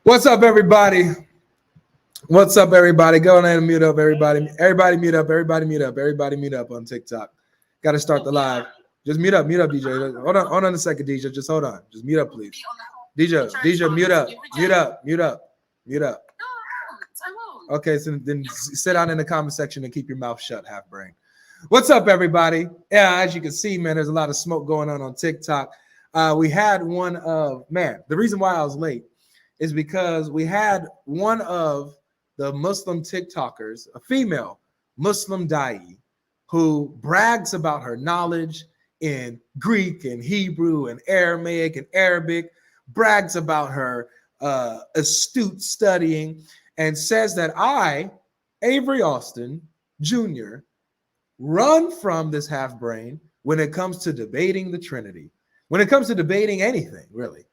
What's up, everybody? What's up, everybody? Go ahead and mute up, everybody. Everybody mute up. Everybody mute up. Everybody mute up on TikTok. Got to start the live. Just mute up, DJ. Hold on a second, DJ. Just hold on. Just mute up, please. DJ, mute up, mute up. Okay, so then sit down in the comment section and keep your mouth shut, half brain. What's up, everybody? Yeah, as you can see, man, there's a lot of smoke going on TikTok. We had one of, man, the reason why I was late is because we had one of the Muslim TikTokers, a female Muslim da'i, who brags about her knowledge in Greek and Hebrew and Aramaic and Arabic, brags about her astute studying, and says that I, Avery Austin Jr., run from this half brain when it comes to debating the Trinity, when it comes to debating anything, really.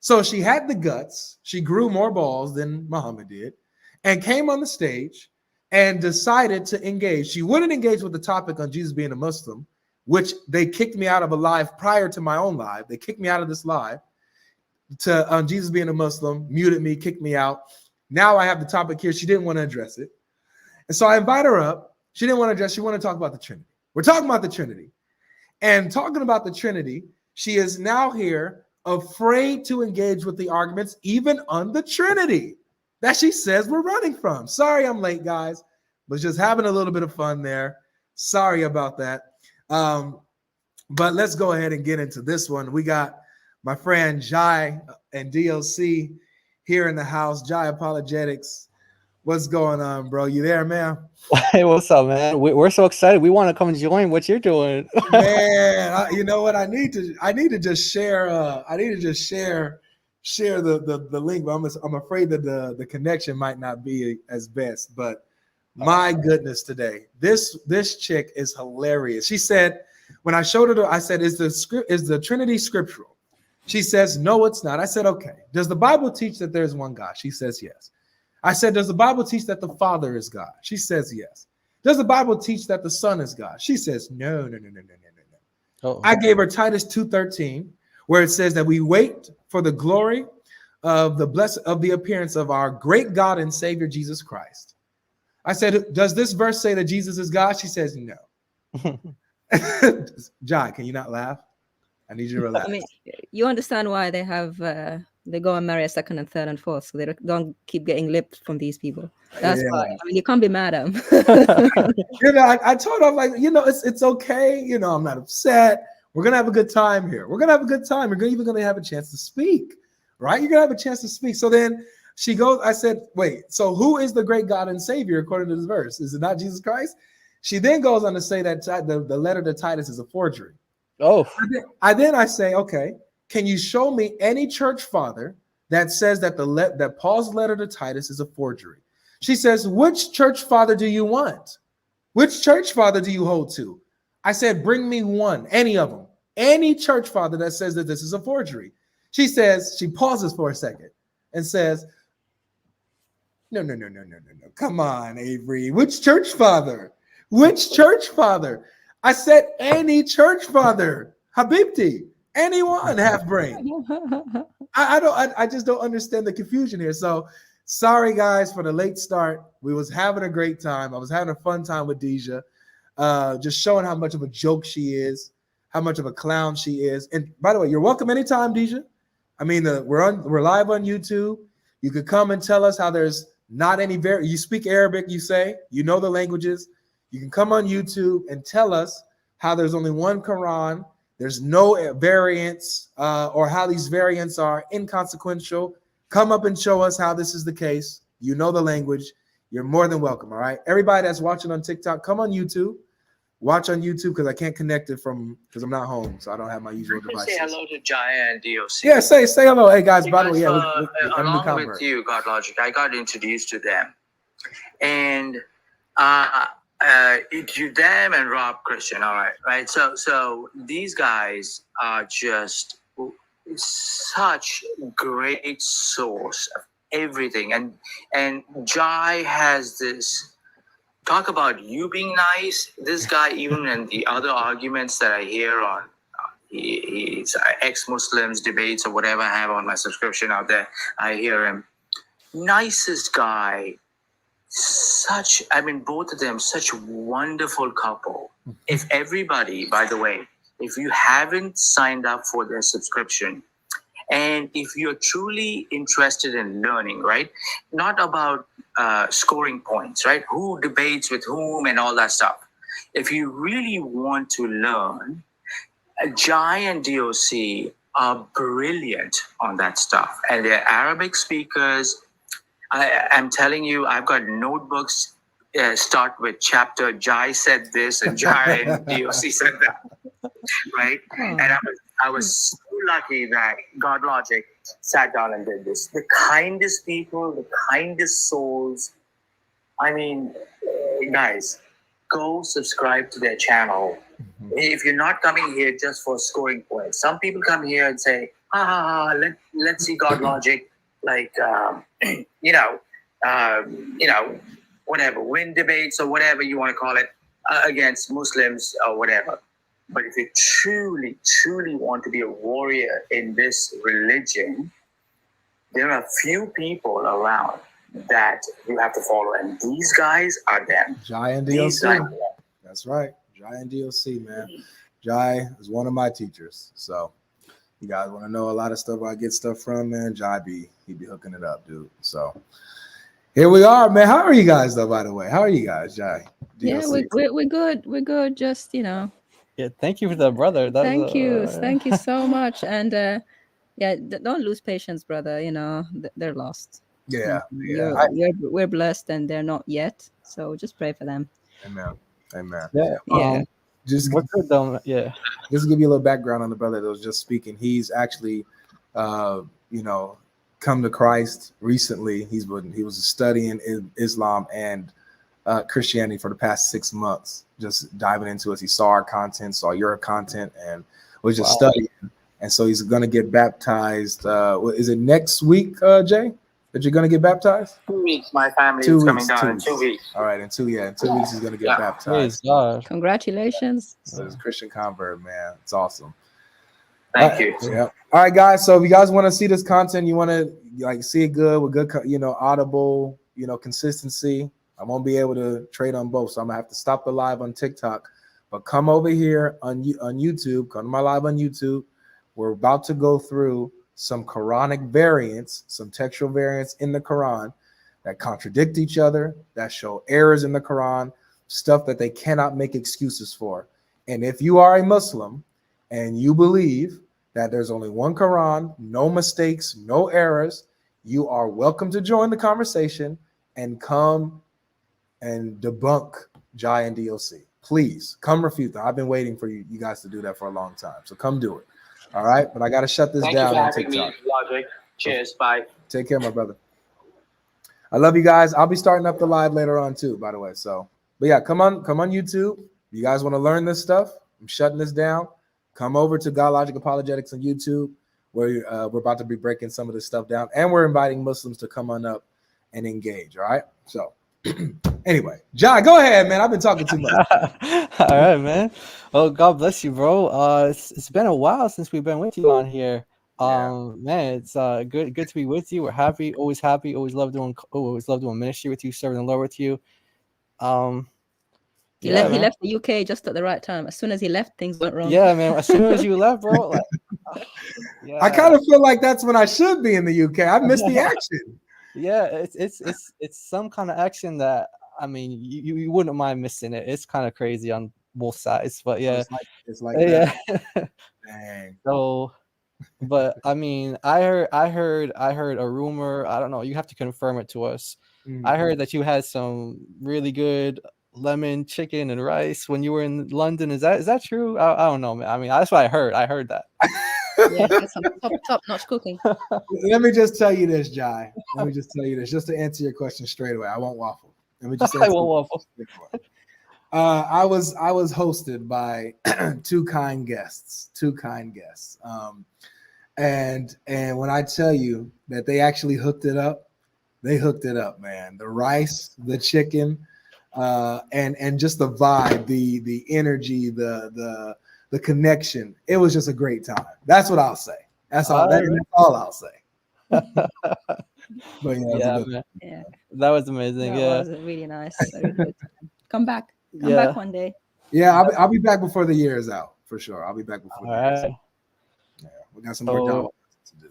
So she had the guts. She grew more balls than Muhammad did and came on the stage and decided to engage. She wouldn't engage with the topic on Jesus being a Muslim, which they kicked me out of a live prior to my own live. They kicked me out of this live on Jesus being a Muslim, muted me, kicked me out. Now I have the topic here. She didn't want to address it. And so I invite her up. She didn't want to address. She wanted to talk about the Trinity. We're talking about the Trinity. And talking about the Trinity, she is now here afraid to engage with the arguments, even on the Trinity that she says we're running from. Sorry I'm late, guys. Was just having a little bit of fun there. Sorry about that. But let's go ahead and get into this one. We got my friend Jai and DLC here in the house. Jai Apologetics. What's going on, bro? You there, man? Hey, what's up, man? We're so excited. We want to come and join what you're doing. Man, you know what? I need to just share. Share the link. But I'm afraid that the connection might not be as best. But my goodness, today this chick is hilarious. She said when I showed her, I said, "Is the Trinity scriptural?" She says, "No, it's not." I said, "Okay. Does the Bible teach that there's one God?" She says, "Yes." I said, "Does the Bible teach that the Father is God?" She says, "Yes." "Does the Bible teach that the Son is God?" She says, No. Oh. I gave her Titus 2:13, where it says that we wait for the glory of the appearance of our great God and Savior Jesus Christ. I said, "Does this verse say that Jesus is God?" She says, "No." John, can you not laugh? I need you to relax. I mean, you understand why they have they go and marry a second and third and fourth, so they don't keep getting lips from these people. That's why. I mean, you can't be mad at them. I told her, like, it's okay. I'm not upset. We're gonna have a good time here. We're gonna have a good time. We're even gonna have a chance to speak, right? You're gonna have a chance to speak. So then she goes. I said, "Wait. So who is the great God and Savior according to this verse? Is it not Jesus Christ?" She then goes on to say that the letter to Titus is a forgery. Oh. I say, okay, can you show me any church father that says that that Paul's letter to Titus is a forgery? She says, "Which church father do you want? Which church father do you hold to?" I said, "Bring me one, any of them, any church father that says that this is a forgery." She says, she pauses for a second and says, No. Come on, Avery. Which church father? Which church father? I said, any church father. Habibti, anyone, half brain. I just don't understand the confusion here. So sorry, guys, for the late start. We was having a great time. I was having a fun time with Deja, just showing how much of a joke she is, how much of a clown she is. And by the way, you're welcome anytime, Deja. I mean, we're live on YouTube. You could come and tell us how there's not any you speak Arabic, you say, you know the languages. You can come on YouTube and tell us how there's only one Quran, there's no variants, or how these variants are inconsequential. Come up and show us how this is the case. You know the language. You're more than welcome, all right? Everybody that's watching on TikTok, come on YouTube. Watch on YouTube because I can't connect it because I'm not home, so I don't have my usual devices. Say hello to Jaya and DOC. Yeah, say hello. Hey, guys, by the way, along with you, God Logic, I got introduced to them. And to them and Rob Christian, all right? So these guys are just such great source of everything. And Jai has this, talk about you being nice. This guy, even in the other arguments that I hear on ex-Muslims debates or whatever I have on my subscription out there, I hear him. nicest guy. Both of them, such wonderful couple. If everybody, by the way, if you haven't signed up for their subscription, and if you're truly interested in learning, right, not about scoring points, right, who debates with whom and all that stuff. If you really want to learn, Jai and DOC are brilliant on that stuff. And they're Arabic speakers. I'm telling you, I've got notebooks. Start with chapter. Jai said this, and Jai and DOC said that, right? And I was so lucky that God Logic sat down and did this. The kindest people, the kindest souls. I mean, guys, go subscribe to their channel. If you're not coming here just for scoring points, some people come here and say, let's see God Logic, like, whatever, win debates or whatever you want to call it, against Muslims or whatever. But if you truly, truly want to be a warrior in this religion, there are few people around that you have to follow. And these guys are them. Jai and DOC. That's right. Jai and DOC, man. Jai is one of my teachers. So you guys want to know a lot of stuff where I get stuff from, man, Jai he be hooking it up, dude. So here we are, man. How are you guys, though, by the way? How are you guys, Jai? Yeah, we're good. We're good. Just, Yeah, thank you for that, brother. Thank you so much. And don't lose patience, brother. They're lost. Yeah. We're blessed, and they're not yet. So just pray for them. Amen. Yeah. Just We're good, though. Yeah. Just to give you a little background on the brother that was just speaking, he's actually, come to Christ recently. He was studying Islam and Christianity for the past 6 months, just diving into us. He saw our content, saw your content, and was just studying. And so he's going to get baptized. Is it next week, Jay, that you're going to get baptized? 2 weeks. My family is coming down in 2 weeks. All right, in 2 weeks he's going to get baptized. Praise God. Congratulations. So he's a Christian convert, man. It's awesome. Thank you. Yeah. All right, guys. So if you guys want to see this content, you want to see it good with good, audible, consistency. I won't be able to trade on both, so I'm gonna have to stop the live on TikTok. But come over here on YouTube. Come to my live on YouTube. We're about to go through some Quranic variants, some textual variants in the Quran that contradict each other, that show errors in the Quran, stuff that they cannot make excuses for. And if you are a Muslim and you believe that there's only one Quran, no mistakes, no errors, you are welcome to join the conversation and come and debunk Jai and DOC. Please come refute them. I've been waiting for you guys to do that for a long time. So come do it. All right. But I got to shut this down on TikTok. Me, Logic. Cheers. Bye. Take care, my brother. I love you guys. I'll be starting up the live later on too, by the way. So, but yeah, come on YouTube. You guys want to learn this stuff? I'm shutting this down. Come over to God Logic Apologetics on YouTube, where we're about to be breaking some of this stuff down, and we're inviting Muslims to come on up and engage. All right. So anyway, Jai, go ahead, man. I've been talking too much. All right, man. Well, God bless you, bro. It's been a while since we've been with you on here. Man, it's good to be with you. We're happy, always love doing ministry with you, serving the Lord with you. He left the UK just at the right time. As soon as he left, things went wrong. Yeah, man. As soon as you left, bro. I kind of feel like that's when I should be in the UK. I missed the action. Yeah, it's some kind of action that, I mean, you wouldn't mind missing it. It's kind of crazy on both sides, but yeah, it's like that. Dang. So, but I mean, I heard a rumor. I don't know. You have to confirm it to us. Mm-hmm. I heard that you had some really good lemon chicken and rice when you were in London. Is that true? I don't know, man. I mean, that's what I heard. I heard that. Yeah, some top-notch cooking. Let me just tell you this, Jai. Let me just tell you this, just to answer your question straight away. I won't waffle. Let me just. I won't waffle. I was hosted by two kind guests. And when I tell you that they actually hooked it up, man. The rice, the chicken, and just the vibe, the energy, the connection. It was just a great time. That's what I'll say. That's all. That's all I'll say. But yeah, Yeah, good. man. Yeah, That was amazing. that Yeah. was really nice. A really good time. Come back. Come Yeah. back one day. Yeah, I'll be back before the year is out for sure. I'll be back before All the year is out. right. Yeah, we got some more So- dawah to do.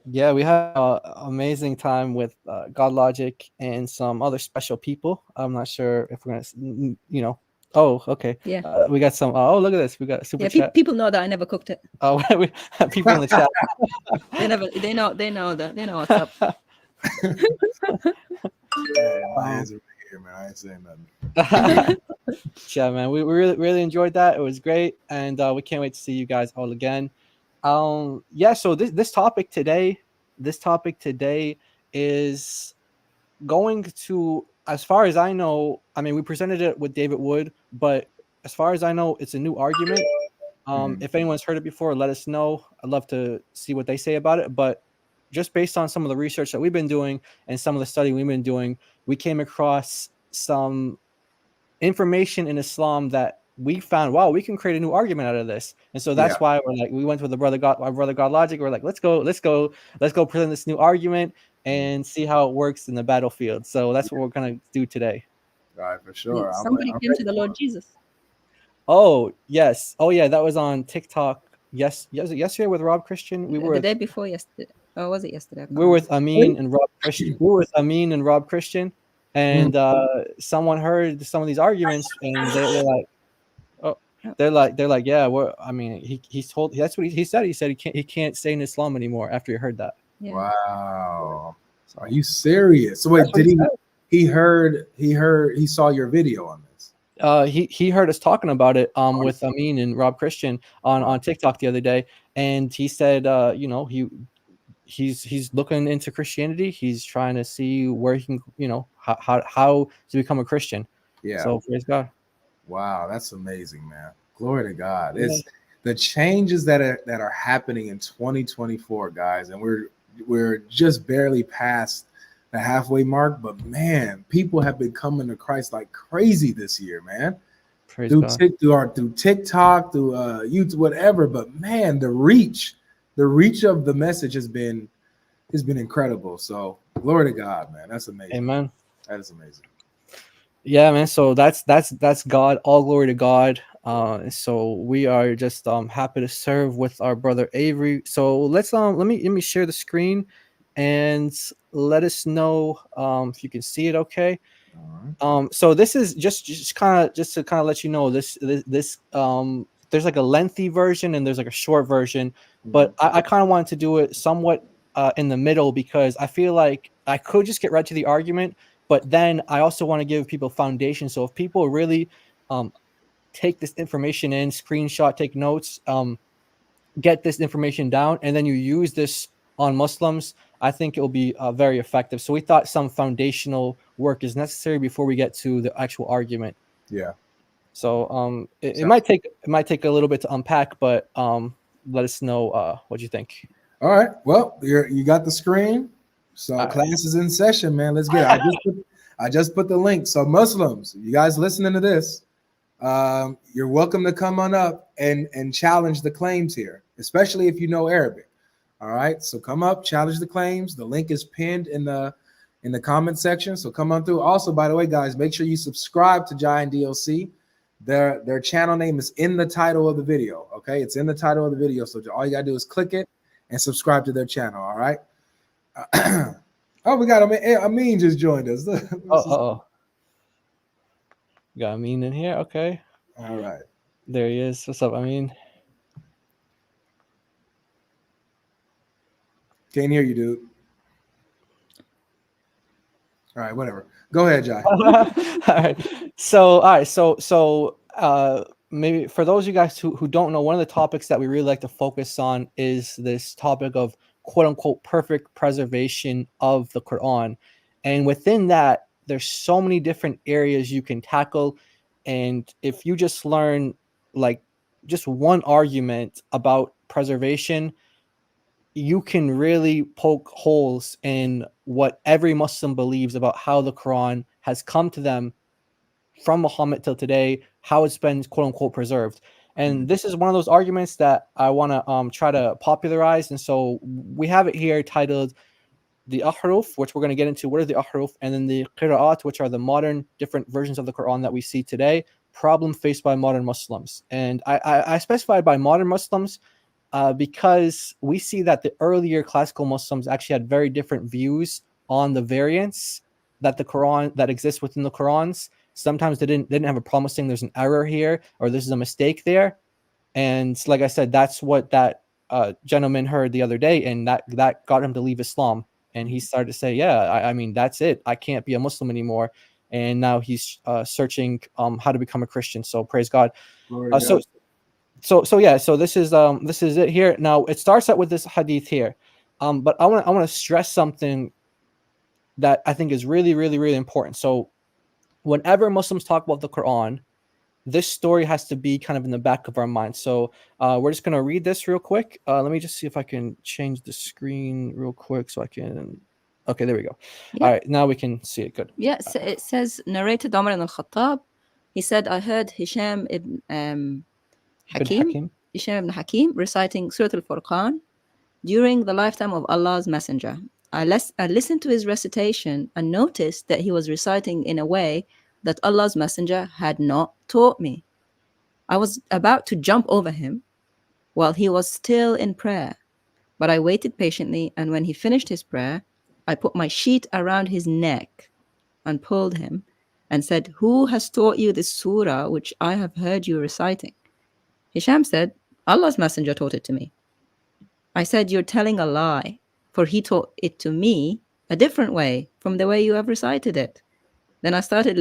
Yeah, we had an amazing time with God Logic and some other special people. I'm not sure if we're gonna, Oh, okay. Yeah. We got some. Oh, look at this. We got a super Yeah, chat. people know that I never cooked it. Oh, we have people in the chat. They never. They know that. They know what's up. Yeah, my hands are right here, man. I ain't saying nothing. Yeah, man, we really enjoyed that. It was great, and we can't wait to see you guys all again. Yeah, so this topic today is going to, as far as I know, I mean, we presented it with David Wood, but as far as I know, it's a new argument. If anyone's heard it before, let us know. I'd love to see what they say about it. But just based on some of the research that we've been doing and some of the study we've been doing, we came across some information in Islam that we found, wow, we can create a new argument out of this. And so that's why we're like, we went with our brother God Logic. We're like, let's go present this new argument and see how it works in the battlefield. So that's what we're gonna do today. All right, for sure. Somebody came to the Lord Jesus. Oh yes. Oh yeah, that was on TikTok. Yes, yesterday with Rob Christian. We were the day before yesterday. Or was it yesterday? I can't we were with remember. Amin and Rob Christian. We were with Amin and Rob Christian, and someone heard some of these arguments, and they were like, "Oh, they're like, yeah, I mean, he's told. That's what he said. He said he can't stay in Islam anymore after he heard that." Yeah. Wow. Are you serious? So wait, That's what did he he saw your video on this? He heard us talking about it with Amin and Rob Christian on TikTok the other day, and he said, he's looking into Christianity. He's trying to see where he can, how to become a Christian. Yeah. So praise God. Wow, that's amazing, man. Glory to God. It's the changes that are happening in 2024, guys, and we're just barely past the halfway mark. But man, people have been coming to Christ like crazy this year, man. Praise Through God. through TikTok, through YouTube, whatever. But man, the reach of the message has been incredible. So glory to God, man. That's amazing. Amen. That is amazing. Yeah, man. So that's God. All glory to God. So we are just happy to serve with our brother Avery. So let's let me share the screen and let us know if you can see it. Okay. All right. So this is just to kind of let you know this there's like a lengthy version and there's like a short version, but I kind of wanted to do it somewhat in the middle because I feel like I could just get right to the argument, but then I also want to give people foundation. So if people really take this information in, screenshot, take notes, get this information down, and then you use this on Muslims, I think it will be very effective. So we thought some foundational work is necessary before we get to the actual argument. Yeah. So it might take a little bit to unpack, but let us know what you think. All right. Well, you got the screen. So class is in session, man. Let's get it. I just put the link. So Muslims, you guys listening to this, you're welcome to come on up and challenge the claims here, especially if you know Arabic. All right. So come up, challenge the claims. The link is pinned in the comment section. So come on through. Also, by the way, guys, make sure you subscribe to Giant DLC. Their channel name is in the title of the video. Okay, it's in the title of the video. So all you gotta do is click it and subscribe to their channel. All right. Oh, we got Amin just joined us. Oh. Got Amin in here. Okay. All right. There he is. What's up, Amin? Can't hear you, dude. All right, whatever. Go ahead, Jai. All right. So maybe for those of you guys who don't know, one of the topics that we really like to focus on is this topic of quote unquote perfect preservation of the Quran. And within that, there's so many different areas you can tackle. And if you just learn like just one argument about preservation, you can really poke holes in what every Muslim believes about how the Quran has come to them from Muhammad till today, how it's been quote unquote preserved. And this is one of those arguments that I want to try to popularize. And so we have it here titled the ahruf, which we're going to get into. What are the ahruf? And then the qira'at, which are the modern different versions of the Quran that we see today. Problem faced by modern Muslims. And I specified by modern Muslims because we see that the earlier classical Muslims actually had very different views on the variants that the Quran that exists within the Qurans. Sometimes they didn't have a problem saying there's an error here or this is a mistake there. And like I said, that's what that gentleman heard the other day, and that got him to leave Islam. And he started to say, yeah, I mean, that's it. I can't be a Muslim anymore. And now he's searching how to become a Christian. So praise God. So yeah, so this is it here. Now it starts out with this hadith here. But I want to stress something that I think is really, really, really important. So whenever Muslims talk about the Quran, this story has to be kind of in the back of our mind. So we're just going to read this real quick. Let me just see if I can change the screen real quick so I can. Okay, there we go. Yeah. All right, now we can see it. Good. Yeah, so it says, narrated Umar ibn al-Khattab. He said, I heard Hisham ibn Hakim reciting Surah Al-Furqan during the lifetime of Allah's Messenger. I listened to his recitation and noticed that he was reciting in a way that Allah's Messenger had not taught me. I was about to jump over him while he was still in prayer, but I waited patiently, and when he finished his prayer, I put my sheet around his neck and pulled him and said, who has taught you this surah which I have heard you reciting? Hisham said, Allah's Messenger taught it to me. I said, you're telling a lie, for he taught it to me a different way from the way you have recited it. Then I started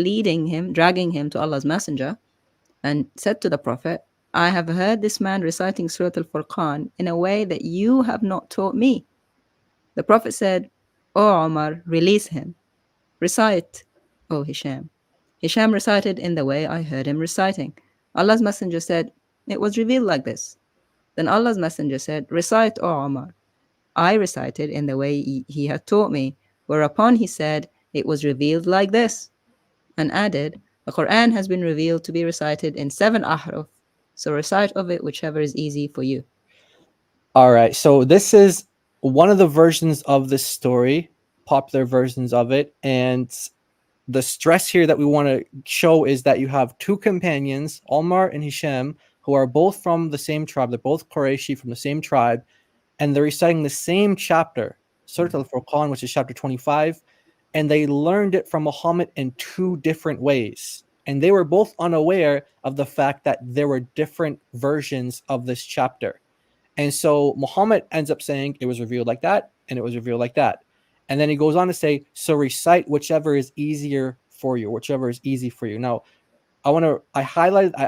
dragging him to Allah's Messenger, and said to the Prophet, I have heard this man reciting Surah Al-Furqan in a way that you have not taught me. The Prophet said, O Omar, release him. Recite, O Hisham. Hisham recited in the way I heard him reciting. Allah's Messenger said, it was revealed like this. Then Allah's Messenger said, recite, O Omar. I recited in the way he had taught me, whereupon he said, it was revealed like this, and added, the Quran has been revealed to be recited in 7 ahruf, so recite of it whichever is easy for you. All right, so this is one of the versions of this story, popular versions of it, and the stress here that we want to show is that you have two companions, Omar and Hisham, who are both from the same tribe. They're both Qurayshi from the same tribe, and they're reciting the same chapter, Surah Al-Furqan, which is chapter 25, and they learned it from Muhammad in two different ways. And they were both unaware of the fact that there were different versions of this chapter. And so Muhammad ends up saying it was revealed like that, and it was revealed like that. And then he goes on to say, so recite whichever is easier for you, whichever is easy for you. Now, I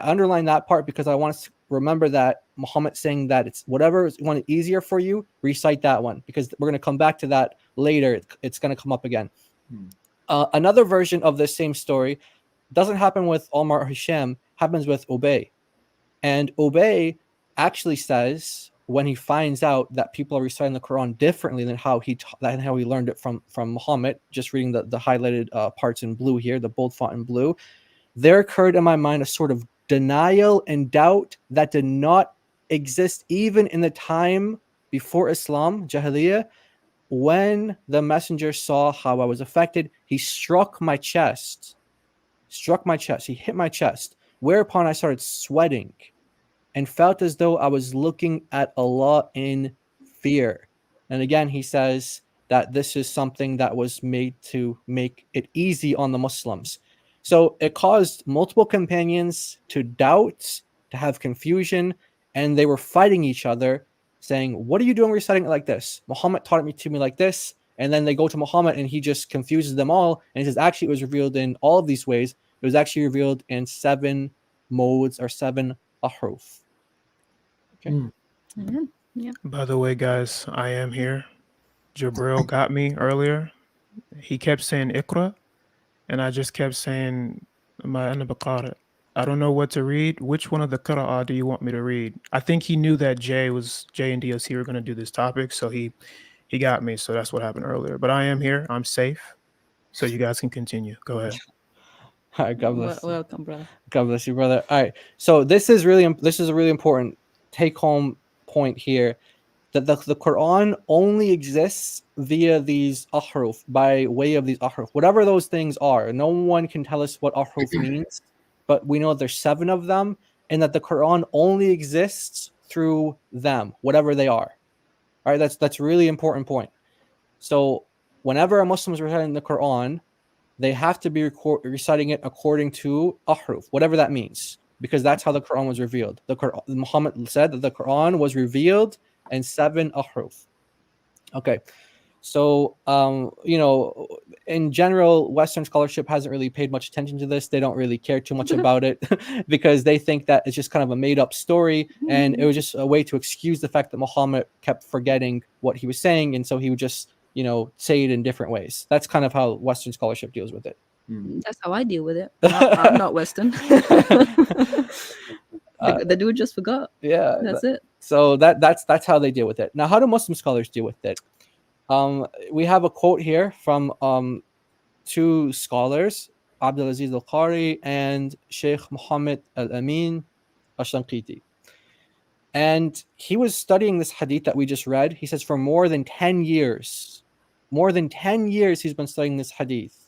underlined that part because I want us to remember that Muhammad saying that it's whatever is one easier for you, recite that one, because we're going to come back to that later. It's going to come up again. Another version of this same story doesn't happen with Omar or Hisham, happens with Ubay. And Ubay actually says, when he finds out that people are reciting the Quran differently than how he learned it from Muhammad, just reading the highlighted parts in blue here, the bold font in blue, there occurred in my mind a sort of denial and doubt that did not exist even in the time before Islam, Jahiliyyah. When the messenger saw how I was affected, he struck my chest. He hit my chest, whereupon I started sweating and felt as though I was looking at Allah in fear. And again, he says that this is something that was made to make it easy on the Muslims. So it caused multiple companions to doubt, to have confusion, and they were fighting each other, saying, what are you doing reciting it like this? Muhammad taught it to me like this. And then they go to Muhammad and he just confuses them all. And he says, actually, it was revealed in all of these ways. It was actually revealed in 7 modes or 7 ahruf. Okay. Yeah. By the way, guys, I am here. Jabril got me earlier. He kept saying Iqra, and I just kept saying Ma ana baqara. I don't know what to read. Which one of the qira'ah do you want me to read? I think he knew that Jay and DOC were going to do this topic, so he got me. So that's what happened earlier. But I am here. I'm safe. So you guys can continue. Go ahead. All right, God bless. Welcome, brother. God bless you, brother. All right. So this is a really important take-home point here. that the Quran only exists via these ahruf, by way of these ahruf, whatever those things are. No one can tell us what ahruf means, but we know there's 7 of them, and that the Quran only exists through them, whatever they are. All right, that's a really important point. So whenever a Muslim is reciting the Quran, they have to be reciting it according to ahruf, whatever that means, because that's how the Quran was revealed. Muhammad said that the Quran was revealed in 7 ahruf. Okay, so in general, Western scholarship hasn't really paid much attention to this. They don't really care too much about it because they think that it's just kind of a made-up story, and it was just a way to excuse the fact that Muhammad kept forgetting what he was saying, and so he would just say it in different ways. That's kind of how Western scholarship deals with it. That's how I deal with it. I'm not Western. The dude just forgot. Yeah, that's it. So that's how they deal with it. Now, how do Muslim scholars deal with it? We have a quote here from 2 scholars, Abdulaziz al-Qari and Sheikh Muhammad al-Amin al-Shanqiti. And he was studying this hadith that we just read. He says for more than 10 years he's been studying this hadith,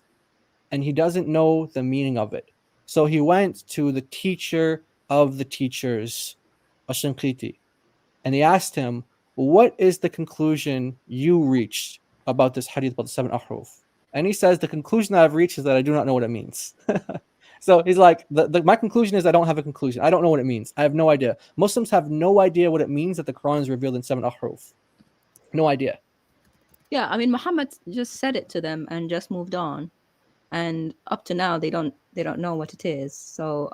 and he doesn't know the meaning of it. So he went to the teacher of the teachers, Ash-Shanqiti, and he asked him, what is the conclusion you reached about this hadith, about the 7 ahruf? And he says, the conclusion that I've reached is that I do not know what it means. So he's like, my conclusion is I don't have a conclusion. I don't know what it means. I have no idea. Muslims have no idea what it means that the Quran is revealed in 7 ahruf. No idea. Yeah, I mean, Muhammad just said it to them and just moved on. And up to now, they don't know what it is. So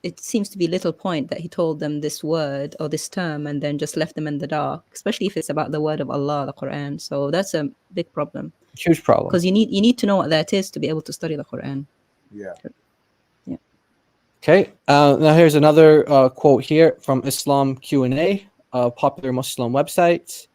it seems to be little point that he told them this word or this term and then just left them in the dark, especially if it's about the word of Allah, the Quran. So that's a big problem. Huge problem. Because you need to know what that is to be able to study the Quran. Yeah. Okay. Now here's another quote here from Islam Q&A, a popular Muslim website.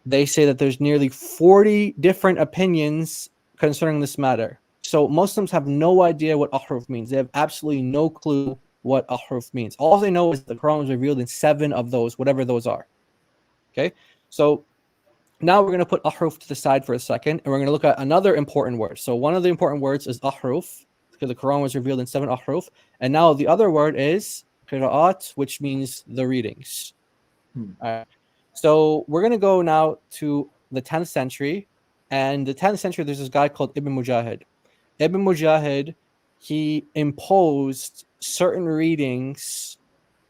They say that there's nearly 40 different opinions concerning this matter. So Muslims have no idea what ahruf means. They have absolutely no clue what ahruf means. All they know is the Quran was revealed in 7 of those, whatever those are. Okay. So now we're going to put ahruf to the side for a second, and we're going to look at another important word. So one of the important words is ahruf, because the Quran was revealed in 7 ahruf. And now the other word is qira'at, which means the readings. All right. So we're going to go now to the 10th century. And the 10th century, there's this guy called Ibn Mujahid. Ibn Mujahid, he imposed certain readings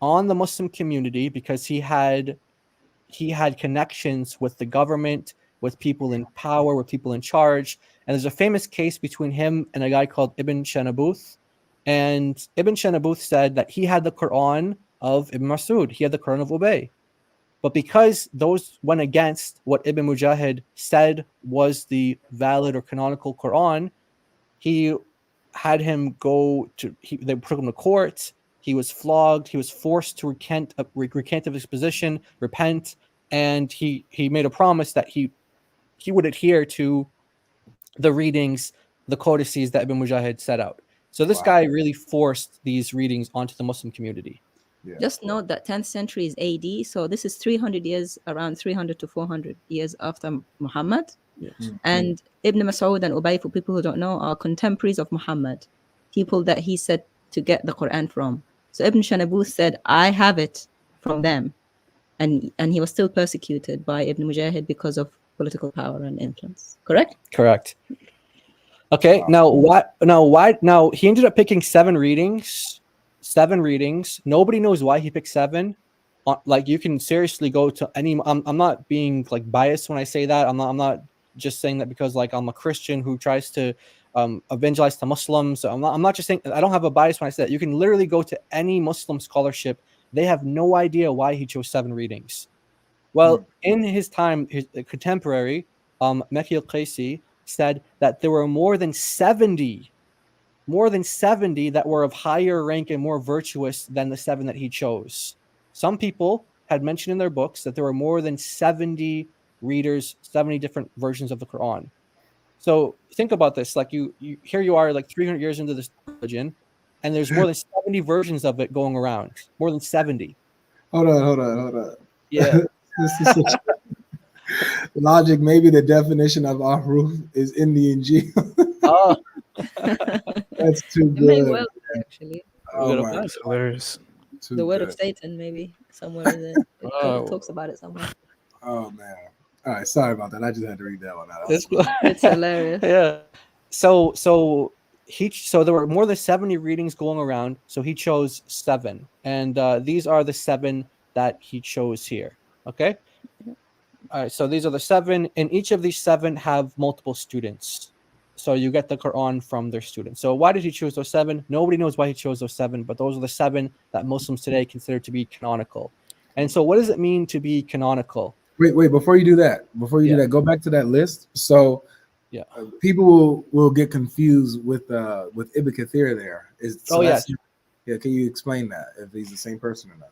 on the Muslim community because he had connections with the government, with people in power, with people in charge. And there's a famous case between him and a guy called Ibn Shanabuth. And Ibn Shanabuth said that he had the Quran of Ibn Mas'ud. He had the Quran of Ubay. But because those went against what Ibn Mujahid said was the valid or canonical Quran, he had him they took him to court. He was flogged. He was forced to recant of his position, repent, and he made a promise that he would adhere to the readings, the codices that Ibn Mujahid set out. So this guy really forced these readings onto the Muslim community. Yeah. Just note that 10th century is AD, so this is 300 years, around 300 to 400 years after Muhammad. Yes. And Ibn Mas'ud and Ubay, for people who don't know, are contemporaries of Muhammad, people that he said to get the Quran from. So Ibn Shanabuth said, I have it from them. And he was still persecuted by Ibn Mujahid because of political power and influence. Correct? Correct. Okay, now he ended up picking 7 readings. 7 readings. Nobody knows why he picked 7. Like, you can seriously go to any. I'm not being like biased when I say that. I'm not just saying that because like I'm a Christian who tries to evangelize to Muslims. So I'm not just saying. I don't have a bias when I say that. You can literally go to any Muslim scholarship. They have no idea why he chose 7 readings. Well, in his time, his contemporary Mekki al-Qaisi said that there were more than 70 that were of higher rank and more virtuous than the 7 that he chose. Some people had mentioned in their books that there were more than 70 readers, 70 different versions of the Quran. So think about this. Like you here you are like 300 years into this religion, and there's more than 70 versions of it going around. More than 70. Hold on. Yeah. This is such logic. Maybe the definition of Ahruf is in the Injil. Oh, That's too It may good. well be, actually. Oh my That's hilarious. too The word good. of Satan, maybe somewhere in it. It talks about it somewhere. Oh man. All right, sorry about that. I just had to read that one out. It's hilarious. Yeah. So there were more than 70 readings going around. So he chose 7, and these are the 7 that he chose here. Okay. All right. So these are the 7, and each of these 7 have multiple students. So you get the Quran from their students. So why did he choose those 7? Nobody knows why he chose those 7, but those are the 7 that Muslims today consider to be canonical. And so, what does it mean to be canonical? Wait, before you do that, go back to that list. So people will get confused with Ibn Kathir there. Yeah, can you explain that, if he's the same person or not?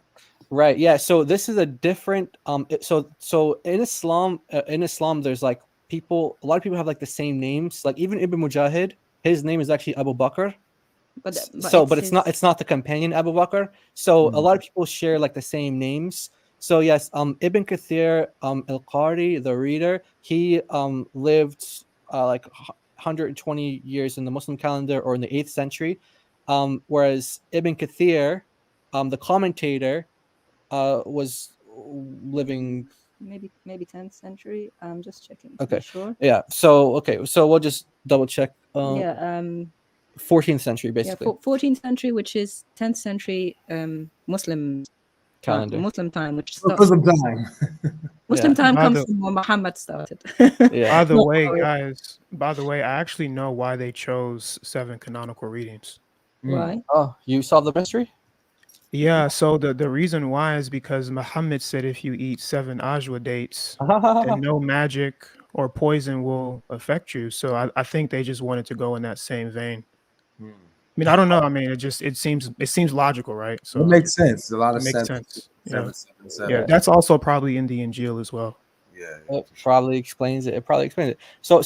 Right. Yeah. So this is a different so in Islam there's like a lot of people have like the same names. Like even Ibn Mujahid, his name is actually Abu Bakr. But it's not the companion Abu Bakr. So a lot of people share like the same names. So yes, Ibn Kathir al-Qari, the reader, he lived like 120 years in the Muslim calendar, or in the 8th century, whereas Ibn Kathir, the commentator, was living maybe 10th century. I'm just checking. Okay. Sure. Yeah. So we'll just double check. 14th century basically. Yeah, 14th century, which is 10th century Muslim calendar. Muslim time, which starts Muslim time. Muslim time comes from when Muhammad started. By the way, guys, I actually know why they chose 7 canonical readings. Why? Oh, you solved the mystery? Yeah, so the reason why is because Muhammad said if you eat 7 ajwa dates, then no magic or poison will affect you. So I think they just wanted to go in that same vein. I mean, I don't know. I mean, it seems logical, right? So it makes sense. A lot of makes sense. 7, Yeah. 7. Yeah, that's also probably in the Injil as well. Yeah, it probably explains it. So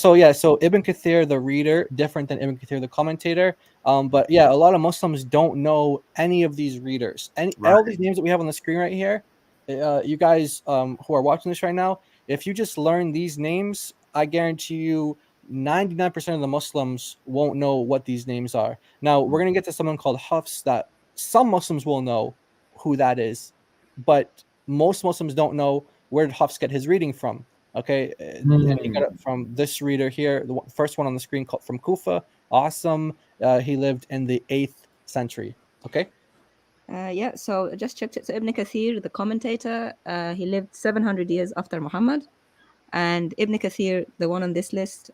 Ibn Kathir, the reader, different than Ibn Kathir, the commentator. But yeah, a lot of Muslims don't know any of these readers. All these names that we have on the screen right here, you guys who are watching this right now, if you just learn these names, I guarantee you 99% of the Muslims won't know what these names are. Now, we're going to get to someone called Hafs that some Muslims will know who that is, but most Muslims don't know where did Hafs get his reading from. Okay, and he got it from this reader here, the first one on the screen, called from Kufa. Awesome. He lived in the 8th century. Okay. Yeah, so I just checked it. So Ibn Kathir, the commentator, he lived 700 years after Muhammad. And Ibn Kathir, the one on this list,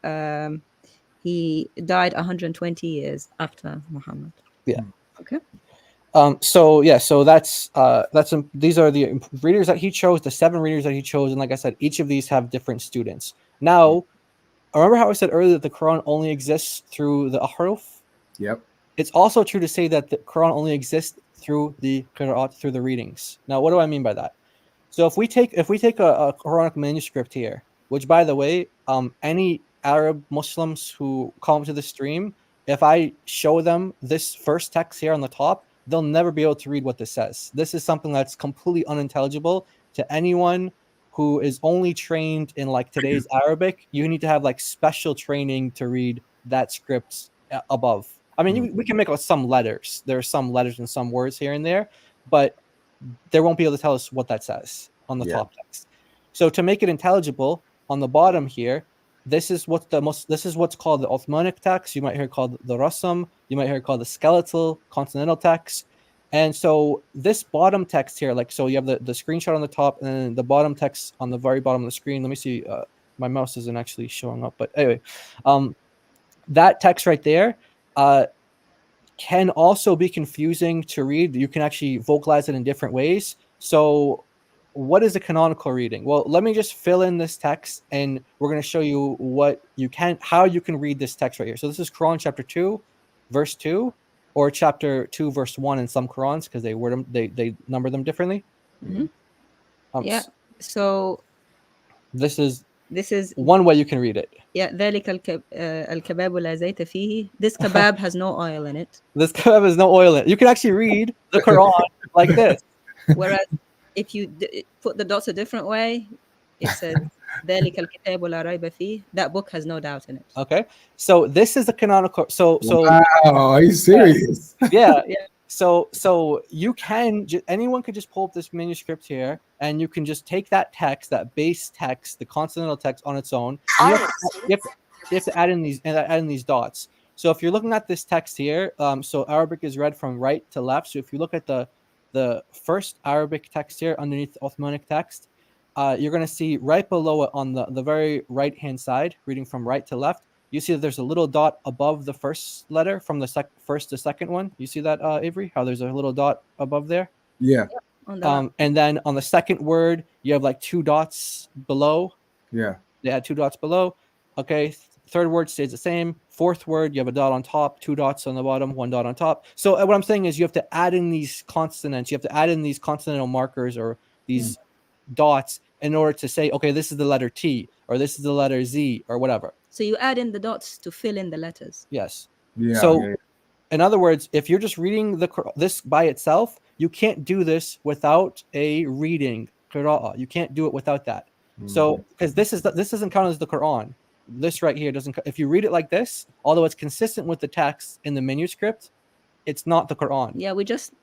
he died 120 years after Muhammad. Yeah. Okay. So that's these are the readers that he chose, the 7 readers that he chose, and like I said, each of these have different students. Now, remember how I said earlier that the Quran only exists through the ahruf? Yep. It's also true to say that the Quran only exists through the qira'at, through the readings. Now, what do I mean by that? So if we take a Quranic manuscript here, which by the way, any Arab Muslims who come to the stream, if I show them this first text here on the top, they'll never be able to read what this says. This is something that's completely unintelligible to anyone who is only trained in like today's Arabic. You need to have like special training to read that script above. I mean, we can make out some letters. There are some letters and some words here and there, but they won't be able to tell us what that says on the top text. So to make it intelligible, on the bottom here, this is what's called the Uthmanic text. You might hear it called the Rasam. You might hear it called the skeletal continental text. And so this bottom text here, like, so you have the screenshot on the top and then the bottom text on the very bottom of the screen. Let me see. My mouse isn't actually showing up, but anyway, that text right there can also be confusing to read. You can actually vocalize it in different ways. So what is a canonical reading? Well, let me just fill in this text and we're going to show you how you can read this text right here. So this is Quran chapter 2, verse 2, or chapter 2, verse 1 in some Qurans, because they number them differently. Yeah. So this is one way you can read it. Yeah, ذلك الكباب لا زيت فيه. This kebab has no oil in it. This kebab has no oil in it. You can actually read the Quran like this. Whereas if you put the dots a different way, it says ذلك الكتاب لا ريب فيه. That book has no doubt in it. Okay, so this is the canonical. So wow, are you serious? yeah. So you can anyone could just pull up this manuscript here, and you can just take that text, that base text, the consonantal text on its own. And you have to add in these dots. So if you're looking at this text here, so Arabic is read from right to left. So if you look at the first Arabic text here underneath the Ottomanic text, you're going to see right below it on the very right hand side, reading from right to left. You see that there's a little dot above the first letter from the first to second one. You see that, Avery? How there's a little dot above there? Yeah. And then on the second word, you have like 2 dots below. Yeah. They add 2 dots below. Okay. Third word stays the same. Fourth word, you have a dot on top, 2 dots on the bottom, 1 dot on top. So what I'm saying is you have to add in these consonants. You have to add in these consonantal markers or these dots in order to say, okay, this is the letter T or this is the letter Z or whatever. So you add in the dots to fill in the letters. Yes. Yeah. So in other words, if you're just reading this by itself, you can't do this without a reading qira'ah. You can't do it without that. So because this doesn't count as the Quran. This right here doesn't. If you read it like this, although it's consistent with the text in the manuscript, it's not the Quran. Yeah, we just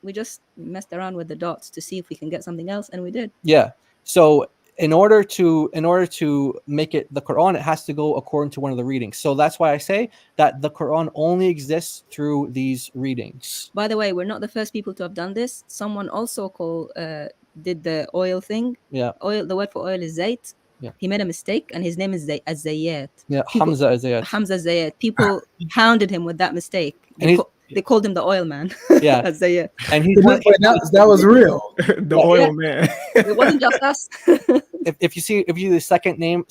messed around with the dots to see if we can get something else, and we did. Yeah. So in order to make it the Quran, it has to go according to one of the readings. So that's why I say that the Quran only exists through these readings. By the way, we're not the first people to have done this. Someone also did the oil thing. Yeah. Oil. The word for oil is zayt. Yeah. He made a mistake, and his name is Az-Zayyat. Yeah, Hamza Az-Zayyat. Hamza Az-Zayyat. People hounded him with that mistake. They called him the oil man. Yeah. Az-Zayyat. And that was real. The oil man. It wasn't just us. if you see the second name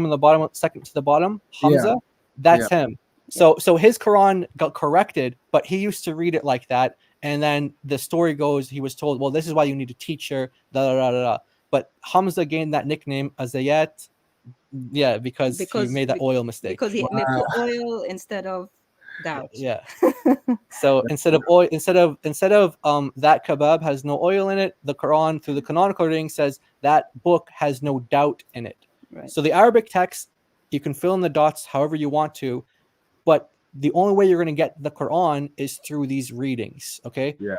on the bottom, second to the bottom, Hamza, that's him. So his Quran got corrected, but he used to read it like that. And then the story goes, he was told, well, this is why you need a teacher, da da da da. But Hamza gained that nickname Azayat, because he made that oil mistake. Because he made oil instead of doubt. Yeah. So instead of that kebab has no oil in it, the Quran through the canonical reading says that book has no doubt in it. Right. So the Arabic text, you can fill in the dots however you want to, but the only way you're going to get the Quran is through these readings. Okay. Yeah.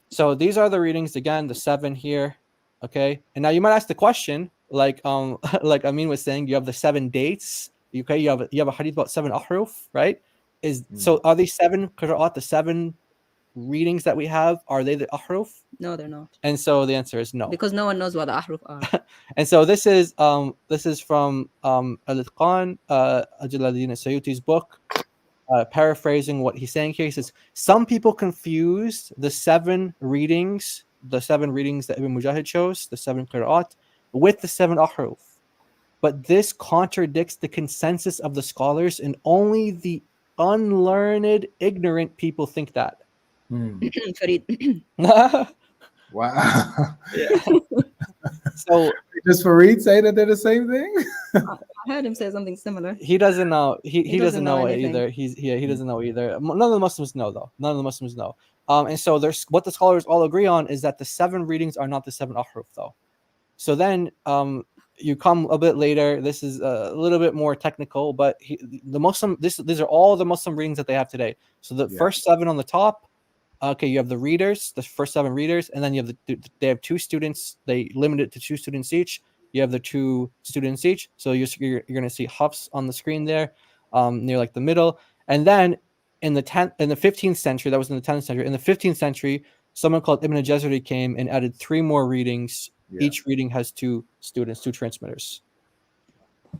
So these are the readings again, the 7 here. Okay. And now you might ask the question, like Amin was saying, you have the 7 dates. Okay. You have a hadith about 7 ahruf, right? So are these 7 qira'at, the 7 readings that we have, are they the ahruf? No, they're not. And so the answer is no. Because no one knows what the ahruf are. And so this is from Al-Itqan, Jalaluddin Suyuti's book, paraphrasing what he's saying here. He says, some people confuse the 7 readings that Ibn Mujahid chose, the 7 qira'at, with the 7 ahruf. But this contradicts the consensus of the scholars, and only the unlearned, ignorant people think that. Farid. Wow. Yeah. So does Farid say that they're the same thing? I heard him say something similar. He doesn't know. He doesn't know it anything. either. He doesn't know either. None of the Muslims know though. None of the Muslims know. And so there's what the scholars all agree on is that the 7 readings are not the 7 ahruf though. So then you come a bit later. This is a little bit more technical, but these are all the Muslim readings that they have today. So the first 7 on the top. Okay, you have the readers, the first 7 readers, and then you have they have 2 students. They limit it to 2 students each. You have the 2 students each. So you're going to see Hafs on the screen there, near like the middle. And then in the 15th century, that was in the 10th century. In the 15th century, someone called Ibn al-Jazari came and added 3 more readings. Yeah. Each reading has 2 students, 2 transmitters.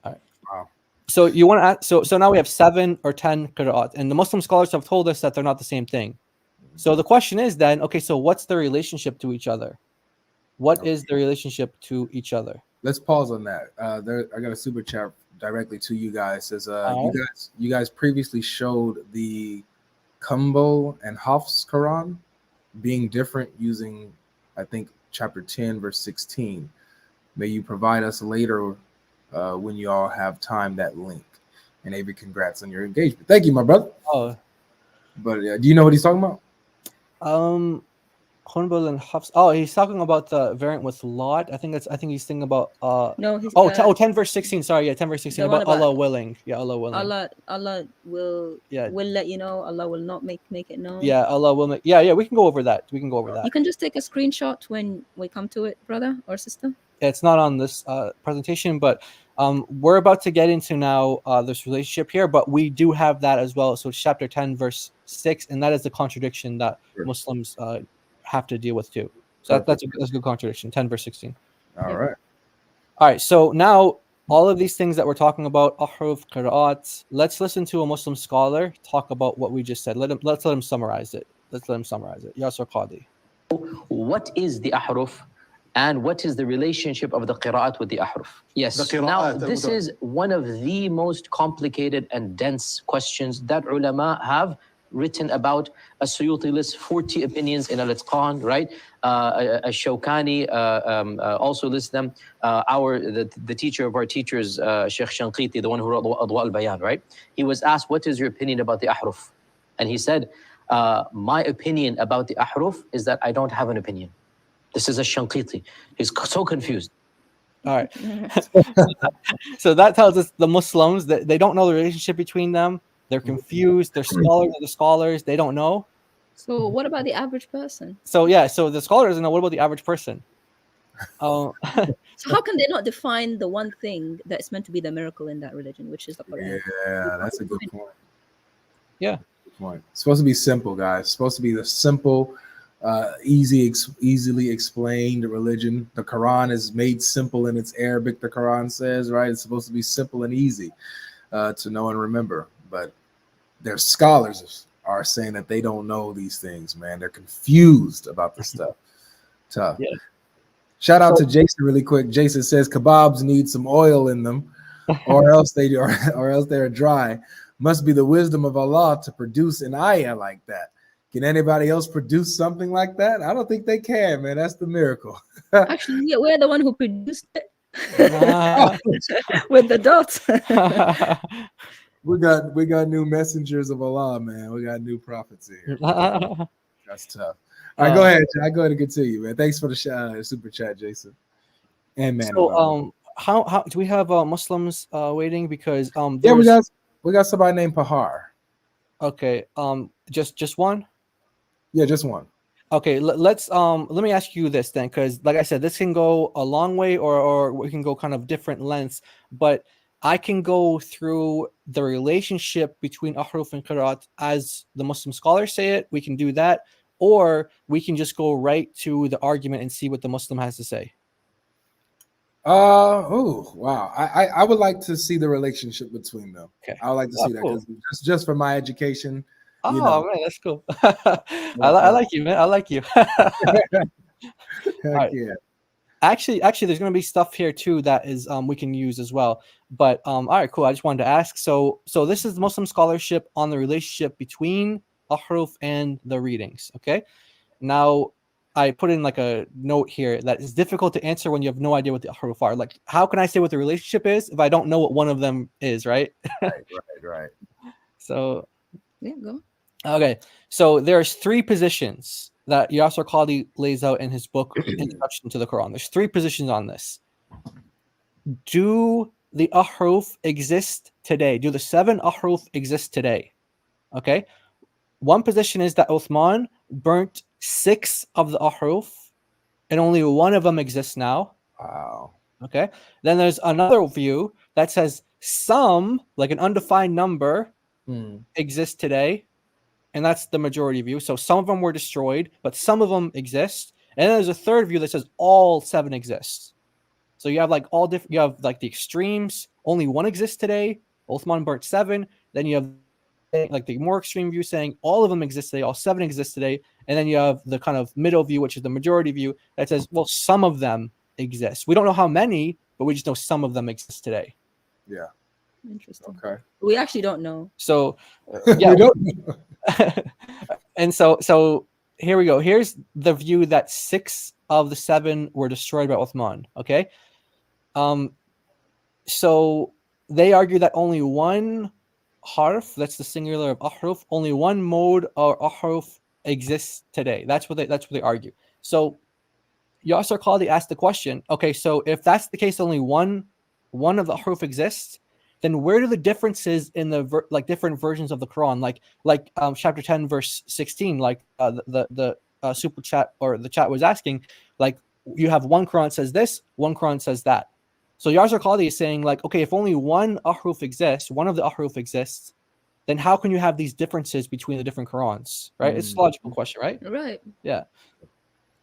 All right. Wow. So you want to add, so now we have 7 or 10 qira'at, and the Muslim scholars have told us that they're not the same thing. So the question is then, okay, so what's the relationship to each other? What is the relationship to each other? Let's pause on that. I got a super chat directly to you guys. Says you guys previously showed the Kumbo and Hafs Quran being different using, I think, chapter 10, verse 16. May you provide us later when you all have time that link. And Avery, congrats on your engagement. Thank you, my brother. Oh, but do you know what he's talking about? Qunbul and Hafs. Oh, he's talking about the variant with Lot. I think he's thinking about No, he's 10 verse 16. Sorry, yeah, 10 verse 16 the one about about- Allah willing. Yeah, Allah willing. Allah will let you know. Allah will not make it known. Yeah, Allah will make. Yeah, we can go over that. You can just take a screenshot when we come to it, brother or sister. It's not on this presentation, but we're about to get into now this relationship here, but we do have that as well. So it's chapter 10 verse 6, and that is the contradiction that Muslims have to deal with too. So that's a good contradiction. 10 verse 16. All right. So now all of these things that we're talking about, ahruf, qira'at, let's listen to a Muslim scholar talk about what we just said. Let's let him summarize it. Yasir Qadi. What is the ahruf? And what is the relationship of the qira'at with the ahruf? Yes. Now, this is one of the most complicated and dense questions that ulama have written about. As-Suyuti lists 40 opinions in Al-Itqan, right? Ash-Shawkani also lists them. The teacher of our teachers, Sheikh Shanqiti, the one who wrote Adwa al-Bayan, right? He was asked, what is your opinion about the ahruf? And he said, my opinion about the ahruf is that I don't have an opinion. This is a Shanqiti. He's so confused. All right. So that tells us the Muslims that they don't know the relationship between them. They're confused. They're scholars of the scholars. They don't know. So what about the average person? So the scholar doesn't know. What about the average person? So how can they not define the one thing that's meant to be the miracle in that religion, which is the Quran? Yeah, that's a good point. Yeah. Good point. It's supposed to be simple, guys. It's supposed to be the simple, easily explained religion. The Quran is made simple in its Arabic, the Quran says, right? It's supposed to be simple and easy to know and remember. But their scholars are saying that they don't know these things, man. They're confused about this stuff. Tough. Yeah. Shout out to Jason really quick. Jason says kebabs need some oil in them, or else they're dry. Must be the wisdom of Allah to produce an ayah like that. Can anybody else produce something like that? I don't think they can, man. That's the miracle. Actually, yeah, we're the one who produced it with the dots. We got new messengers of Allah, man. We got new prophets here. That's tough. All right, go ahead. I go ahead and continue, man. Thanks for the super chat, Jason. And man. So how do we have Muslims waiting? Because we got somebody named Pahar. Okay. Just one? Yeah, just one. Okay, let me ask you this then, because like I said, this can go a long way or we can go kind of different lengths, but I can go through the relationship between ahruf and qira'at as the Muslim scholars say it. We can do that, or we can just go right to the argument and see what the Muslim has to say. Oh wow! I would like to see the relationship between them. Okay. I would like to see that because just for my education. Oh man, that's cool. I like you, man. I like you. Right. Yeah. Actually, there's going to be stuff here too that is we can use as well. But all right, cool. I just wanted to ask. So this is Muslim scholarship on the relationship between ahruf and the readings. Okay. Now I put in like a note here that is difficult to answer when you have no idea what the ahruf are. Like, how can I say what the relationship is if I don't know what one of them is? Right. Right. So yeah, go. Okay. So there's 3 positions that Yasir Qadi lays out in his book, Introduction to the Quran. There's 3 positions on this. Do the ahruf exist today? Do the 7 ahruf exist today? Okay. One position is that Uthman burnt 6 of the ahruf and only one of them exists now. Wow. Okay. Then there's another view that says some, like an undefined number, exist today. And that's the majority view. So some of them were destroyed, but some of them exist. And then there's a third view that says all 7 exist. So you have like all different. You have like the extremes. Only one exists today. Uthman burnt 7. Then you have like the more extreme view saying all of them exist today. All 7 exist today. And then you have the kind of middle view, which is the majority view that says, well, some of them exist. We don't know how many, but we just know some of them exist today. Yeah. Interesting. Okay. We actually don't know. So yeah. We don't know. And so here we go. Here's the view that 6 of the 7 were destroyed by Uthman. Okay. So they argue that only one harf, that's the singular of ahruf, only one mode or ahruf exists today. That's what they argue. So Yasser Qadi asked the question, okay, so if that's the case, only one of the huruf exists, then where do the differences in the different versions of the Quran, like chapter 10 verse 16, like the super chat or the chat was asking, like you have one Quran says this, one Quran says that. So Yasser Qadi is saying, like, okay, if only one ahruf exists, one of the ahruf exists, then how can you have these differences between the different Qurans, right? It's a logical question, right? Right. Yeah.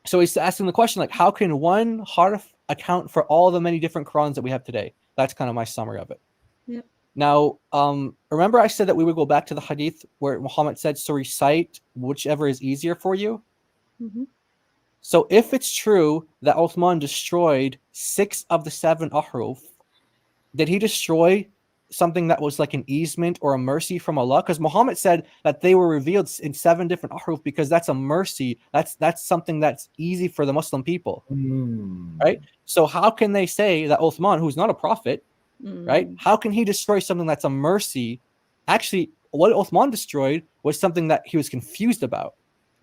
So he's asking the question, like, how can one harf account for all the many different Qurans that we have today? That's kind of my summary of it. Yeah. Now, remember I said that we would go back to the hadith where Muhammad said to recite whichever is easier for you? Mm-hmm. So if it's true that Uthman destroyed 6 of the 7 ahruf, did he destroy something that was like an easement or a mercy from Allah? Because Muhammad said that they were revealed in 7 different ahruf because that's a mercy. That's something that's easy for the Muslim people, right? So how can they say that Uthman, who's not a prophet, right? How can he destroy something that's a mercy? Actually, what Uthman destroyed was something that he was confused about.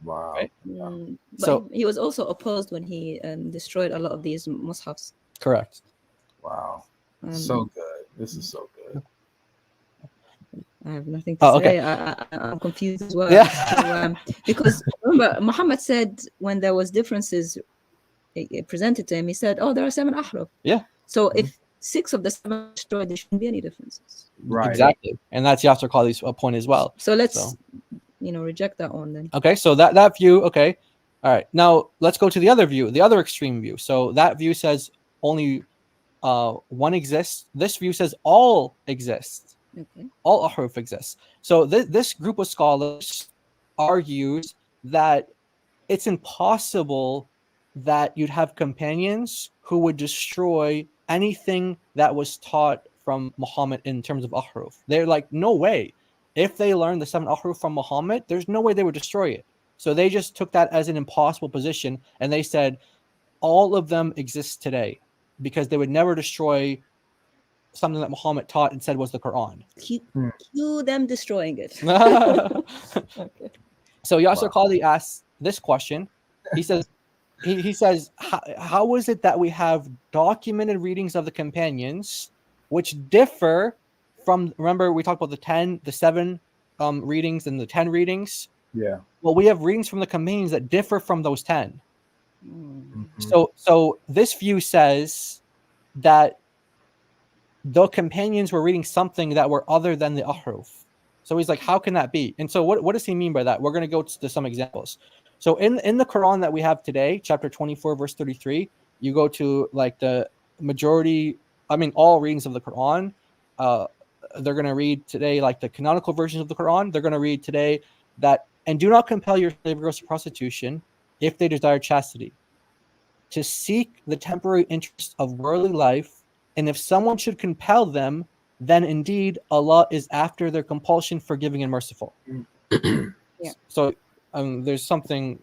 Wow. Right? But so he was also opposed when he destroyed a lot of these mushafs. Correct. Wow. So good. This is so good. I have nothing to say. I'm confused as well. Yeah. So, because remember, Muhammad said when there was differences presented to him, he said, "Oh, there are 7 ahruf." Yeah. So if 6 of the 7 destroyed, there shouldn't be any differences. Right. Exactly. And that's Yasser Qadi's point as well. So let's reject that one then. Okay. So that view. Okay. All right. Now let's go to the other view, the other extreme view. So that view says only one exists. This view says all exist. Okay. All ahruf exists. So this group of scholars argues that it's impossible that you'd have companions who would destroy anything that was taught from Muhammad in terms of ahruf. They're like, no way. If they learned the 7 ahruf from Muhammad, there's no way they would destroy it. So they just took that as an impossible position, and they said all of them exist today because they would never destroy something that Muhammad taught and said was the Quran. Cue them destroying it. Okay. So Yasser Qadi asks this question. He says, he says, how is it that we have documented readings of the companions which differ from, remember we talked about the 7 readings and the 10 readings? Yeah. Well, we have readings from the companions that differ from those 10. So this view says that the companions were reading something that were other than the ahruf. So he's like, how can that be? And so what does he mean by that? We're going to go to some examples. So in the Quran that we have today, chapter 24, verse 33, you go to like the majority, all readings of the Quran. They're going to read today, like the canonical versions of the Quran. They're going to read today that, and do not compel your slave girls to prostitution if they desire chastity, to seek the temporary interest of worldly life. And if someone should compel them, then indeed Allah is after their compulsion, forgiving and merciful. Yeah. So there's something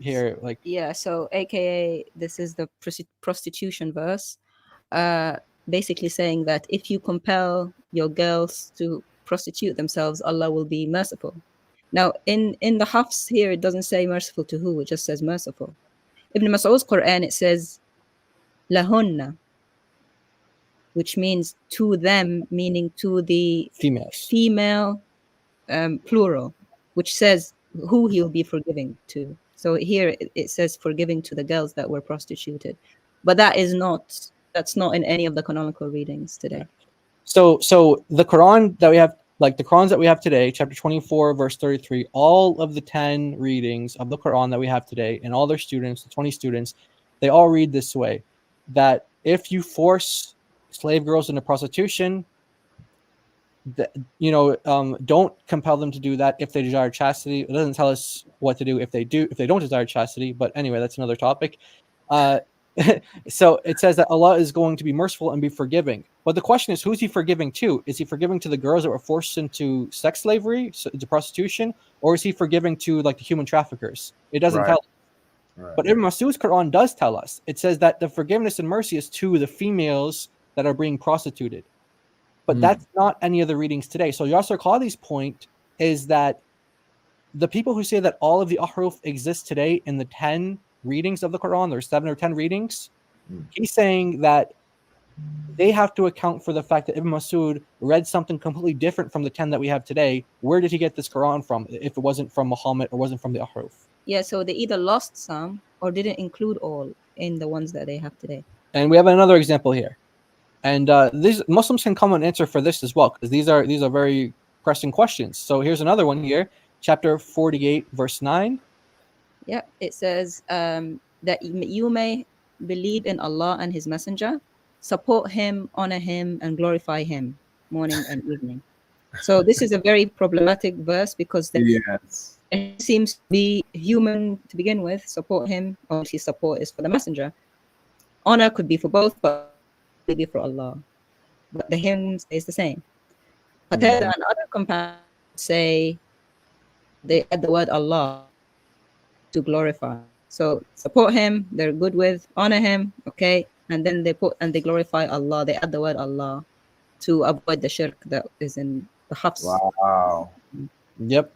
here like so AKA this is the prostitution verse, basically saying that if you compel your girls to prostitute themselves, Allah will be merciful. Now in the Hafs here it doesn't say merciful to who, it just says merciful. Ibn Mas'ud's Quran, it says lahunna, which means to them, meaning to the female plural, which says who he'll be forgiving to. So here it says forgiving to the girls that were prostituted, but that's not in any of the canonical readings today. So the Quran that we have, like the Qurans that we have today, chapter 24, verse 33, all of the 10 readings of the Quran that we have today, and all their students, the 20 students, they all read this way, that if you force slave girls into prostitution, don't compel them to do that if they desire chastity. It doesn't tell us what to do if they don't desire chastity, but anyway, that's another topic. So it says that Allah is going to be merciful and be forgiving. But the question is, who's he forgiving to? Is he forgiving to the girls that were forced into sex slavery, into prostitution, or is he forgiving to like the human traffickers? It doesn't tell us. Right. But Ibn Mas'ud's Quran does tell us. It says that the forgiveness and mercy is to the females that are being prostituted. But that's not any of the readings today. So Yasser Qadi's point is that the people who say that all of the ahruf exist today in the 10 readings of the Quran, there's 7 or 10 readings, he's saying that they have to account for the fact that Ibn Masud read something completely different from the 10 that we have today. Where did he get this Quran from if it wasn't from Muhammad or wasn't from the ahruf? Yeah, so they either lost some or didn't include all in the ones that they have today. And we have another example here. And these Muslims can come and answer for this as well, because these are very pressing questions. So here's another one here, chapter 48, verse 9. Yeah, it says that you may believe in Allah and His Messenger, support Him, honor Him, and glorify Him morning and evening. So this is a very problematic verse because Yes. it seems to be human to begin with. Support Him, obviously support is for the Messenger. Honor could be for both, but maybe for Allah. But the hymn stays the same. But then other companions say they add the word Allah to glorify. So support Him, they're good with, honor Him, okay, and then they glorify Allah. They add the word Allah to avoid the shirk that is in the hafs. Wow. Yep.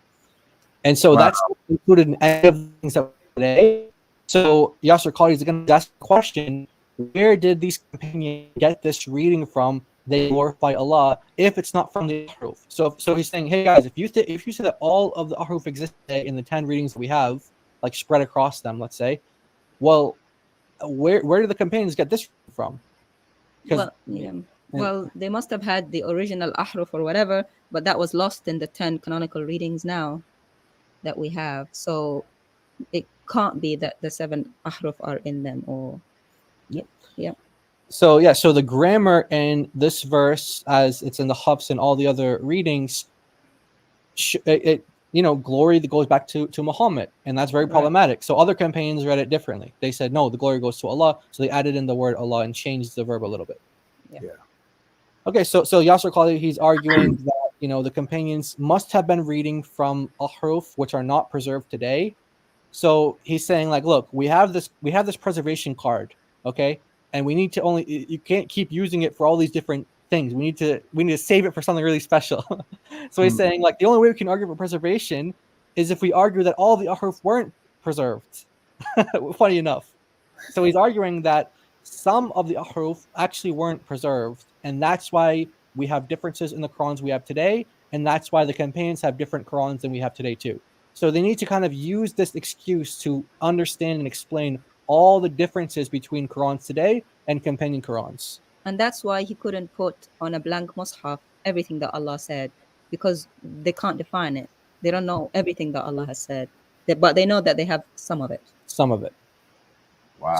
And so that's included in any of the things that we today. So Yasser Qadi is going to ask the question: where did these companions get this reading from? They glorify Allah if it's not from the ahruf. So he's saying, hey guys, if you say that all of the ahruf exist in the 10 readings that we have, like spread across them, let's say, well, where did the companions get this from? Well, they must have had the original ahruf or whatever, but that was lost in the 10 canonical readings now that we have. So it can't be that the 7 ahruf are in them, or yeah. So the grammar in this verse, as it's in the Hafs and all the other readings, glory that goes back to Muhammad, and that's very problematic. So other companions read it differently. They said no, the glory goes to Allah, so they added in the word Allah and changed the verb a little bit. Yeah. Okay, so Yasser Qadi, he's arguing that the companions must have been reading from ahruf which are not preserved today. So he's saying, like, look, we have this preservation card, okay, and we need to you can't keep using it for all these different things. We need to save it for something really special. So he's saying, like, the only way we can argue for preservation is if we argue that all the ahruf weren't preserved. Funny enough. So he's arguing that some of the ahruf actually weren't preserved, and that's why we have differences in the Qurans we have today, and that's why the companions have different Qurans than we have today too. So they need to kind of use this excuse to understand and explain all the differences between Qurans today and companion Qurans. And that's why he couldn't put on a blank mushaf everything that Allah said, because they can't define it. They don't know everything that Allah has said, but they know that they have some of it. Some of it. Wow.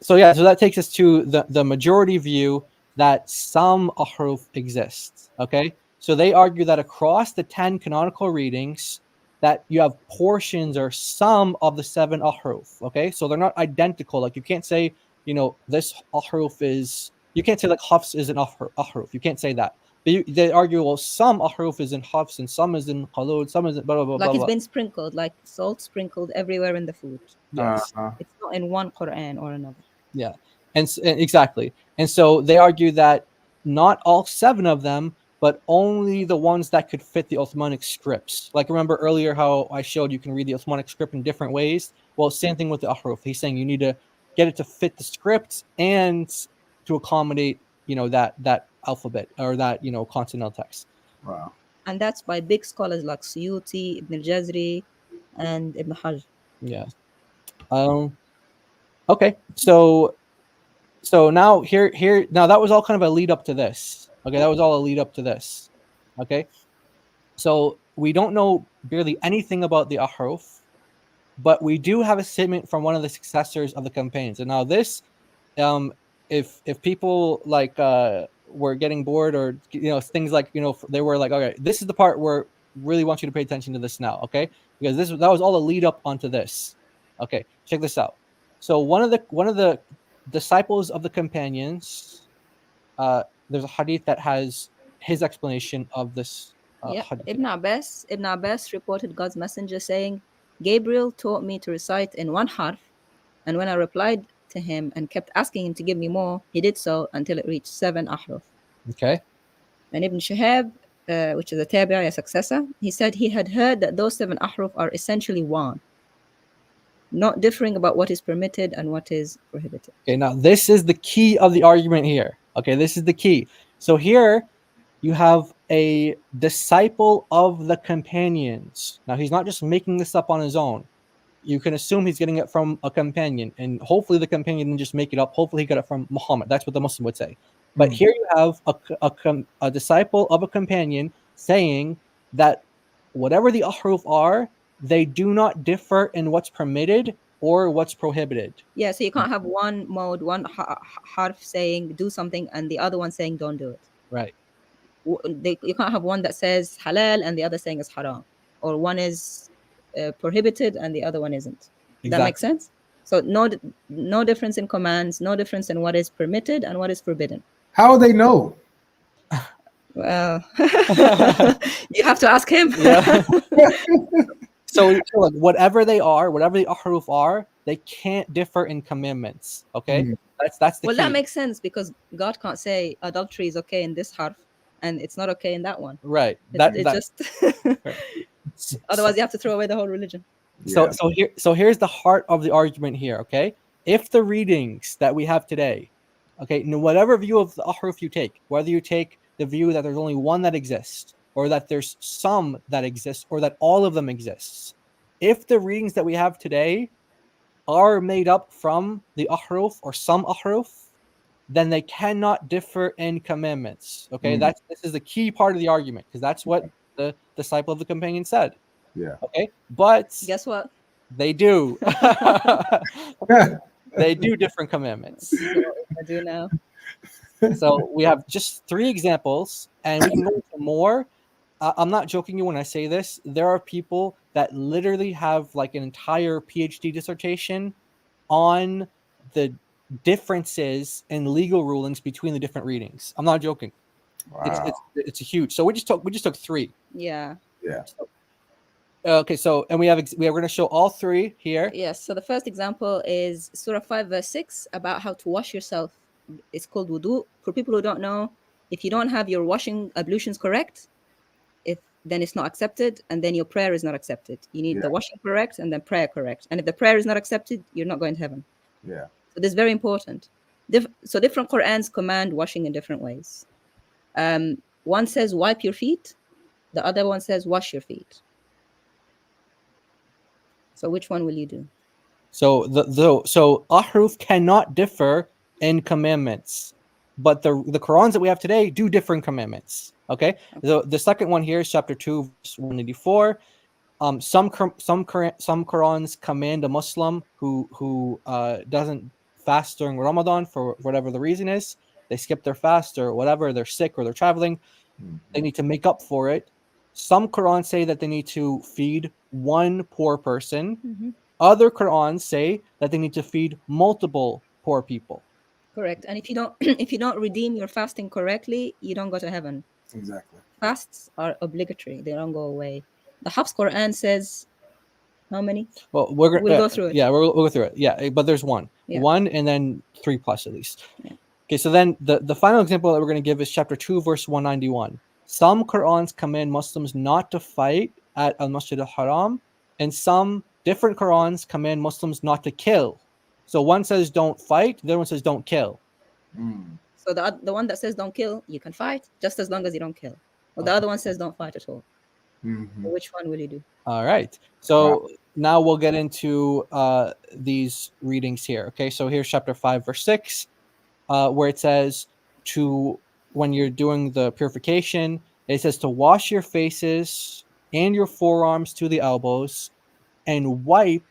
So that takes us to the majority view that some ahruf exist. Okay, so they argue that across the 10 canonical readings, that you have portions or some of the 7 ahruf. Okay, so they're not identical. Like, you can't say, this ahruf is. You can't say like hafs is an ahruf. You can't say that. But they argue, well, some ahruf is in hafs and some is in qalud, some is in blah blah blah. Like, blah, it's been sprinkled, like salt sprinkled everywhere in the food. Yes. It's not in one Quran or another. Yeah, and exactly. And so they argue that not all 7 of them, but only the ones that could fit the Uthmanic scripts. Like, remember earlier how I showed you can read the Uthmanic script in different ways? Well, same thing with the ahruf. He's saying you need to get it to fit the script and to accommodate, that alphabet or that, consonantal text. Wow. And that's by big scholars like Suyuti, Ibn al-Jazri, and Ibn Hajj. Yeah. Okay. So now now that was all kind of a lead up to this. Okay, that was all a lead up to this. Okay. So we don't know barely anything about the ahruf, but we do have a statement from one of the successors of the companions. And now this, if people like were getting bored or things like they were like, okay, this is the part where really want you to pay attention to this now, okay? Because that was all a lead up onto this. Okay, check this out. So one of the disciples of the companions, there's a hadith that has his explanation of this. Hadith. Ibn Abbas reported God's messenger saying, Gabriel taught me to recite in one harf, and when I replied to him and kept asking him to give me more, he did so until it reached 7 ahruf. Okay. And Ibn Shihab which is a tabi'i, a successor, he said he had heard that those 7 ahruf are essentially one, not differing about what is permitted and what is prohibited. Okay, now this is the key of the argument here. Okay, this is the key. So here you have a disciple of the companions. Now he's not just making this up on his own. You can assume he's getting it from a companion, and hopefully the companion didn't just make it up. Hopefully he got it from Muhammad. That's what the Muslim would say. But here you have a disciple of a companion saying that whatever the ahruf are, they do not differ in what's permitted or what's prohibited. Yeah, so you can't have one mode, one harf saying do something and the other one saying don't do it. Right. You can't have one that says halal and the other saying is haram, or one is prohibited and the other one isn't. Exactly. That makes sense? So no difference in commands, no difference in what is permitted and what is forbidden. How will they know? Well, you have to ask him. Yeah. So like, whatever they are, whatever the ahruf are, they can't differ in commandments. Okay, that's the well, key. that makes sense because God can't say adultery is okay in this harf and it's not okay in that one. Right. Otherwise you have to throw away the whole religion. So here's the heart of the argument here. Okay, if the readings that we have today, okay, whatever view of the ahruf you take, whether you take the view that there's only one that exists, or that there's some that exist, or that all of them exists, if the readings that we have today are made up from the ahruf or some ahruf, then they cannot differ in commandments. Okay, this is the key part of the argument, because that's what the disciple of the companion said. Yeah. Okay, but guess what? They do. They do different commandments. I do now. So we have just 3 examples, and we can go into more. I'm not joking you when I say this. There are people that literally have like an entire PhD dissertation on the differences in legal rulings between the different readings. I'm not joking. Wow. It's a huge. So we just took 3. Yeah. Yeah. Okay, so and we're going to show all 3 here. Yes. So the first example is Surah 5 verse 6 about how to wash yourself. It's called wudu. For people who don't know, if you don't have your washing ablutions correct, then it's not accepted, and then your prayer is not accepted. You need the washing correct and then prayer correct. And if the prayer is not accepted, you're not going to heaven. Yeah. So this is very important. So different Qur'ans command washing in different ways. One says wipe your feet. The other one says wash your feet. So which one will you do? So so ahruf cannot differ in commandments, but the Qurans that we have today do differ in commandments. Okay. The second one here is chapter 2, verse 184. Some Qurans command a Muslim who doesn't fast during Ramadan for whatever the reason is. They skip their fast or whatever. They're sick or they're traveling. They need to make up for it. Some Qurans say that they need to feed one poor person. Other Qurans say that they need to feed multiple poor people. Correct. And if you don't redeem your fasting correctly, you don't go to heaven. Exactly. Fasts are obligatory. They don't go away. The Hafs Quran says how many? Well, we'll go through it. Yeah, we'll go through it. Yeah, but there's one. Yeah. 1 and then 3 plus at least. Yeah. Okay, so then the final example that we're going to give is chapter 2, verse 191. Some Qurans command Muslims not to fight at al-Masjid al-Haram, and some different Qurans command Muslims not to kill. So one says don't fight, the other one says don't kill. So the one that says don't kill, you can fight just as long as you don't kill. Well, the other one says don't fight at all. So which one will you do? All right. So now we'll get into these readings here. Okay, so here's chapter 5, verse 6, where it says when you're doing the purification, it says to wash your faces and your forearms to the elbows, and wipe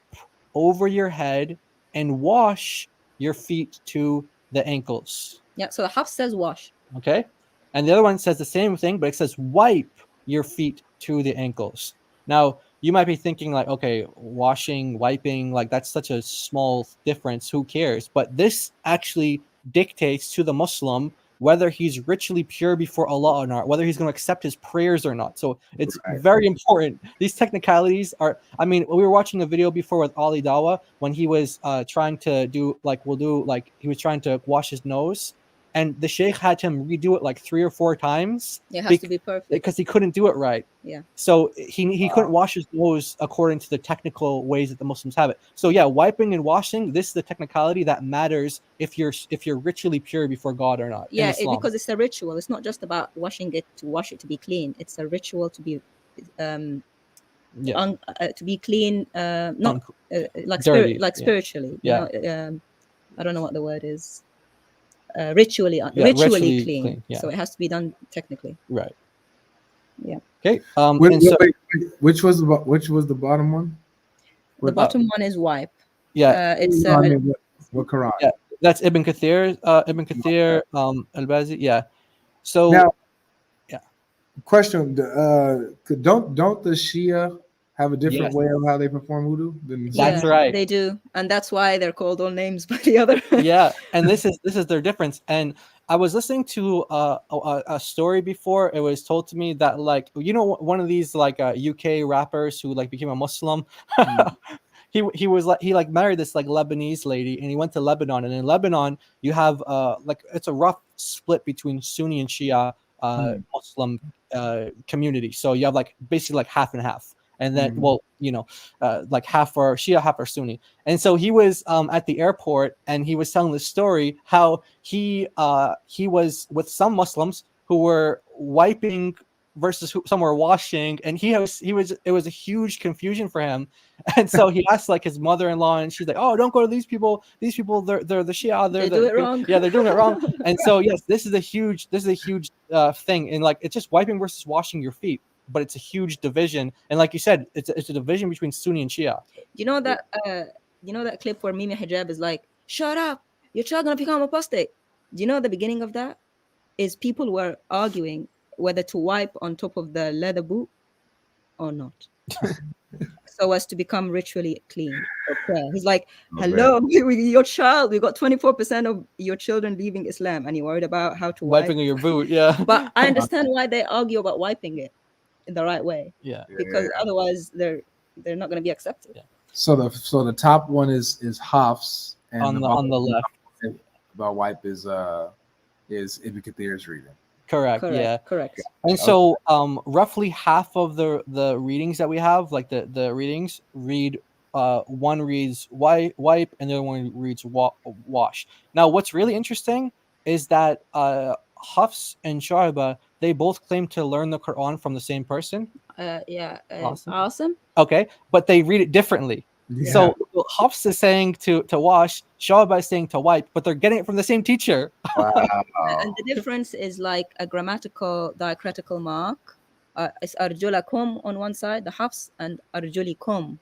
over your head, and wash your feet to the ankles. Yeah, so the Hafs says wash. Okay, and the other one says the same thing, but it says wipe your feet to the ankles. Now you might be thinking like, okay, washing, wiping, like that's such a small difference, who cares? But this actually dictates to the Muslim whether he's ritually pure before Allah or not, whether he's going to accept his prayers or not. So it's very important. These technicalities are, I mean, we were watching a video before with Ali Dawa when he was trying to he was trying to wash his nose, and the sheikh had him redo it like 3 or 4 times. It has to be perfect because he couldn't do it right. Yeah. So he couldn't wash his nose according to the technical ways that the Muslims have it. So yeah, wiping and washing, this is the technicality that matters if you're ritually pure before God or not. Yeah, because it's a ritual. It's not just about washing it to wash it to be clean. It's a ritual to be to be clean, not like dirty, spiritually. Yeah. You know, I don't know what the word is. Ritually clean. So it has to be done technically. Right. Yeah. Okay. Which was the bottom one? The bottom one is wipe. Yeah. It's what Quran? Yeah, that's Ibn Kathir. Al-Bazi. Yeah. So now, question: don't the Shia have a different way of how they perform wudu? That's right. They do, and that's why they're called all names by the other. Yeah, and this is their difference. And I was listening to a story before. It was told to me that, like, you know, one of these like UK rappers who like became a Muslim. He was like, he like married this like Lebanese lady, and he went to Lebanon. And in Lebanon, you have like, it's a rough split between Sunni and Shia Muslim community. So you have like basically like half and half. And then, well, you know, like half are Shia, half are Sunni. And so he was at the airport, and he was telling the story how he was with some Muslims who were wiping versus some were washing, and it was a huge confusion for him. And so he asked like his mother-in-law, and she's like, "Oh, don't go to these people. These people, they're the Shia. They do it wrong. Yeah, they're doing it wrong." And so yes, this is a huge thing, and like it's just wiping versus washing your feet. But it's a huge division, and like you said, it's a division between Sunni and Shia. You know that clip where Mimi Hijab is like, "Shut up, your child gonna become apostate." Do you know the beginning of that is people were arguing whether to wipe on top of the leather boot or not, so as to become ritually clean for prayer. He's like, "Hello, your child. We got 24% of your children leaving Islam, and you're worried about how to wiping your boot." Yeah, but I understand why they argue about wiping it in the right way. Yeah, because otherwise they're not going to be accepted. Yeah. So the top one is Hafs, and on the left about wipe is Ibn Kathir's reading. Correct. Yeah. Correct. And so roughly half of the readings that we have, like the readings read, one reads wipe and the other one reads wash. Now what's really interesting is that Hafs and Shu'ba, they both claim to learn the Quran from the same person. Awesome. Okay, but they read it differently. Yeah. So Hafs is saying to wash, Shu'ba is saying to wipe, but they're getting it from the same teacher. Wow. And the difference is like a grammatical diacritical mark. It's arjulakum on one side, the Hafs, and arjulikum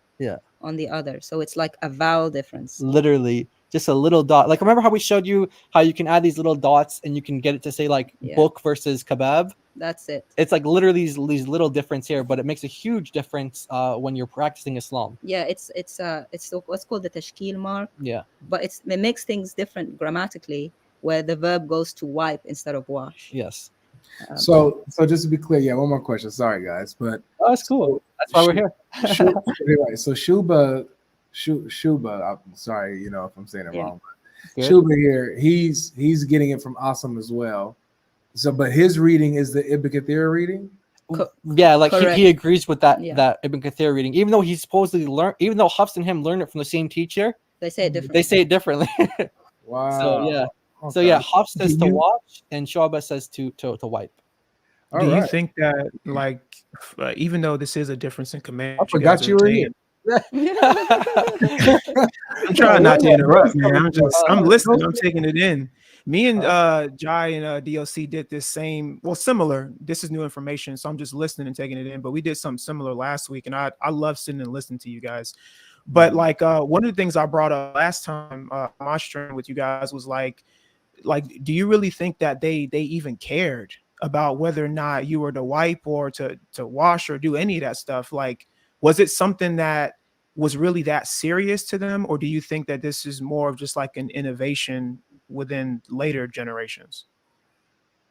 on the other. So it's like a vowel difference. Literally. Just a little dot. Like, remember how we showed you how you can add these little dots and you can get it to say like book versus kebab? That's it. It's like literally these little difference here, but it makes a huge difference when you're practicing Islam. Yeah, it's what's called the tashkil mark. Yeah. But it makes things different grammatically, where the verb goes to wipe instead of wash. Yes. So just to be clear, one more question. Sorry guys, but that's cool. That's why we're here. So Shuba, I'm sorry, if I'm saying it wrong. But Shuba here, he's getting it from Asim as well. So, but his reading is the Ibn Kathir reading. Yeah, like he agrees with that that Ibn Kathir reading, even though he supposedly learned, even though Hafs and him learned it from the same teacher. They say it differently. Wow. So yeah, okay. Hafs says to wash and Shu'ba says to wipe. Do you think that, like, even though this is a difference in command, I forgot you were here. I'm trying not to interrupt, man. I'm listening. I'm taking it in. Me and Jai and DOC did this similar. This is new information, so I'm just listening and taking it in. But we did something similar last week, and I love sitting and listening to you guys. But like one of the things I brought up last time, my stream with you guys was like, do you really think that they even cared about whether or not you were to wipe or to wash or do any of that stuff? Like, was it something that was really that serious to them, or do you think that this is more of just like an innovation within later generations?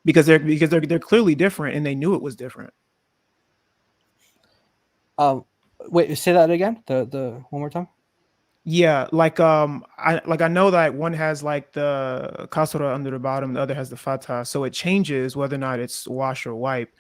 Because they're clearly different, and they knew it was different. Wait, say that again. The one more time. Yeah, I know that one has like the kasra under the bottom, the other has the fatha, so it changes whether or not it's wash or wipe.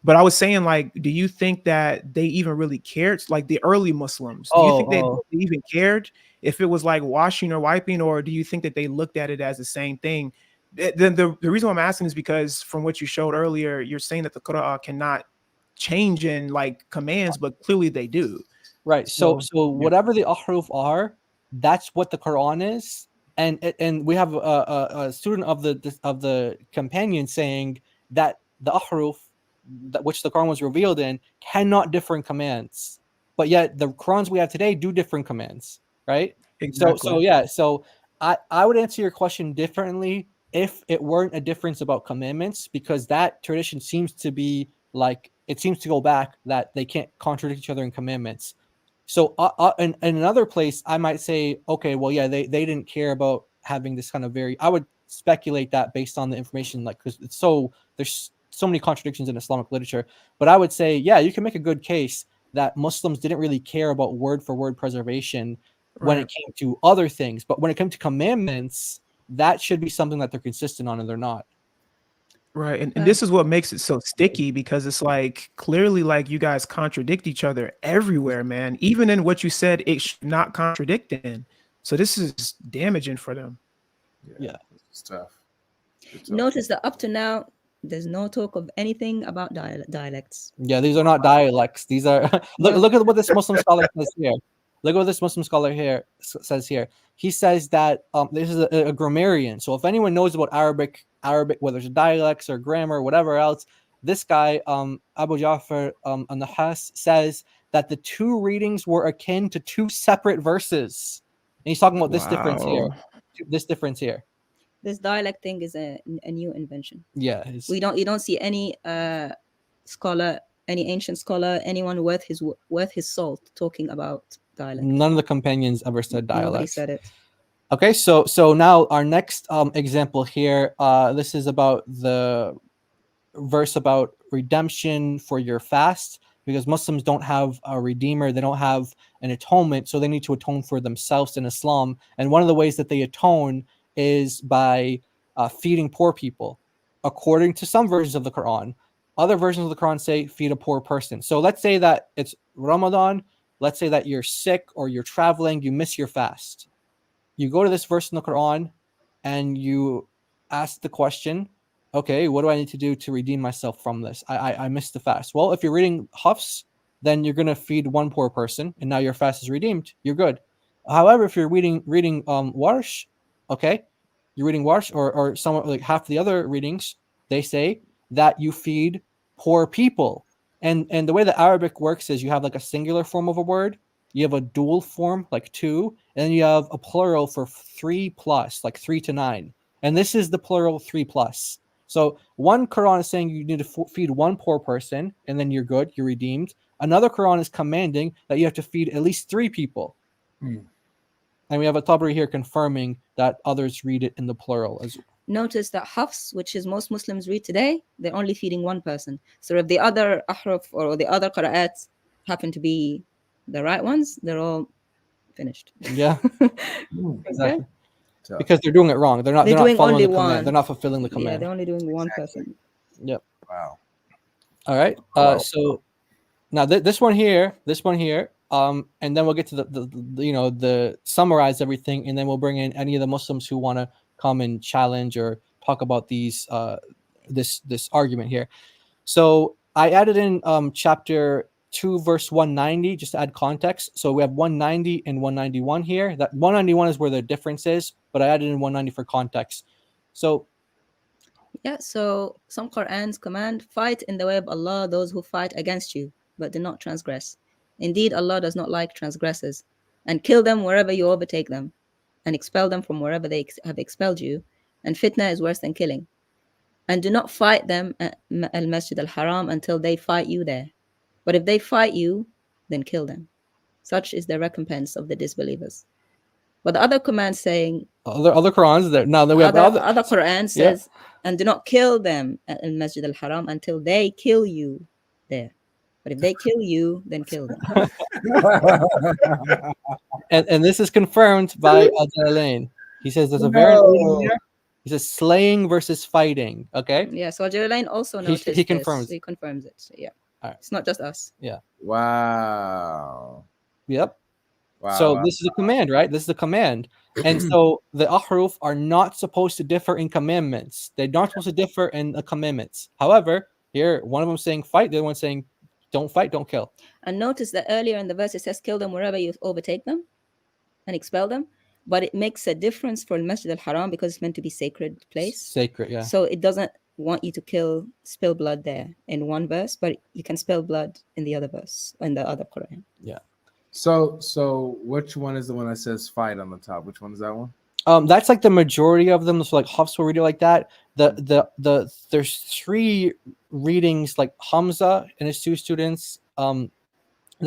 But I was saying, like, do you think that they even really cared? Like the early Muslims, do you think that they even cared if it was like washing or wiping, or do you think that they looked at it as the same thing? Then the reason why I'm asking is because from what you showed earlier, you're saying that the Qur'an cannot change in like commands, but clearly they do. Right. So whatever the ahruf are, that's what the Quran is. And we have a student of the companion saying that the ahruf, that which the Quran was revealed in, cannot differ in commands. But yet the Qurans we have today do different commands, right? Exactly. So I would answer your question differently if it weren't a difference about commandments, because that tradition seems to be like, it seems to go back that they can't contradict each other in commandments. So in another place, I might say, okay, well, yeah, they didn't care about having this kind of I would speculate that based on the information, like, because there's so many contradictions in Islamic literature. But I would say, yeah, you can make a good case that Muslims didn't really care about word for word preservation when it came to other things. But when it came to commandments, that should be something that they're consistent on, and they're not. Right. And this is what makes it so sticky, because it's like clearly like you guys contradict each other everywhere, man. Even in what you said, it should not contradict in. So this is damaging for them. Yeah. It's tough. Notice that up to now, there's no talk of anything about dialects. Yeah, these are not dialects. These are look at what this Muslim scholar says here. Look at what this Muslim scholar here says here. He says that this is a grammarian. So if anyone knows about Arabic, whether it's dialects or grammar, whatever else, this guy Abu Ja'far an-Nahas says that the two readings were akin to two separate verses. And he's talking about this difference here. This difference here. This dialect thing is a new invention. Yeah, you don't see any scholar, any ancient scholar, anyone worth his salt talking about dialect. None of the companions ever said dialect. Nobody said it. Okay, so now our next example here. This is about the verse about redemption for your fast, because Muslims don't have a redeemer, they don't have an atonement, so they need to atone for themselves in Islam. And one of the ways that they atone is by feeding poor people, according to some versions of the Quran. Other versions of the Quran say feed a poor person. So let's say that it's Ramadan. Let's say that you're sick or you're traveling, you miss your fast. You go to this verse in the Quran and you ask the question, okay, what do I need to do to redeem myself from this? I missed the fast. Well, if you're reading Hafs, then you're going to feed one poor person, and now your fast is redeemed. You're good. However, if you're reading Warsh, okay, you're reading Warsh or somewhat like half the other readings, they say that you feed poor people. And the way that Arabic works is you have like a singular form of a word, you have a dual form, like 2, and then you have a plural for 3 plus, like 3 to 9. And this is the plural 3 plus. So one Quran is saying you need to feed one poor person, and then you're good, you're redeemed. Another Quran is commanding that you have to feed at least 3 people. And we have a Tabari here confirming that others read it in the plural as well. Notice that Hafs, which is most Muslims read today, they're only feeding one person. So if the other ahruf or the other qira'ats happen to be the right ones, they're all finished. Yeah, exactly. Because they're doing it wrong. They're not following only the command. They're not fulfilling the command. Yeah, they're only doing one person. Yep. Wow. All right. So now this one here, and then we'll get to the summarize everything, and then we'll bring in any of the Muslims who want to come and challenge or talk about these this argument here. So I added in chapter 2 verse 190 just to add context. So we have 190 and 191 here. That 191 is where the difference is, but I added in 190 for context. So so some Qur'ans command, fight in the way of Allah those who fight against you, but do not transgress. Indeed, Allah does not like transgressors, and kill them wherever you overtake them, and expel them from wherever they have expelled you, and fitna is worse than killing. And do not fight them at al-Masjid al-Haram until they fight you there. But if they fight you, then kill them. Such is the recompense of the disbelievers. But the other command saying, other Qurans that now that we have other Quran says, and do not kill them at al-Masjid al-Haram until they kill you there. But if they kill you, then kill them. And this is confirmed by Al-Jalalain. He says there's a variant reading here. He says slaying versus fighting. Okay. Yeah. So Jalalain also noticed he confirms. this. He confirms it. So, yeah. All right. It's not just us. Yeah. Wow. Yep. Wow. So this is a command, right? This is a command. And so the ahruf are not supposed to differ in commandments. They're not supposed to differ in the commandments. However, here one of them saying fight, the other one saying don't fight, don't kill. And notice that earlier in the verse it says kill them wherever you overtake them and expel them. But it makes a difference for Masjid al-Haram because it's meant to be sacred place. Sacred, yeah. So it doesn't want you to spill blood there in one verse, but you can spill blood in the other verse, in the other Quran. Yeah. So which one is the one that says fight on the top? Which one is that one? That's like the majority of them. So like Hafs will read it like that. There's 3 readings like Hamza and his 2 students. Then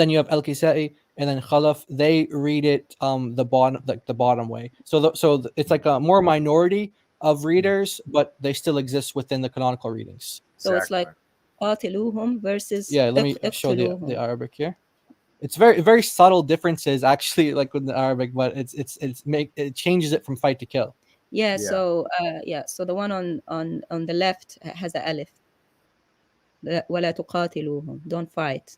you have Al-Kisai and then Khalaf. They read it the bottom way. So it's like a more minority of readers, but they still exist within the canonical readings. So it's like qatiluhum versus let me show the Arabic here. It's very, very subtle differences actually, like with the Arabic, but it changes it from fight to kill. Yeah. So so the one on the left has the alif. وَلَا تُقَاتِلُوهُمْ, don't fight.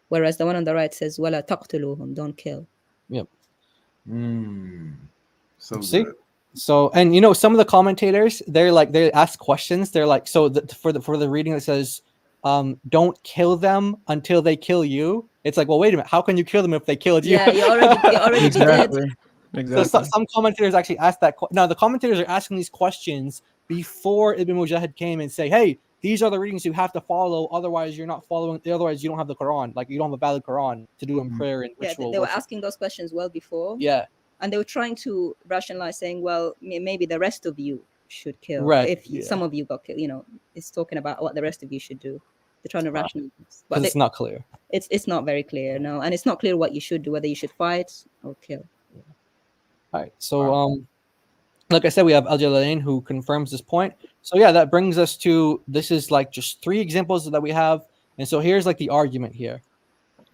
Whereas the one on the right says وَلَا تَقْتُلُوهُمْ, don't kill. Yep. So see. Good. So, and some of the commentators, they ask questions. They're like, so for the reading that says, don't kill them until they kill you. It's like, well, wait a minute. How can you kill them if they killed you? Yeah, you already Exactly. did. Exactly. So some commentators actually asked that. Now, the commentators are asking these questions before Ibn Mujahid came and say, hey, these are the readings you have to follow. Otherwise, you're not following. Otherwise, you don't have the Quran. Like, you don't have a valid Quran to do in prayer and ritual. They were asking those questions well before. Yeah. And they were trying to rationalize, saying, well, maybe the rest of you should kill. Right. If some of you got killed, it's talking about what the rest of you should do. They're trying to rationalize. But it's not clear. It's not very clear, no. And it's not clear what you should do, whether you should fight or kill. All right. So, like I said, we have Al-Jalalain who confirms this point. So, yeah, that brings us to, this is like just 3 examples that we have. And so here's like the argument here.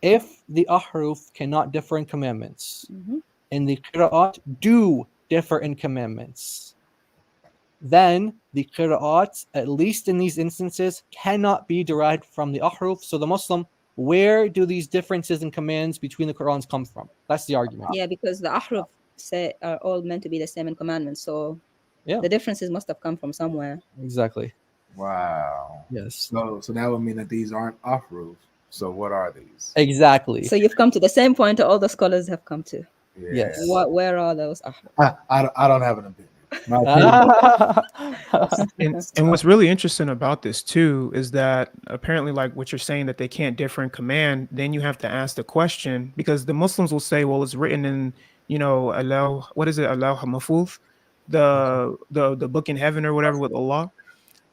If the ahruf cannot differ in commandments, and the qira'at do differ in commandments, then the qira'at, at least in these instances, cannot be derived from the ahruf. So the Muslim, where do these differences in commands between the Qur'ans come from? That's the argument. Yeah, because the ahruf are all meant to be the same in commandments. So the differences must have come from somewhere. Exactly. Wow. Yes. So that would mean that these aren't ahruf. So what are these? Exactly. So you've come to the same point that all the scholars have come to. Yeah. Yes. Where are those? I don't have an opinion. And what's really interesting about this too is that apparently, like what you're saying, that they can't differ in command, then you have to ask the question, because the Muslims will say, well, it's written in, Allah, what is it, Allah Mahfuz, the book in heaven or whatever with Allah.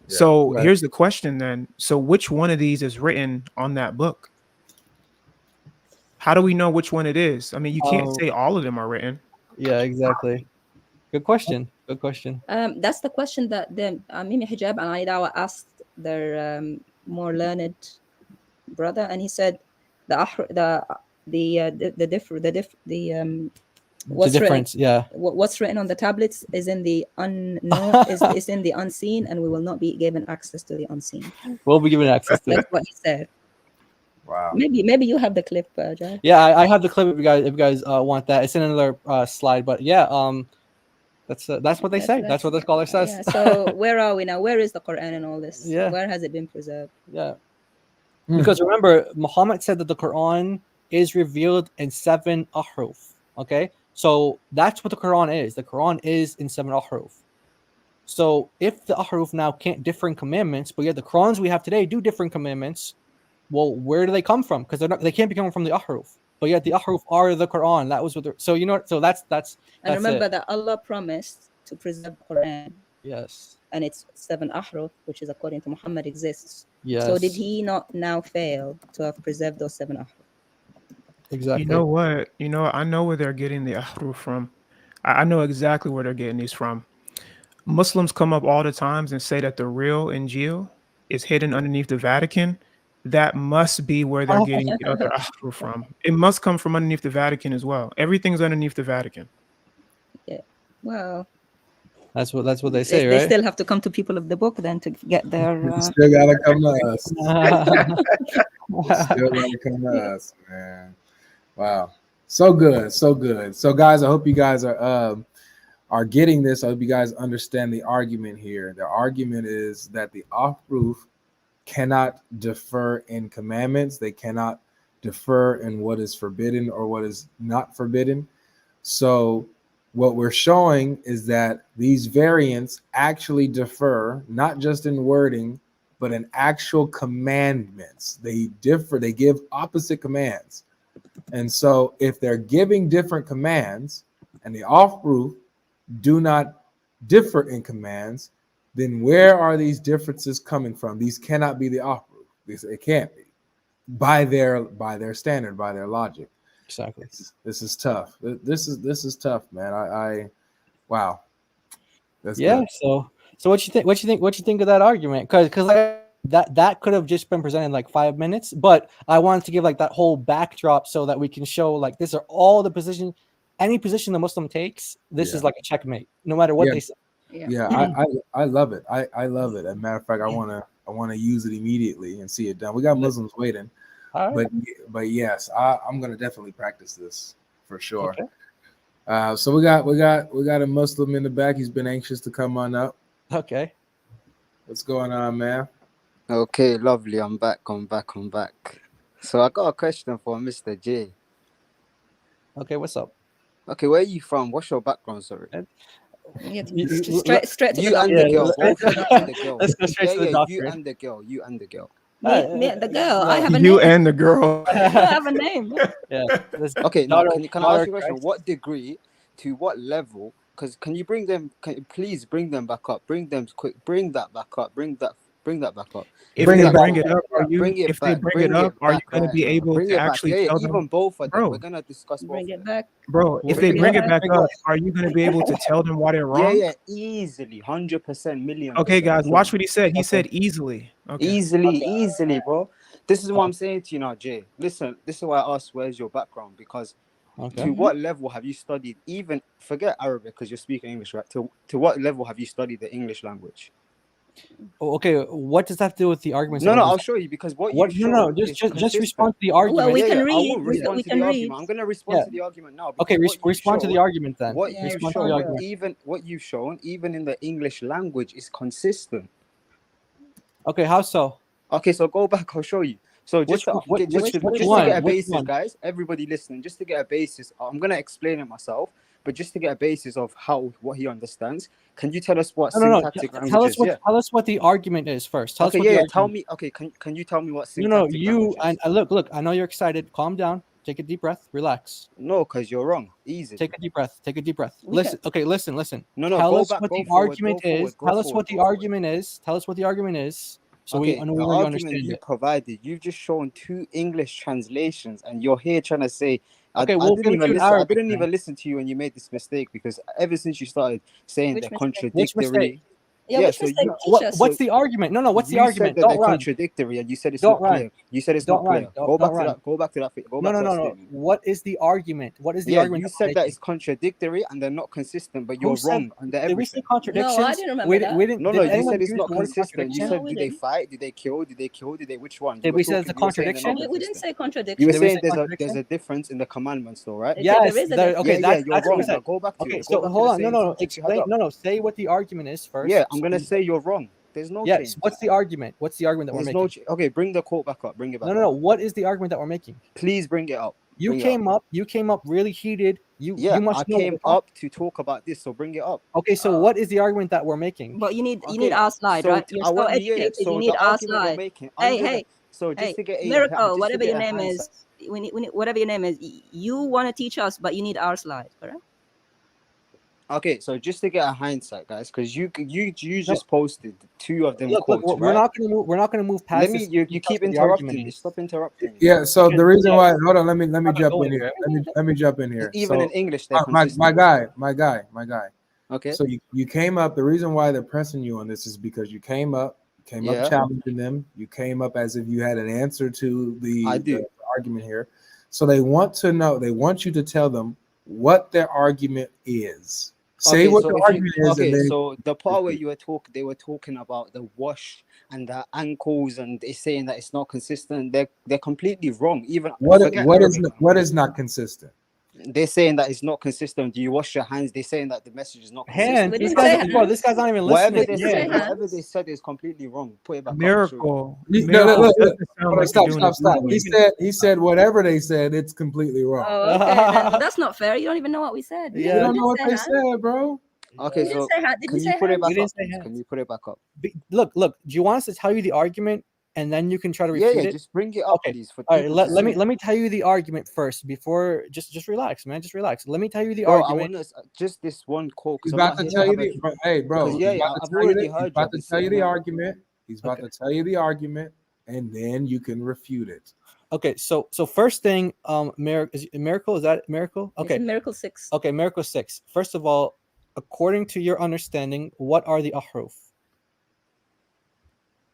Yeah, so right. Here's the question then. So which one of these is written on that book? How do we know which one it is? I mean, you can't say all of them are written. Yeah, exactly. Good question. Good question. That's the question that the Mimi Hijab and Aidawa asked their more learned brother, and he said what's difference, written, what's written on the tablets is in the unknown, is in the unseen, and we will not be given access to the unseen. We'll be given access to it. That's what he said. Wow. Maybe you have the clip, Jai. Yeah, I have the clip if you guys want that. It's in another slide, but yeah, that's what they say. That's what the scholar says. Yeah, so where are we now? Where is the Quran and all this? Yeah. Where has it been preserved? Yeah. Because remember, Muhammad said that the Quran is revealed in 7 ahruf. Okay, so that's what the Quran is. The Quran is in 7 ahruf. So if the ahruf now can't differ in commandments, but yet the Qurans we have today do differ in commandments, well, where do they come from? Because they can't be coming from the ahruf. But yet the ahruf are the Quran. That was what they're, so so that's And remember it. that Allah promised to preserve the Quran. Yes. And it's 7 ahruf, which is according to Muhammad, exists. Yes. So did he not now fail to have preserved those 7 ahruf? Exactly. You know what? I know where they're getting the ahruf from. I know exactly where they're getting these from. Muslims come up all the times and say that the real Injil is hidden underneath the Vatican. that must be where they're getting the other ahruf from. It must come from underneath the Vatican as well. Everything's underneath the Vatican. Yeah. Well, That's what they say, they right? still have to come to people of the book then to get their. Still gotta come to us. Still gotta come to us, man. Wow, so good, so good. So, guys, I hope you guys are getting this. I hope you guys understand the argument here. The argument is that the off-proof cannot defer in commandments. They cannot defer in what is forbidden or what is not forbidden. So what we're showing is that these variants actually defer, not just in wording, but in actual commandments. They differ, they give opposite commands. And so if they're giving different commands and the off-proof do not differ in commands, then where are these differences coming from? These cannot be the off-proof. It can't be by their standard, by their logic. Exactly. This is tough. This is tough, man. I wow. That's yeah. good. So what you think of that argument? Because like that could have just been presented in like 5 minutes, but I wanted to give like that whole backdrop so that we can show like these are all the positions. Any position the Muslim takes, this is like a checkmate, no matter what they say. Yeah, I love it. I love it. As a matter of fact, I wanna use it immediately and see it done. We got Muslims waiting. Right. But yes, I'm gonna definitely practice this for sure. Okay. So we got a Muslim in the back. He's been anxious to come on up. Okay. What's going on, man? Okay, lovely. I'm back. So I got a question for Mr. J. Okay, what's up? Okay, where are you from? What's your background, sorry? Yeah, straight to you the and the girl. Both of you and the girl. Let's go straight to the doctor. You and the girl. Me and the girl. I have a You name. and the girl. I have a name. Yeah. Okay, now can I ask you a question? What degree, to what level? Because can you please bring them back up? Bring them quick. Bring that back up. Bring that back up. If they bring it up, are you going to be able to actually tell them? Even both of them. We're going to discuss both. Bring it back. Bro, if they bring it back up, are you going to be able to tell them why they're wrong? Yeah, easily. 100%, million. Okay, guys, watch what he said. He said easily. Okay. Easily, bro. This is what I'm saying to you now, Jay. Listen, this is why I asked, where's your background? Because to what level have you studied, even, forget Arabic because you're speaking English, right? To what level have you studied the English language? Okay, what does that have to do with the arguments? No, I'll show you because just respond to the argument. Well, we can read. I will respond to the argument. I'm going to respond to the argument now. Okay, respond to the argument then. What you've shown, even in the English language, is consistent. Okay, how so? Okay, so go back. I'll show you. So just to get a basis, guys, everybody listening, just to get a basis, I'm going to explain it myself. But just to get a basis of what he understands, can you tell us what syntactic language is? Tell us what the argument is first. Tell me. Okay, can you tell me what syntactic language is? Look, I know you're excited. Calm down. Take a deep breath. Relax. No, because you're wrong. Easy. Take a deep breath. Listen. Okay, listen. No. Tell us what the argument is. Tell us what the argument is. So we really understand you provided. You've just shown 2 English translations, and you're here trying to say. Okay, I didn't even listen to you when you made this mistake because ever since you started saying they're contradictory. What's the argument? No, what's the argument? Don't run. Contradictory, and you said it's not clear. You said it's not clear. Go back to that. No. What is the argument? What is the argument? You said that it's contradictory and they're not consistent, but you're wrong under everything. Did we say contradictions? No, I didn't remember that. No, you said it's not consistent. You said, did they fight? Did they kill? Which one? Did we say it's a contradiction? We didn't say contradiction. You were saying there's a difference in the commandments, though, right? Yes. Okay, you're wrong. Go back to it. Okay, so hold on. No. Explain. No. Say what the argument is first. Yeah, I'm gonna say you're wrong. There's no change. What's the argument? What's the argument that we're making? Okay, bring the quote back up. Bring it back. No. What is the argument that we're making? Please bring it up. You came up really heated. I came up to talk about this, so bring it up. Okay, so what is the argument that we're making? But you need our slide, right? You're so educated. You need our slide. Hey. So just to get Miracle, whatever your name is, we need whatever your name is. You want to teach us, but you need our slide, correct? Okay, so just to get a hindsight, guys, because you just posted 2 of them. Look, we're not gonna move past. You keep interrupting me. Stop interrupting me. Yeah. So the reason why, hold on, let me jump in here. Let me jump in here. Even in English, my guy. Okay. Okay. So you came up. The reason why they're pressing you on this is because you came up came up challenging them. You came up as if you had an answer to the argument here. So they want to know. They want you to tell them what their argument is. Say what the argument is. Okay, and then, so the part where they were talking about the wash and the ankles, and they're saying that it's not consistent. They're completely wrong. Even what is not consistent? They're saying that it's not consistent. Do you wash your hands? They're saying that the message is not consistent. This guy's not even listening. Whatever they said is completely wrong. Put it back Miracle. up. Stop. He said whatever they said, it's completely wrong. Oh, okay. That's not fair. You don't even know what we said. You don't know what they said, bro. Okay, so can you put it back up? Can you put it back up? Look. Do you want us to tell you the argument and then you can try to refute it? Just bring it up, please. All right, let me tell you the argument first before. Just relax, man. Just relax. Let me tell you the argument. I want just this one quote. He's about to tell you hey, bro. I've already heard. He's about to tell you the argument. He's about to tell you the argument, and then you can refute it. Okay, so first thing, miracle, is that miracle? Okay, it's miracle 6. Okay, miracle 6. First of all, according to your understanding, what are the ahruf?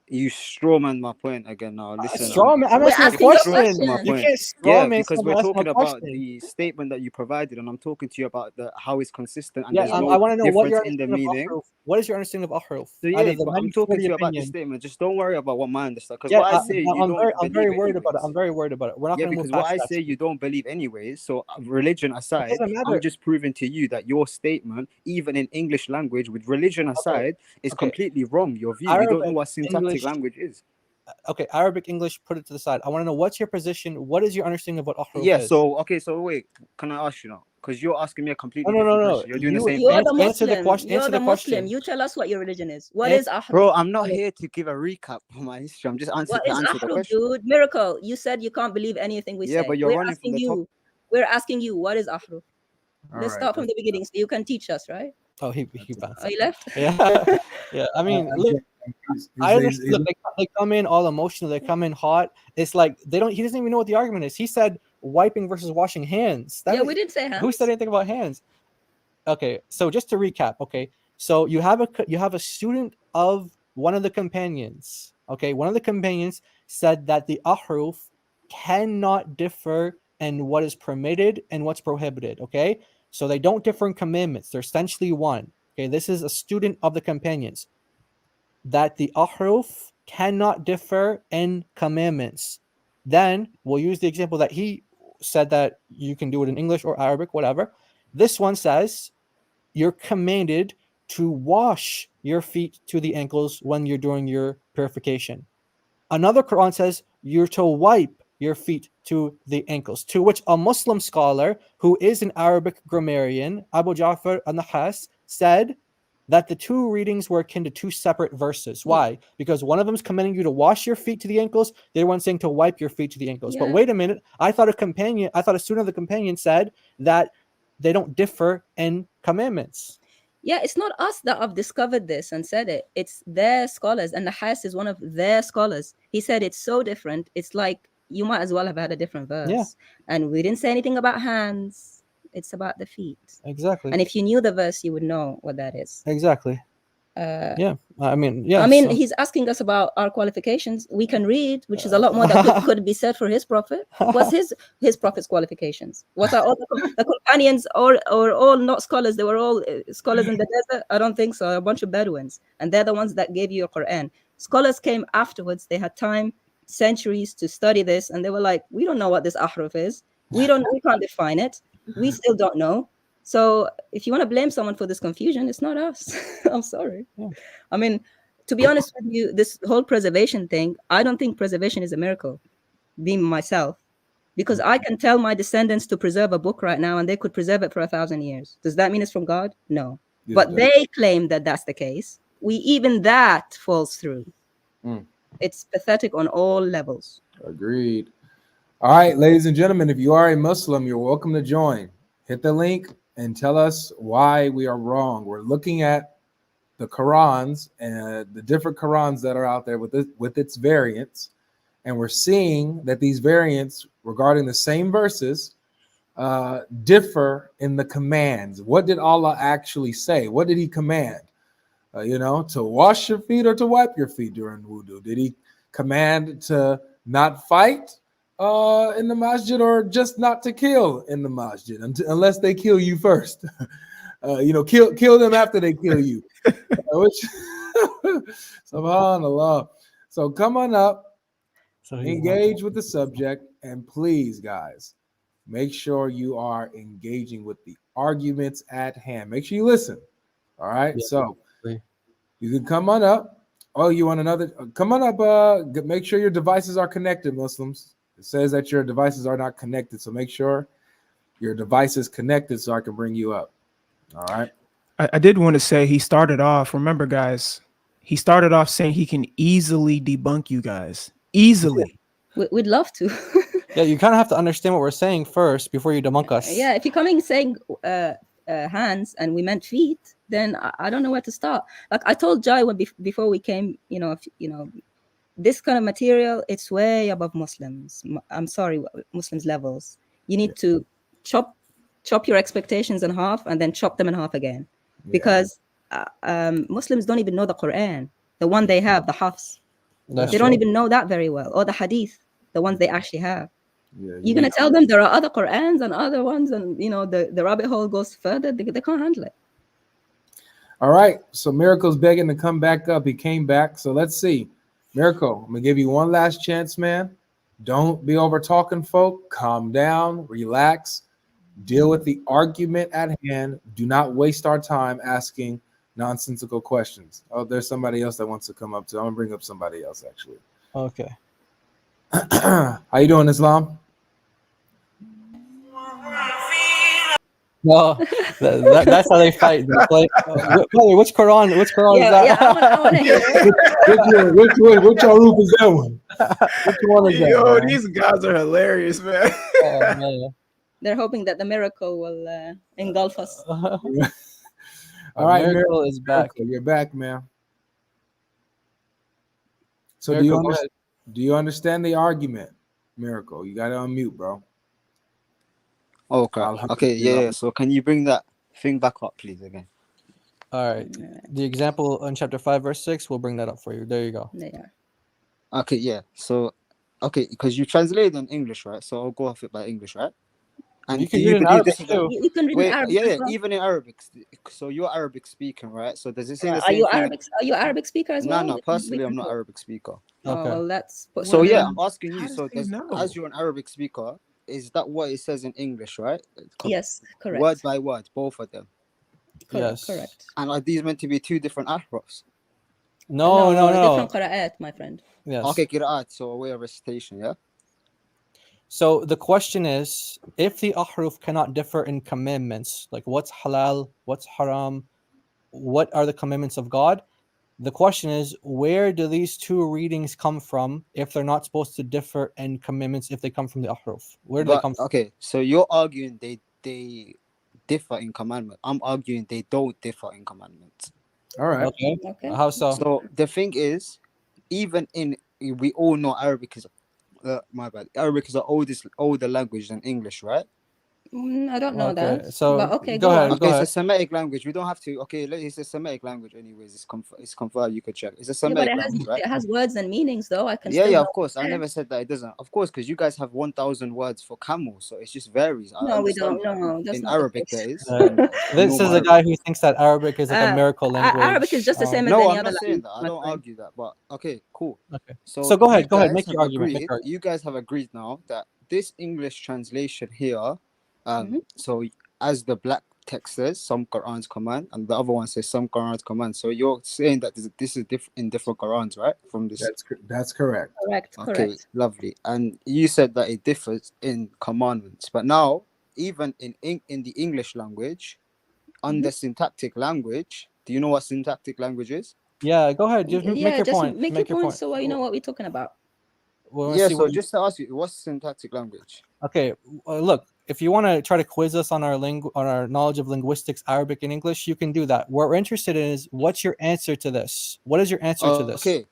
You strawman my point again now. Listen, strawman. I'm asking a question. You can't strawman. Because we're talking about the statement that you provided, and I'm talking to you about how it's consistent. And I want to know what your in the meaning. What is your understanding of ahruf? So I'm talking to you about the statement. Just don't worry about what my understanding. Because what I say, I'm very worried about it. I'm very worried about it. We're not going to move because past what I say you don't believe anyways. So religion aside, I'm just proving to you that your statement, even in English language, with religion aside, is completely wrong. Your view. You don't know what syntactic language is. Okay, Arabic, English, put it to the side. I want to know what's your position. What is your understanding of what ahruf is? So wait, can I ask you now? Because you're asking me a completely different question. You're doing the same thing. Answer the question. You're the Muslim. You tell us what your religion is. What is ahruf? Bro, I'm not here to give a recap of my history. I'm just answering the question. Dude, miracle. You said you can't believe anything we say. Yeah, but you're running from the top. We're asking you, what is ahruf? Let's start from the beginning so you can teach us, right? Oh, he bounced. Oh, he left? Yeah. Yeah. I mean, look, I understand. Look, they come in all emotional. They come in hot. It's like he doesn't even know what the argument is. He said wiping versus washing hands. We didn't say hands. Who said anything about hands? Okay, so just to recap, okay, so you have a student of one of the companions. Okay, one of the companions said that the ahruf cannot differ in what is permitted and what's prohibited. Okay, so they don't differ in commandments. They're essentially one. Okay, this is a student of the companions. That the ahruf cannot differ in commandments. Then we'll use the example that he said that you can do it in English or Arabic, whatever. This one says you're commanded to wash your feet to the ankles when you're doing your purification. Another Quran says you're to wipe your feet to the ankles, to which a Muslim scholar who is an Arabic grammarian, Abu Ja'far al-Nahas, said that the two readings were akin to two separate verses. Why? Because one of them is commanding you to wash your feet to the ankles. The other one's saying to wipe your feet to the ankles. But wait a minute. I thought a student of the companion said that they don't differ in commandments. Yeah, it's not us that have discovered this and said it. It's their scholars. And Nahas is one of their scholars. He said it's so different. It's like you might as well have had a different verse. Yeah. And we didn't say anything about hands. It's about the feet. Exactly. And if you knew the verse, you would know what that is. Exactly. Yeah. I mean, he's asking us about our qualifications. We can read, which is a lot more that could be said for his prophet. What's his prophet's qualifications? What are all the companions or all not scholars? They were all scholars in the desert? I don't think so. A bunch of Bedouins. And they're the ones that gave you a Quran. Scholars came afterwards. They had time, centuries to study this. And they were like, we don't know what this ahruf is. We can't define it. We still don't know. So if you want to blame someone for this confusion, it's not us. I'm sorry. Yeah. I mean, to be honest with you, this whole preservation thing, I don't think preservation is a miracle, being myself, because I can tell my descendants to preserve a book right now and they could preserve it for 1,000 years. Does that mean it's from God? No. Yeah, but they claim that that's the case. Even that falls through. It's pathetic on all levels. Agreed. All right, ladies and gentlemen, if you are a Muslim, you're welcome to join. Hit the link and tell us why we are wrong. We're looking at the Qurans and the different Qurans that are out there with its variants, and we're seeing that these variants regarding the same verses differ in the commands. What did Allah actually say? What did he command? to wash your feet or to wipe your feet during wudu? Did he command to not fight in the masjid, or just not to kill in the masjid unless they kill you first? Kill them after they kill you. Which, subhanallah. So come on up, engage with the subject, and please, guys, make sure you are engaging with the arguments at hand. Make sure you listen. All right. Yeah, so you can come on up. Oh, you want another? Come on up. Make sure your devices are connected, Muslims. It says that your devices are not connected, so make sure your device is connected so I can bring you up. All right. I did want to say he started off. Remember, guys, he started off saying he can easily debunk you guys. Easily. We'd love to. Yeah, you kind of have to understand what we're saying first before you debunk us. Yeah, if you're coming saying hands and we meant feet, then I don't know where to start. Like I told Jai before we came, this kind of material, it's way above Muslims. I'm sorry, Muslims levels. You need to chop your expectations in half and then chop them in half again, because Muslims don't even know the Quran, the one they have, the Hafs. They don't even know that very well, or the Hadith, the ones they actually have. You're gonna tell them there are other Qurans and other ones, and the rabbit hole goes further. They can't handle it. All right, so Miracle's begging to come back up. He came back, so let's see. Miracle, I'm gonna give you one last chance, man. Don't be over talking, folk. Calm down, relax, deal with the argument at hand. Do not waste our time asking nonsensical questions. Oh, there's somebody else that wants to come up too. I'm gonna bring up somebody else actually. Okay. How you doing, Islam? No, that's how they fight. Like, which Quran? Which Quran is that? Yeah, I want to hear it. Which roof is that one? Which one is that? Yo, Man? these guys are hilarious, man. Oh, man. They're hoping that the miracle will engulf us. All right, Miracle is back. You're back, man. So Miracle, do you understand the argument, Miracle? You got to unmute, bro. Okay, yeah. So can you bring that thing back up, please, again? All right. The example in chapter 5, verse 6, we'll bring that up for you. There you go. Yeah. Okay, yeah. So, because you translated in English, right? So I'll go off it by English, right? And you can read in Arabic too. You can read in Arabic. Yeah, even in Arabic. So you're Arabic speaking, right? So does it say the Are same you thing? Arabic? Are you Arabic speaker as well? No. Personally, I'm not Arabic speaker. Okay. Well, that's so yeah, I'm asking you. How So does he know? as you're an Arabic speaker, is that what it says in English, right? Yes, correct. Word by word, both of them. Yes. Correct. And are these meant to be two different ahrufs? No. Different qira'at, my friend. Yes. Okay, qira'at, so a way of recitation, yeah? So the question is, if the ahruf cannot differ in commandments, like what's halal, what's haram, what are the commandments of God? The question is, where do these two readings come from if they're not supposed to differ in commandments if they come from the ahruf? Where do they come from? Okay, so you're arguing they differ in commandment. I'm arguing they don't differ in commandments. All right. Okay. How so? So the thing is, even we all know Arabic is my bad. Arabic is the older language than English, right? I don't know that. So but okay, go ahead. Okay, it's a Semitic language. We don't have to. Okay, it's a Semitic language, anyways. It's confirmed. You could check. It's a Semitic language, right? It has words and meanings, though. I can. Yeah, of course. I never said that it doesn't. Of course, because you guys have 1,000 words for camel, so it just varies. No, we don't. No, that's in not Arabic, there is. This is a guy who thinks that Arabic is like a miracle language. Arabic is just the same as no, any I'm other not saying language. that. I don't argue that. But okay, cool. Okay. So go ahead. Make your argument. You guys have agreed now that this English translation here, so as the black text says, some Qurans command, and the other one says some Qurans command. So you're saying that this is in different Qurans, right? From this. That's correct. Okay, lovely. And you said that it differs in commandments, but now even in the English language, under syntactic language, do you know what syntactic language is? Yeah, go ahead. Just make your point. Make your point so you know what we're talking about. So just to ask you, what's syntactic language? Okay, look, if you want to try to quiz us on our knowledge of linguistics, Arabic and English, you can do that. What we're interested in is, what's your answer to this? What is your answer to this? Okay.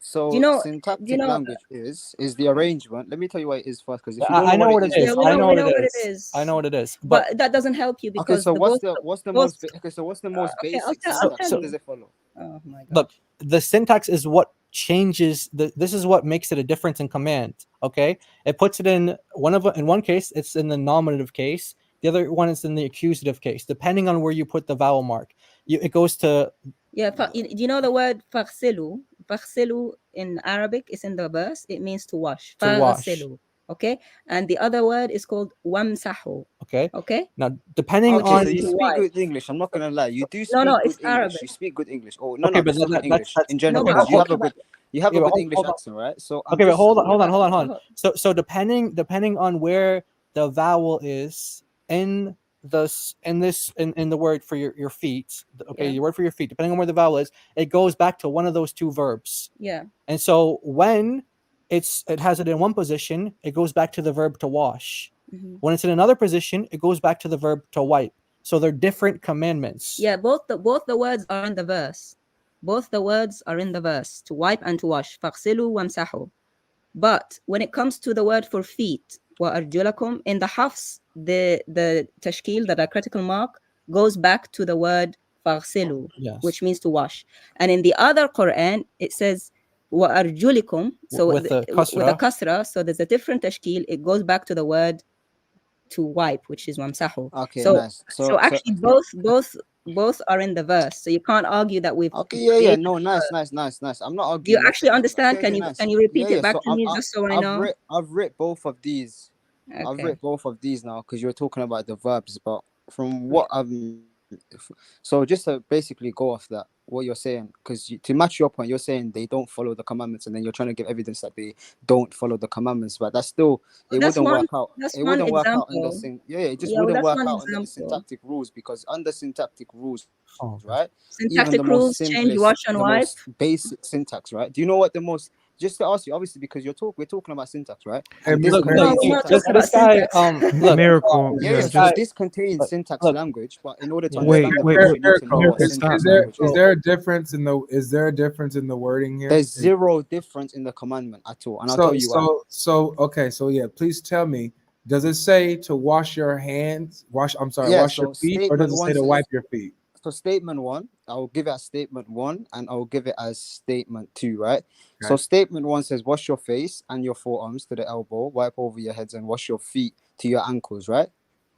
So Do you know? syntactic language is the arrangement. Let me tell you what it is first, because if you I don't know know what it is, Yeah, we know what it is. I know what it is. But that doesn't help you okay. because So what's both, the most okay, basic I'll syntax? tell What you. does it follow? Oh my god. Look, the syntax is what changes this is what makes it a difference in command. Okay, it puts it in one case it's in the nominative case, the other one is in the accusative case, depending on where you put the vowel mark. It goes to do you know the word فاغسلوا? فاغسلوا in Arabic is in the verse. It means to wash. فاغسلوا. Okay, and the other word is called وامسحوا. Okay. Okay. Now, depending Okay, on so you to speak wipe. good English. I'm not gonna lie. You do No, speak no, good it's English. Arabic. You speak good English. Oh Okay, no, but just good English that's in general. No, but Because you have a okay, good you have a Yeah, good but English accent, right? So I'm okay, but just hold on. So depending on where the vowel is in the word for your feet, okay, Yeah. your word for your feet, depending on where the vowel is, it goes back to one of those two verbs. Yeah. And so when it has it in one position, it goes back to the verb to wash. Mhm. When it's in another position, it goes back to the verb to wipe. So they're different commandments. Yeah, both the words are in the verse. Both the words are in the verse, to wipe and to wash. فاغسلوا وامسحوا. But when it comes to the word for feet, وأرجلكم, in the Hafs, the tashkil, the critical mark, goes back to the word فاغسلوا, Yes. which means to wash. And in the other Quran, it says وأرجلكم, so with the kasra, so there's a different tashkil. It goes back to the word to wipe, which is wamsahu. okay. So, Nice. so actually both are in the verse. So you can't argue that we've Okay, yeah. created No, the nice. verse. I'm not Do you arguing. actually understand? Okay, Can nice. you repeat Yeah. it back So to me just so I know? I've read both of these. I've Okay. read both of these now because you're talking about the verbs, but from what so just to basically go off that, what you're saying, because to match your point, you're saying they don't follow the commandments, and then you're trying to give evidence that they don't follow the commandments, but that's still wouldn't work out. It wouldn't work out under it just wouldn't work out under the syntactic rules, because under syntactic rules, right? Even the Syntactic most rules change simplest, wash and the wipe. most basic syntax, right? Do you know what the most? Just to ask you, obviously, because we're talking about syntax, right? And Hey, this look, No, contains we're not syntax. talking about syntax. Look, Miracle. Yeah, Just so this contains syntax language, but in order to wait, understand the wait, verse, wait. you need to know what Miracle, syntax stop, language is is. there a difference in the wording here? There's zero difference in the commandment at all, and I'll tell you why. Okay, so yeah, please tell me, does it say to wash your hands, wash your feet, or does it say to wipe your feet? So statement one, I'll give it as statement one, and I'll give it as statement two, right? Okay. So statement one says wash your face and your forearms to the elbow, wipe over your heads, and wash your feet to your ankles, right?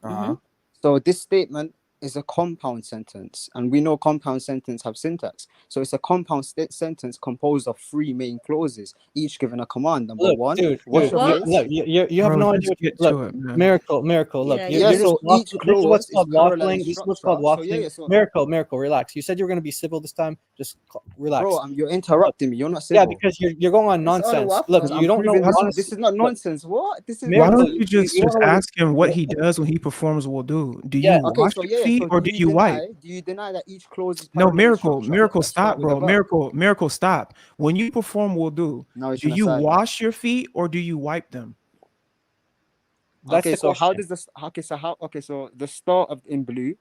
Uh-huh. So this statement is a compound sentence, and we know compound sentence have syntax. So it's a compound sentence composed of three main clauses, each given a command. Number one, wash your face. Look, you have no idea. Look, miracle. Look, so each clause this is what's called parallel waffling. This is what's called waffling. Miracle, relax. You said you were going to be civil this time. Just relax. Bro, you're interrupting me. You're not civil. Yeah, because you're going on nonsense. Look, you don't know. This is not nonsense. What? This is. Why don't you just ask him what he does when he performs wudu? Do you wash your feet or do you wipe? Do you deny that each clause is no? Miracle, stop, bro. Miracle, stop. When you perform wudu, do you wash your feet or do you wipe them? Okay, so how does this? Okay, so the start of in blue,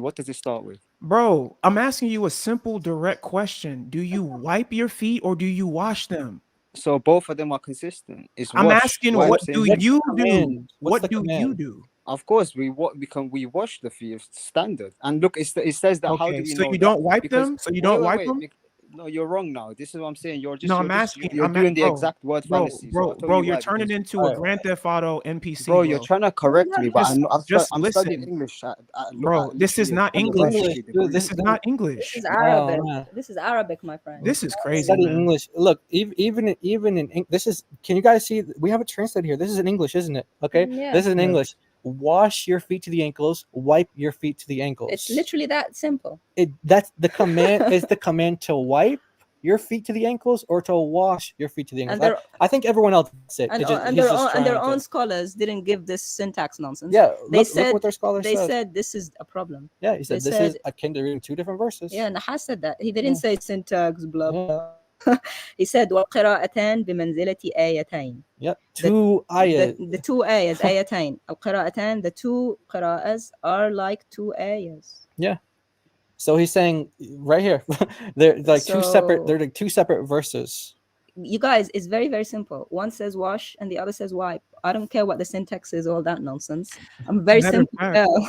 what does it start with? Bro, I'm asking you a simple, direct question. Do you wipe your feet or do you wash them? So both of them are consistent. I'm asking, what do you do? What do you do? Of course, we wash the feet standard. And look, it says that. Okay, How do we so know you that? don't wipe them? So you don't wipe them? No, you're wrong now. This is what I'm saying. You're doing the exact word fallacy. Bro, you're turning into a Grand Theft Auto NPC. Bro, you're trying to correct me, but I'm listen. studying English. Bro, this is not English. This is not English. This is Arabic. This is Arabic, my friend. This is crazy. Study English. Look, even in this is. Can you guys see? We have a translate here. This is in English, isn't it? Okay. Yeah. This is in English. Wash your feet to the ankles. Wipe your feet to the ankles. It's literally that simple. That's the command. Is the command to wipe your feet to the ankles or to wash your feet to the ankles? I think everyone else said. And their own scholars didn't give this syntax nonsense. Yeah, they said look what their scholars they said. said this is a problem. Yeah, he said this is akin to reading two different verses. Yeah, Nahas said that. He didn't say syntax, blah blah. He said وَالْقِرَاءَتَانِ بِمَنْزِلَةِ آيَتَيْن. Yeah, two ayahs. The two ayahs, ayatayn. القراءتان, the two qira'as are like two ayahs. Yeah. So he's saying right here, they're like two separate verses. you guys, it's very, very simple. One says wash and the other says wipe. I don't care what the syntax is, all that nonsense. I'm very simple girl.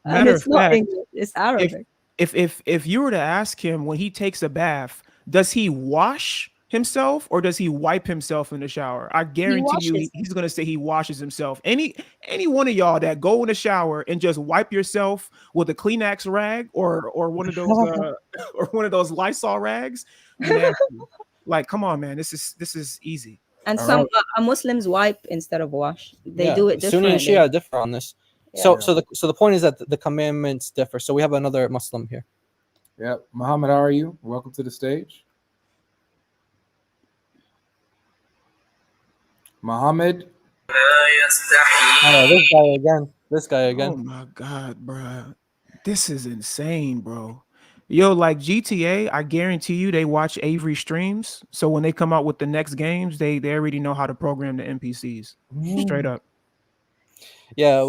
And it's not English, it's Arabic. If you were to ask him when he takes a bath, does he wash himself or does he wipe himself in the shower? I guarantee you he's going to say he washes himself. Any one of y'all that go in the shower and just wipe yourself with a Kleenex rag or one of those or one of those Lysol rags, like, come on, man, this is easy. And some Muslims wipe instead of wash. They do it differently. Sunni and Shia differ on this. Yeah. So the point is that the commandments differ. So we have another Muslim here. Yeah, Muhammad, how are you? Welcome to the stage. Muhammad. This guy again. Oh my God, bro. This is insane, bro. Yo, like GTA, I guarantee you they watch Avery streams. So when they come out with the next games, they already know how to program the NPCs. Straight up. Yeah,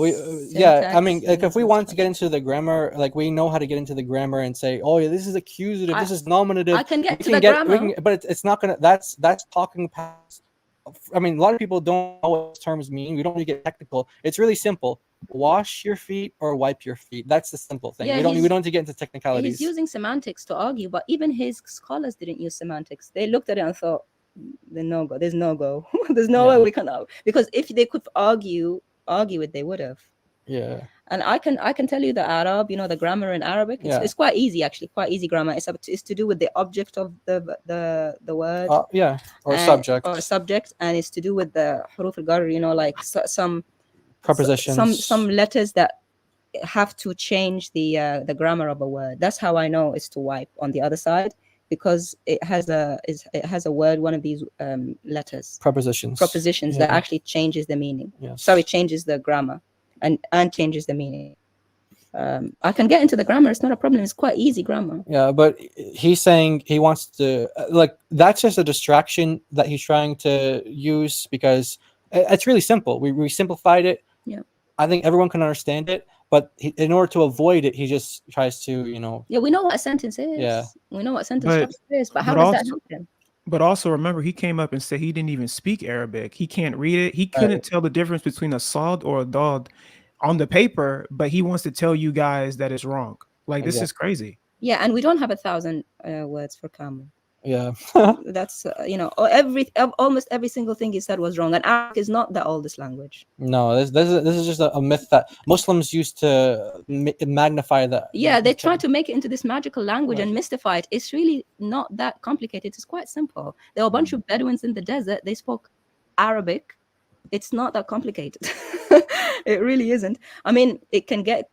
I mean, like, if we want to get into the grammar, like, we know how to get into the grammar and say, oh yeah, this is accusative, this is nominative. I can get to the grammar, but it's not gonna. That's talking past. I mean, a lot of people don't know what terms mean. We don't really get technical. It's really simple. Wash your feet or wipe your feet. That's the simple thing. We don't need to get into technicalities. He's using semantics to argue, but even his scholars didn't use semantics. They looked at it and thought, there's no go. There's no way we can argue. Because if they could argue it, they would have. Yeah. And I can tell you the Arab, the grammar in Arabic. It's quite easy, actually, quite easy grammar. It's to do with the object of the word. Or subject, and it's to do with the huruf al-gar, like some prepositions, some letters that have to change the grammar of a word. That's how I know it's to wipe on the other side, because it has a word, one of these letters, prepositions that actually changes the meaning. Sorry, changes the grammar and changes the meaning. I can get into the grammar, it's not a problem, it's quite easy grammar. Yeah, but he's saying he wants to, like, that's just a distraction that he's trying to use, because it's really simple. We simplified it. Yeah, I think everyone can understand it, but in order to avoid it, he just tries to, Yeah, we know what a sentence is. Yeah, we know what sentence structure is, but how does that help him? But also remember, he came up and said he didn't even speak Arabic. He can't read it. He couldn't tell the difference between a sad or a dad on the paper, but he wants to tell you guys that it's wrong. Like, this is crazy. Yeah, and we don't have 1,000 words for camel. Yeah. That's almost every single thing he said was wrong, and Arabic is not the oldest language. No, this is just a myth that Muslims used to magnify that. Yeah, they try to make it into this magical language and mystify it. It's really not that complicated. It's quite simple. There were a bunch of Bedouins in the desert. They spoke Arabic. It's not that complicated. It really isn't. I mean, it can get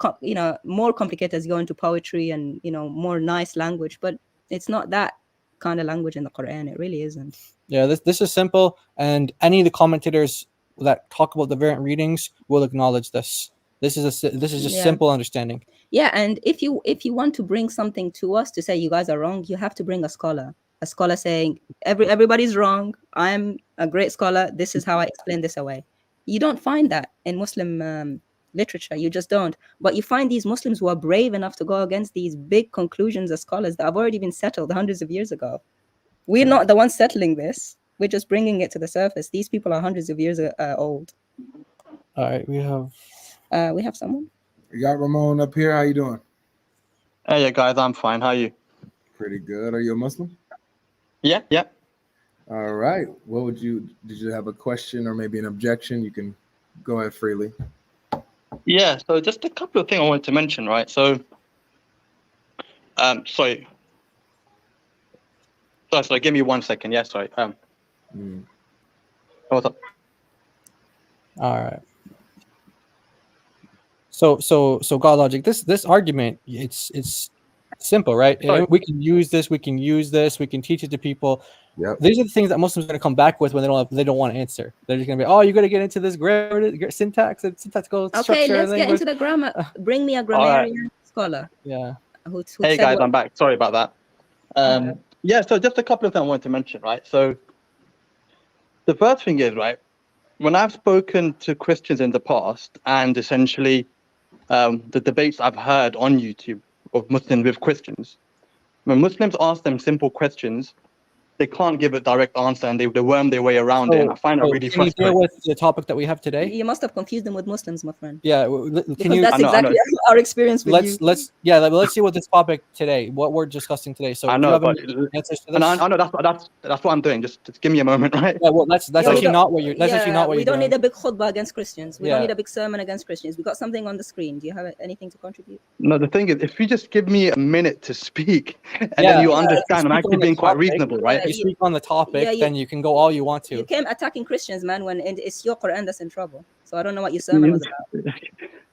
more complicated as you go into poetry and more nice language, but it's not that kind of language in the Quran. It really isn't. Yeah, this is simple, and any of the commentators that talk about the variant readings will acknowledge this. This is just simple understanding. Yeah, and if you want to bring something to us to say you guys are wrong, you have to bring a scholar saying everybody's wrong. I'm a great scholar. This is how I explain this away. You don't find that in Muslim literature. You just don't. But you find these Muslims who are brave enough to go against these big conclusions as scholars that have already been settled hundreds of years ago. We're not the ones settling this. We're just bringing it to the surface. These people are hundreds of years old. All right, we have someone. You got Ramon up here. How you doing? Hey, yeah, guys, I'm fine. How are you? Pretty good. Are you a Muslim? Yeah. All right. Did you have a question or maybe an objection? You can go ahead freely. Yeah, so just a couple of things I wanted to mention, right? So, sorry, give me 1 second. Yeah, sorry. What's up? All right. So God logic. This argument, it's simple, right? Sorry. We can use this. We can teach it to people. Yep. These are the things that Muslims are going to come back with when they don't want to answer. They're just going to be, oh, you got to get into this grammar, syntax, and syntactical structure. Okay, let's get into the grammar. Bring me a grammarian scholar. Yeah. Hey guys, I'm back. Sorry about that. Yeah, so just a couple of things I wanted to mention, right? So the first thing is, right, when I've spoken to Christians in the past, and essentially the debates I've heard on YouTube of Muslims with Christians, when Muslims ask them simple questions, they can't give a direct answer and they worm their way around it. And I find that really can you frustrating. deal with the topic that we have today? You must have confused them with Muslims, my friend. Yeah, Because can you? that's exactly our experience with you. Let's see what this topic today, what we're discussing today. So I do you know, have but any answers to this? and I know that's what I'm doing. Just give me a moment, right? Yeah, well, that's Yeah, actually not what you're. That's actually not what we you're don't doing. need a big khutbah against Christians. We don't Yeah. need a big sermon against Christians. We got something on the screen. Do you have anything to contribute? No, the thing is, if you just give me a minute to speak, and Yeah, then you yeah, understand, I'm speak actually on the being quite topic. reasonable, right? If you speak on the topic, Yeah, then you can go all you want to. You came attacking Christians, man, when it's your Quran that's in trouble. So I don't know what your sermon was about.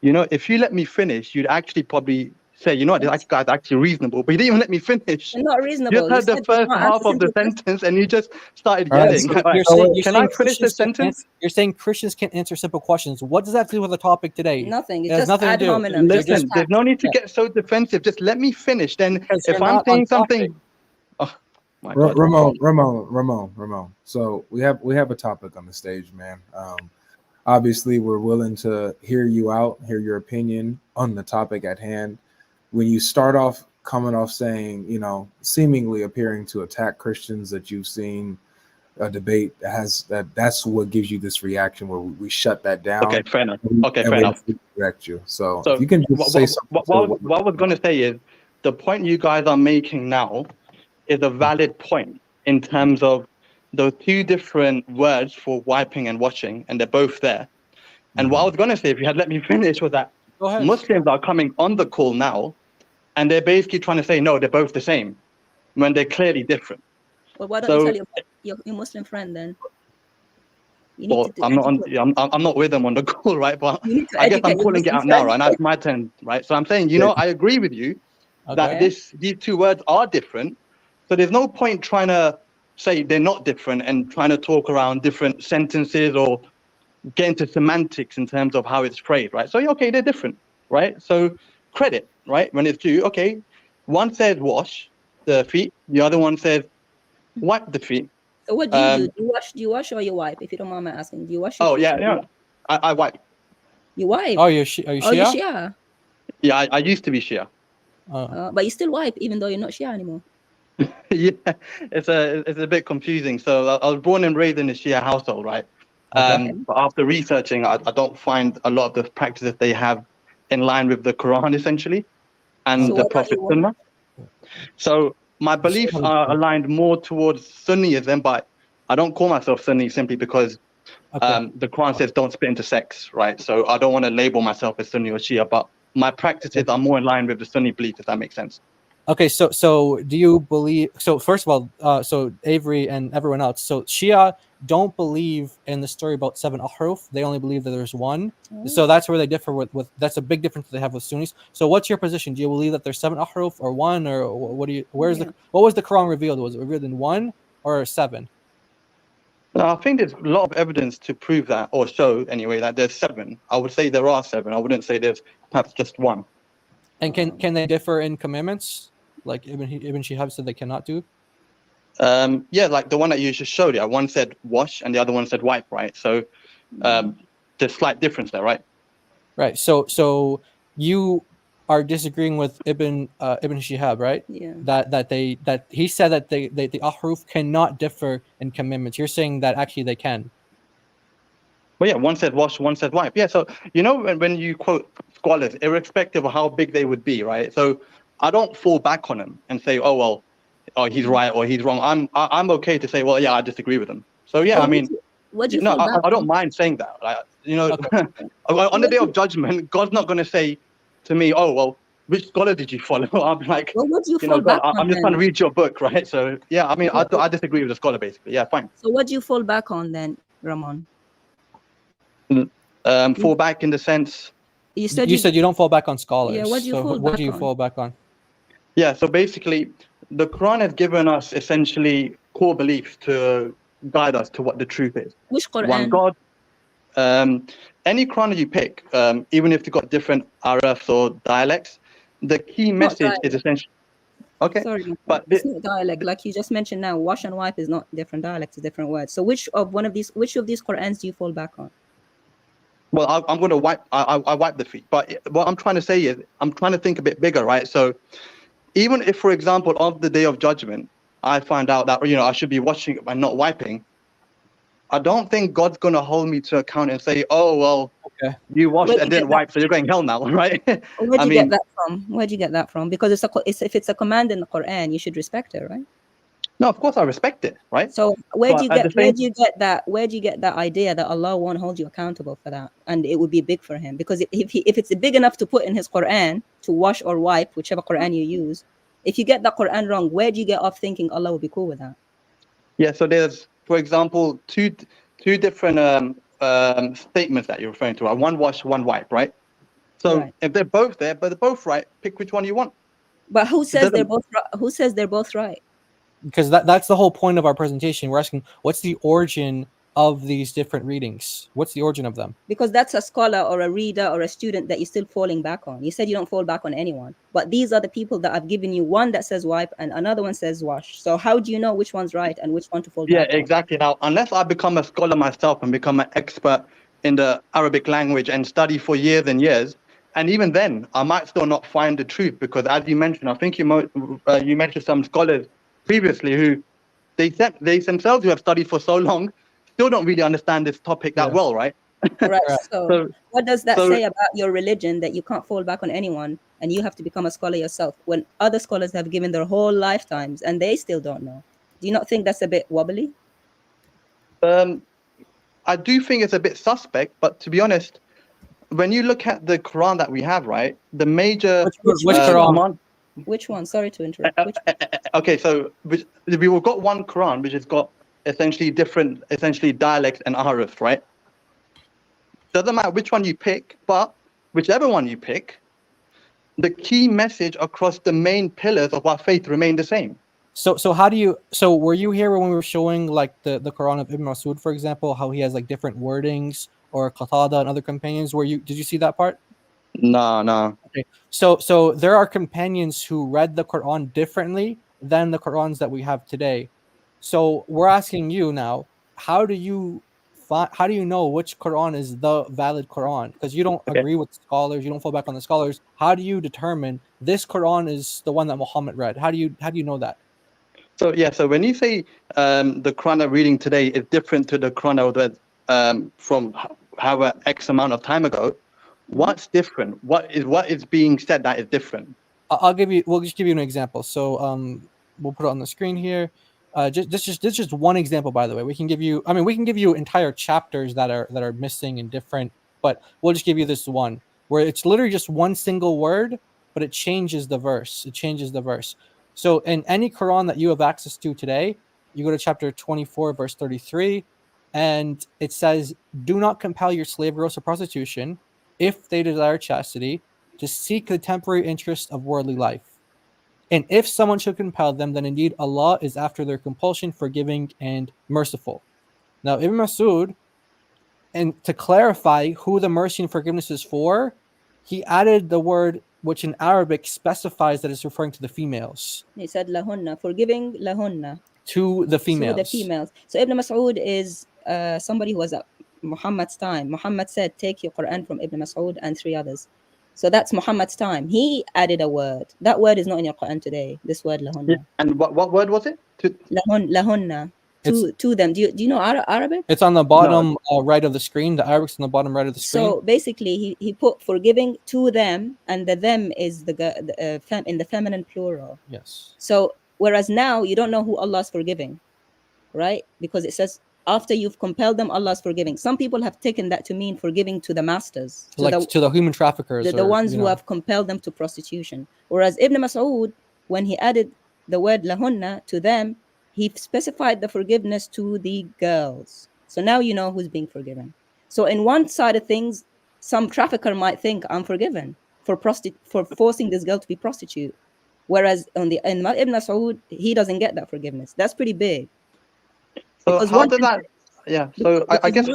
You know, if you let me finish, you'd actually probably say, you know what, this guy's actually reasonable. But you didn't even let me finish. You're not You reasonable. just heard the first half of the sentence and you just started yelling. So Right. Can I finish the sentence? You're saying Christians can't answer simple questions. What does that have to do with the topic today? Nothing. It's It has just nothing to ad do. hominem. Listen, there's no need to get so defensive. Just let me finish. Then Because if you're I'm not saying on something, oh my God. Ramon. So we have a topic on the stage, man. Obviously, we're willing to hear you out, hear your opinion on the topic at hand. When you start off coming off saying, you know, seemingly appearing to attack Christians that you've seen a debate that's what gives you this reaction where we shut that down. Okay, fair enough. Okay, and fair enough. Direct you. So So if you can just say something. What I was going to say is the point you guys are making now is a valid point in terms of those two different words for wiping and washing, and they're both there. And what I was going to say, if you had let me finish, was that Muslims are coming on the call now, and they're basically trying to say, no, they're both the same, when they're clearly different. Well, why don't you tell your Muslim friend then? You need to I'm not with them on the call, right? But I guess I'm calling it out now, right? Now it's my turn, right? So I'm saying, you know, I agree with you that these two words are different. So there's no point trying to say they're not different and trying to talk around different sentences or get into semantics in terms of how it's phrased, right? So, okay, they're different, right? So credit, right? When it's due, okay, one says wash the feet, the other one says wipe the feet. So what do you do? Do you wash or you wipe? If you don't mind me asking, do you wash? Oh yeah. I wipe. You wipe? Oh, are you Shia? Oh, you're Shia? Yeah, I used to be Shia. But you still wipe even though you're not Shia anymore. Yeah, it's a bit confusing. So I was born and raised in a Shia household, right? But after researching, I don't find a lot of the practices they have in line with the Quran, essentially, and the Prophet Sunnah. So my beliefs are aligned more towards Sunniism, but I don't call myself Sunni simply because the Quran says don't split into sects, right? So I don't want to label myself as Sunni or Shia, but my practices are more in line with the Sunni belief, if that makes sense. Okay, so do you believe? So first of all, so Avery and everyone else, so Shia don't believe in the story about 7 ahruf. They only believe that there's one. So that's where they differ with. That's a big difference that they have with Sunnis. So what's your position? Do you believe that there's 7 ahruf or one, or what do you? What was the Quran revealed? Was it revealed in 1 or 7? I think there's a lot of evidence to prove that, or show anyway, that there's 7. I would say there are 7. I wouldn't say there's perhaps just 1. And can they differ in commandments? Like Ibn Shihab said they cannot do? Yeah, like the one that you just showed. Yeah, one said wash and the other one said wipe, right? So there's slight difference there, right? Right. So you are disagreeing with Ibn Shihab, right? Yeah. That he said that the ahruf cannot differ in commandments. You're saying that actually they can. Well, yeah, one said wash, one said wipe. Yeah, so you know when you quote scholars, irrespective of how big they would be, right? So I don't fall back on them and say, oh well, he's right or he's wrong. I'm okay to say, well, yeah, I disagree with him. So yeah, I mean, I don't mind saying that. Like, you know, on the day of judgment, God's not going to say to me, oh well, which scholar did you follow? I'm like, well, what do you know, God, I'm just trying to read your book, right? So yeah, I mean, I disagree with the scholar basically. Yeah, fine. So what do you fall back on then, Ramon? Fall back in the sense. You said you don't fall back on scholars. Yeah, what do you fall back on? Yeah, so basically, the Quran has given us essentially core beliefs to guide us to what the truth is. Which Quran? One God. Any Quran that you pick, even if you've got different arafs or dialects, the key message is essentially. Okay. Sorry, but it's not dialect. Like you just mentioned now, wash and wipe is not different dialects, it's different words. So which of these Qurans do you fall back on? Well, I'm going to wipe. I wipe the feet. But what I'm trying to say is, I'm trying to think a bit bigger, right? So, even if, for example, on the Day of Judgment, I find out that I should be washing and not wiping, I don't think God's gonna hold me to account and say, "Oh well, you washed Where'd and you didn't get that? wipe, so you're going hell now," right? Where'd I you mean, get that from? Where'd you get that from? Because if it's a command in the Quran, you should respect it, right? no, of course I respect it, right? So where'd you But at the get same, that idea that Allah won't hold you accountable for that, and it would be big for him? Because if it's big enough to put in his Quran to wash or wipe, whichever Quran you use, if you get the Quran wrong, where do you get off thinking Allah will be cool with that? yeah. So there's, for example, two different statements that you're referring to. One wash, one wipe, right? So Right. if they're both there, but they're both right, pick which one you want. But who says they're doesn't- both who says they're both right? Because that's the whole point of our presentation. We're asking, what's the origin of these different readings? What's the origin of them? Because that's a scholar or a reader or a student that you're still falling back on. You said you don't fall back on anyone, but these are the people that I've given you one that says wipe and another one says wash. So how do you know which one's right and which one to fall Yeah, back on? exactly. Now, unless I become a scholar myself and become an expert in the Arabic language and study for years and years, and even then, I might still not find the truth, because as you mentioned, I think you mentioned some scholars previously who they themselves who have studied for so long still don't really understand this topic that well, right? Right. So what does that so- say about your religion, that you can't fall back on anyone and you have to become a scholar yourself when other scholars have given their whole lifetimes and they still don't know? Do you not think that's a bit wobbly? I do think it's a bit suspect, but to be honest, when you look at the Quran that we have, right, the major Which Quran? command. Which one? Sorry to interrupt. Which Okay, so we've got one Quran which has got essentially different, dialects and ahruf, right? Doesn't matter which one you pick, but whichever one you pick, the key message across the main pillars of our faith remain the same. So how do you? So were you here when we were showing like the Quran of Ibn Masud, for example, how he has like different wordings, or Qatada and other companions? Did you see that part? No. Okay. So there are companions who read the Quran differently than the Qurans that we have today. So we're asking you now, how do you know which Quran is the valid Quran? Because you don't agree with scholars, you don't fall back on the scholars. How do you determine this Quran is the one that Muhammad read? How do you know that? So yeah, so when you say the Quran I'm reading today is different to the Quran I read from however X amount of time ago, what's different? What is being said that is different? We'll just give you an example. So we'll put it on the screen here. This is just one example, by the way. We can give you entire chapters that are missing and different, but we'll just give you this one where it's literally just one single word, but it changes the verse. So in any Quran that you have access to today, you go to chapter 24, verse 33, and it says, "Do not compel your slave girls to prostitution if they desire chastity, to seek the temporary interest of worldly life. And if someone should compel them, then indeed Allah is after their compulsion, forgiving and merciful." Now, Ibn Masud, and to clarify who the mercy and forgiveness is for, he added the word which in Arabic specifies that it's referring to the females. He said lahunna, forgiving lahunna. To the females. To the females. So Ibn Mas'ud is somebody who was at Muhammad's time. Muhammad said, take your Quran from Ibn Mas'ud and 3 others. So that's Muhammad's time. He added a word. That word is not in your Quran today. This word lahunna. Yeah. And what word was it? Lahunna. To them. Do you know Arabic? It's on the bottom right of the screen. The Arabic's on the bottom right of the screen. So basically, he put forgiving to them, and the them is in the feminine plural. Yes. So whereas now you don't know who Allah's forgiving, right? Because it says after you've compelled them, Allah's forgiving. Some people have taken that to mean forgiving to the masters, to the human traffickers, the ones who have compelled them to prostitution. Whereas Ibn Mas'ud, when he added the word lahunna to them, he specified the forgiveness to the girls. So now you know who's being forgiven. So in one side of things, some trafficker might think I'm forgiven for forcing this girl to be prostitute. Whereas in Ibn Mas'ud, he doesn't get that forgiveness. That's pretty big. So how did that? Yeah. So I guess.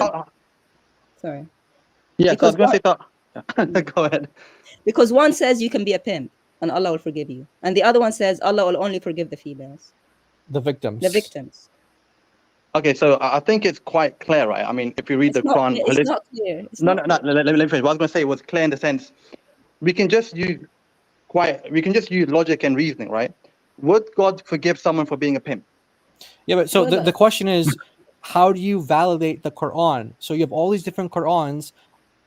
Sorry. Yeah. So I was going to say that. Go ahead. Because one says you can be a pimp and Allah will forgive you, and the other one says Allah will only forgive the females. The victims. Okay, so I think it's quite clear, right? I mean, if you read the Quran, it's not clear. No. Let me finish. What I was going to say was clear in the sense we can just use logic and reasoning, right? would God forgive someone for being a pimp? Yeah, but so the question is, how do you validate the Quran? So you have all these different Qurans.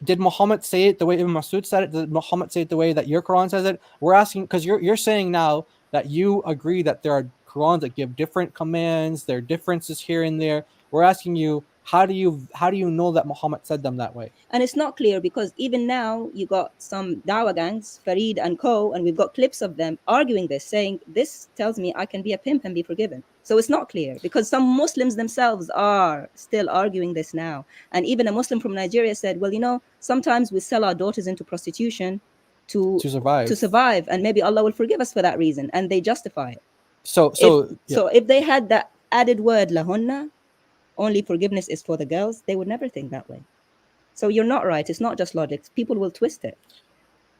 Did Muhammad say it the way Ibn Masud said it? Did Muhammad say it the way that your Quran says it? We're asking because you're saying now that you agree that there are Qurans that give different commands, there are differences here and there. We're asking you, how do you know that Muhammad said them that way? And it's not clear because even now you got some Dawah gangs, Farid and co, and we've got clips of them arguing this, saying this tells me I can be a pimp and be forgiven. So it's not clear because some Muslims themselves are still arguing this now. And even a Muslim from Nigeria said, well, you know, sometimes we sell our daughters into prostitution to survive, and maybe Allah will forgive us for that reason, and they justify it. So if they had that added word lahunna, only forgiveness is for the girls, they would never think that way. So you're not right. It's not just logic. People will twist it.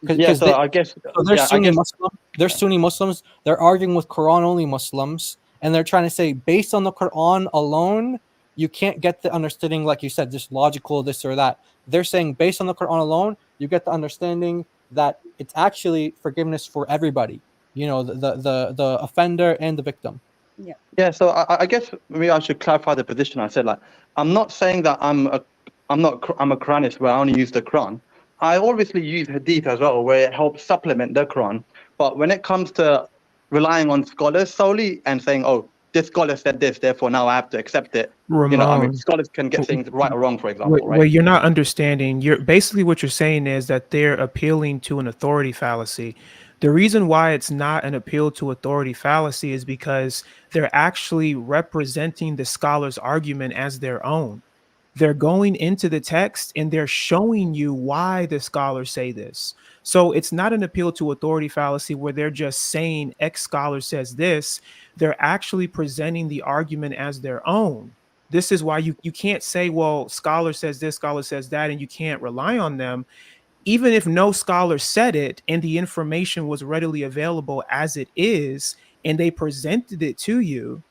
I guess they're Sunni Muslims. They're arguing with Quran only Muslims, and they're trying to say based on the Quran alone, you can't get the understanding, like you said, just logical, this or that. They're saying based on the Quran alone, you get the understanding that it's actually forgiveness for everybody. You know, the offender and the victim. Yeah. So I guess maybe I should clarify the position. I said, like, I'm not saying that I'm a Quranist where I only use the Quran. I obviously use Hadith as well, where it helps supplement the Quran. But when it comes to relying on scholars solely and saying, oh, this scholar said this, therefore now I have to accept it. Ramon, you know, I mean, scholars can get things right or wrong, for example. Well, you're not understanding. You're basically what you're saying is that they're appealing to an authority fallacy. The reason why it's not an appeal to authority fallacy is because they're actually representing the scholar's argument as their own. They're going into the text and they're showing you why the scholars say this. So it's not an appeal to authority fallacy where they're just saying X scholar says this. They're actually presenting the argument as their own. This is why you can't say, well, scholar says this, scholar says that, and you can't rely on them. Even if no scholar said it and the information was readily available as it is, and they presented it to you,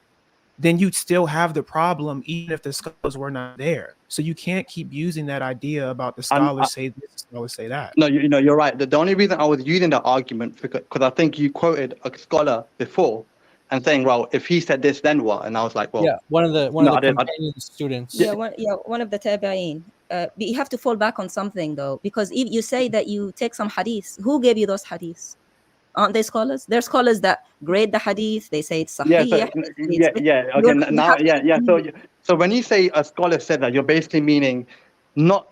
then you'd still have the problem even if the scholars were not there. So you can't keep using that idea about the scholars say this, the scholars say that. No, you're right. The only reason I was using that argument, because I think you quoted a scholar before and saying, well, if he said this, then what? And I was like, well, yeah, one of the companion students. One of the tabi'een. You have to fall back on something though, because if you say that you take some hadiths, who gave you those hadiths? Aren't they scholars? They're scholars that grade the hadith. They say it's sahih. So when you say a scholar said that, you're basically meaning not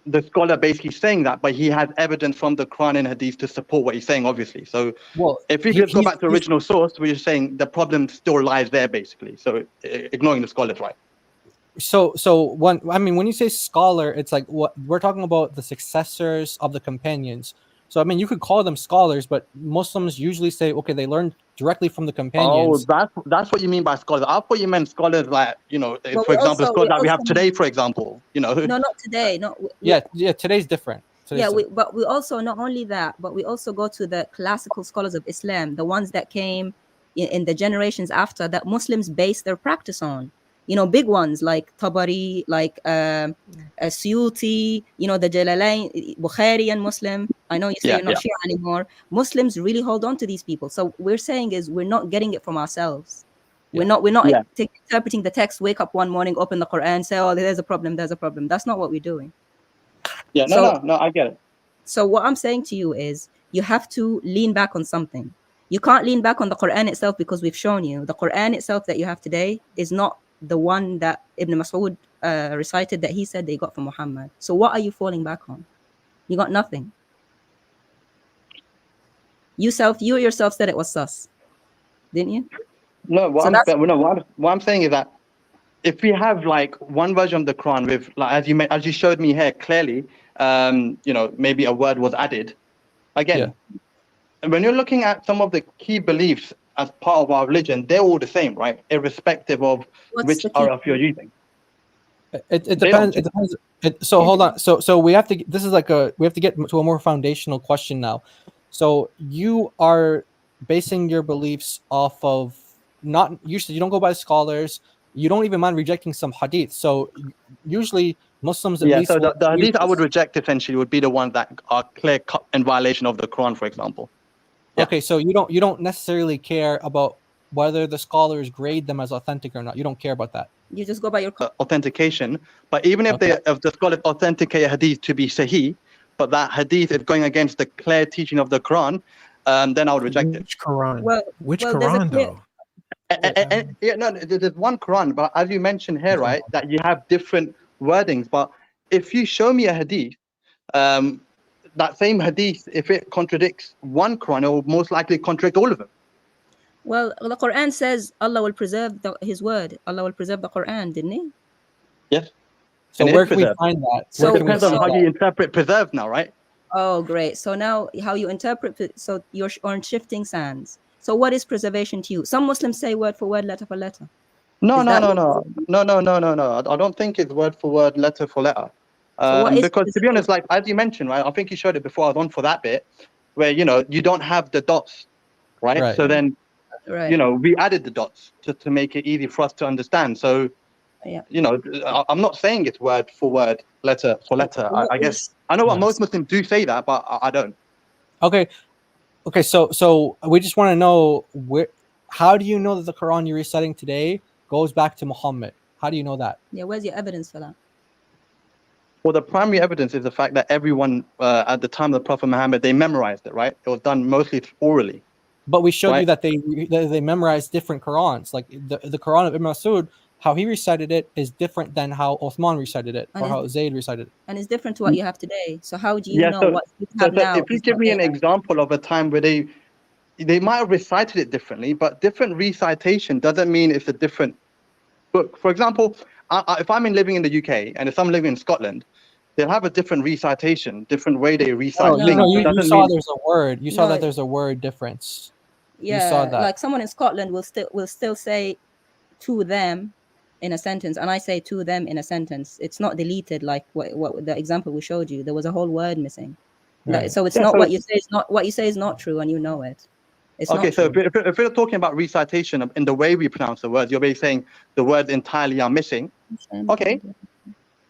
the scholar basically saying that, but he has evidence from the Quran and hadith to support what he's saying, obviously. So if we just go back to original source, we're just saying the problem still lies there, basically. So ignoring the scholars, right? So when you say scholar, it's like what we're talking about, the successors of the companions. So I mean, you could call them scholars, but Muslims usually say, okay, they learned directly from the companions. Oh, that's what you mean by scholars. I thought you meant scholars like, you know, for example, scholars that we have today, for example, you know. No, not today. Today's different. But we also, not only that, but we also go to the classical scholars of Islam, the ones that came in the generations after, that Muslims base their practice on. You know, big ones like Tabari, like Suyuti, you know, the Jalalain, Bukhari and Muslim. I know you say you're not Shia anymore. Muslims really hold on to these people. So we're saying is we're not getting it from ourselves. We're not interpreting the text, wake up one morning, open the Quran, say, oh, there's a problem. That's not what we're doing. Yeah, no, I get it. So what I'm saying to you is you have to lean back on something. You can't lean back on the Quran itself because we've shown you the Quran itself that you have today is not the one that Ibn Mas'ud recited that he said they got from Muhammad. So what are you falling back on? You got nothing. You yourself said it was sus, didn't you? No, what I'm saying is that if we have like one version of the Quran with, like, as you showed me here clearly, you know, maybe a word was added. Again, when you're looking at some of the key beliefs as part of our religion, they're all the same, right? Irrespective of which Araf you're using. It depends. It depends. So hold on. So we have to. This is like we have to get to a more foundational question now. So you are basing your beliefs off of not usually you don't go by scholars. You don't even mind rejecting some hadith. So usually Muslims at least. So the hadith I would reject essentially would be the ones that are clear cut in violation of the Quran, for example. Yeah. Okay, so you don't necessarily care about whether the scholars grade them as authentic or not. You don't care about that. You just go by your authentication. But even if if the scholars authenticate a hadith to be sahih, but that hadith is going against the clear teaching of the Quran, then I would reject it. Which Quran? Well, Which well, there's a Quran clear- though? Yeah, no, there's one Quran, but as you mentioned here, right, that you have different wordings. But if you show me a hadith, that same hadith, if it contradicts one Quran, it will most likely contradict all of them. Well, the Quran says Allah will preserve His word. Allah will preserve the Quran, didn't He? Yes. So And where it's can we preserved. find that? So- Where can we Depends on see how that? you interpret preserved now, right? Oh, great. So now how you interpret, so you're on shifting sands. So what is preservation to you? Some Muslims say word for word, letter for letter. No, Is no, that no, what- no. I don't think it's word for word, letter for letter. So what is Because to be honest, like as you mentioned, right, I think you showed it before I was on for that bit, where you don't have the dots, right? Right. So then, Right. we added the dots to make it easy for us to understand. So, Yeah. I'm not saying it's word for word, letter for letter. I guess I know what most Muslims do say that, but I don't. Okay. So we just want to know how do you know that the Quran you're reciting today goes back to Muhammad? How do you know that? Yeah, where's your evidence for that? Well, the primary evidence is the fact that everyone at the time of the Prophet Muhammad, they memorized it, right? It was done mostly orally. But we showed you Right. that they memorized different Qurans. Like the Quran of Ibn Masud, how he recited it is different than how Uthman recited it or And how Zayd recited it. And it's different to what you have today. So how do you Yeah, know so- what you So, have now? if you is give not me an there? example of a time where they might have recited it differently, but different recitation doesn't mean it's a different book. For example, if I'm living in the UK and if I'm living in Scotland, they'll have a different recitation, different way they recite No, things. no, It you doesn't saw mean there's a word. You saw No. that there's a word difference. Yeah, saw that. like someone in Scotland will still say to them in a sentence, and I say to them in a sentence. It's not deleted like what the example we showed you. There was a whole word missing. Right. So it's Yeah, not so- what you say is not what you say is not true, and you know it. It's okay. not So true. if we're talking about recitation in the way we pronounce the words, you're basically saying the words entirely are missing. Okay.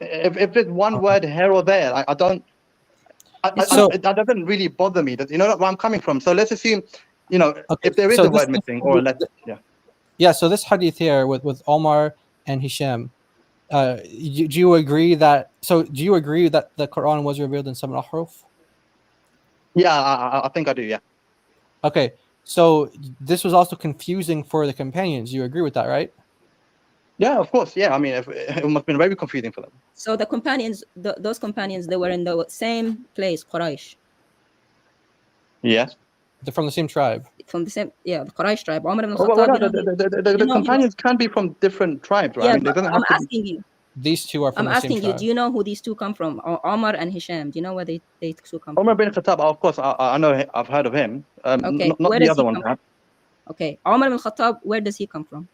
If there's one word here or there, I don't. So- That doesn't really bother me. You know where I'm coming from. So let's assume, Okay, if there is so a word this- missing or a letter. Yeah. Yeah, so this hadith here with Omar and Hisham, do you agree that the Quran was revealed in 7 ahruf? Yeah, I think I do. Yeah. Okay, so this was also confusing for the companions. You agree with that, right? Yeah, of course. Yeah, I mean, it must have been very confusing for them. So the companions, those companions, they were in the same place, Quraysh, Yes. They're from the same tribe. from the same, the Quraysh tribe. Umar ibn Oh, well, Khattab, no, you know, the companions can be from different tribes, right? yeah, I mean, they but doesn't I'm have to be. asking you. These two are from I'm the same asking you. tribe. Do you know who these two come from? Omar and Hisham. Do you know where they two come from? Umar bin Khattab, of course, I know. I've heard of him. Okay, Not where the does other he one. come Okay, Omar ibn Khattab. Where does he come from?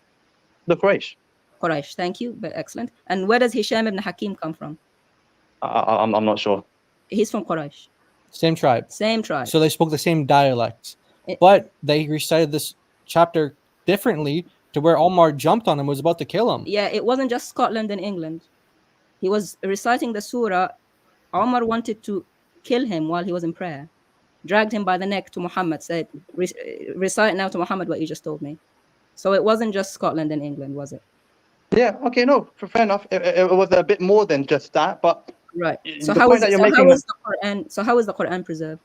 The Quraysh. Quraysh. Thank you. But excellent. And where does Hisham ibn Hakim come from? I'm not sure. He's from Quraysh. Same tribe. Same tribe. So they spoke the same dialect. It- But they recited this chapter differently to where Omar jumped on him, was about to kill him. Yeah, it wasn't just Scotland and England. He was reciting the surah. Omar wanted to kill him while he was in prayer. Dragged him by the neck to Muhammad, said, recite now to Muhammad what you just told me. So it wasn't just Scotland and England, was it? Yeah. Okay. No. Fair enough. It was a bit more than just that, but Right. So the how point is that you're so making how is the Quran? So how is the Quran preserved?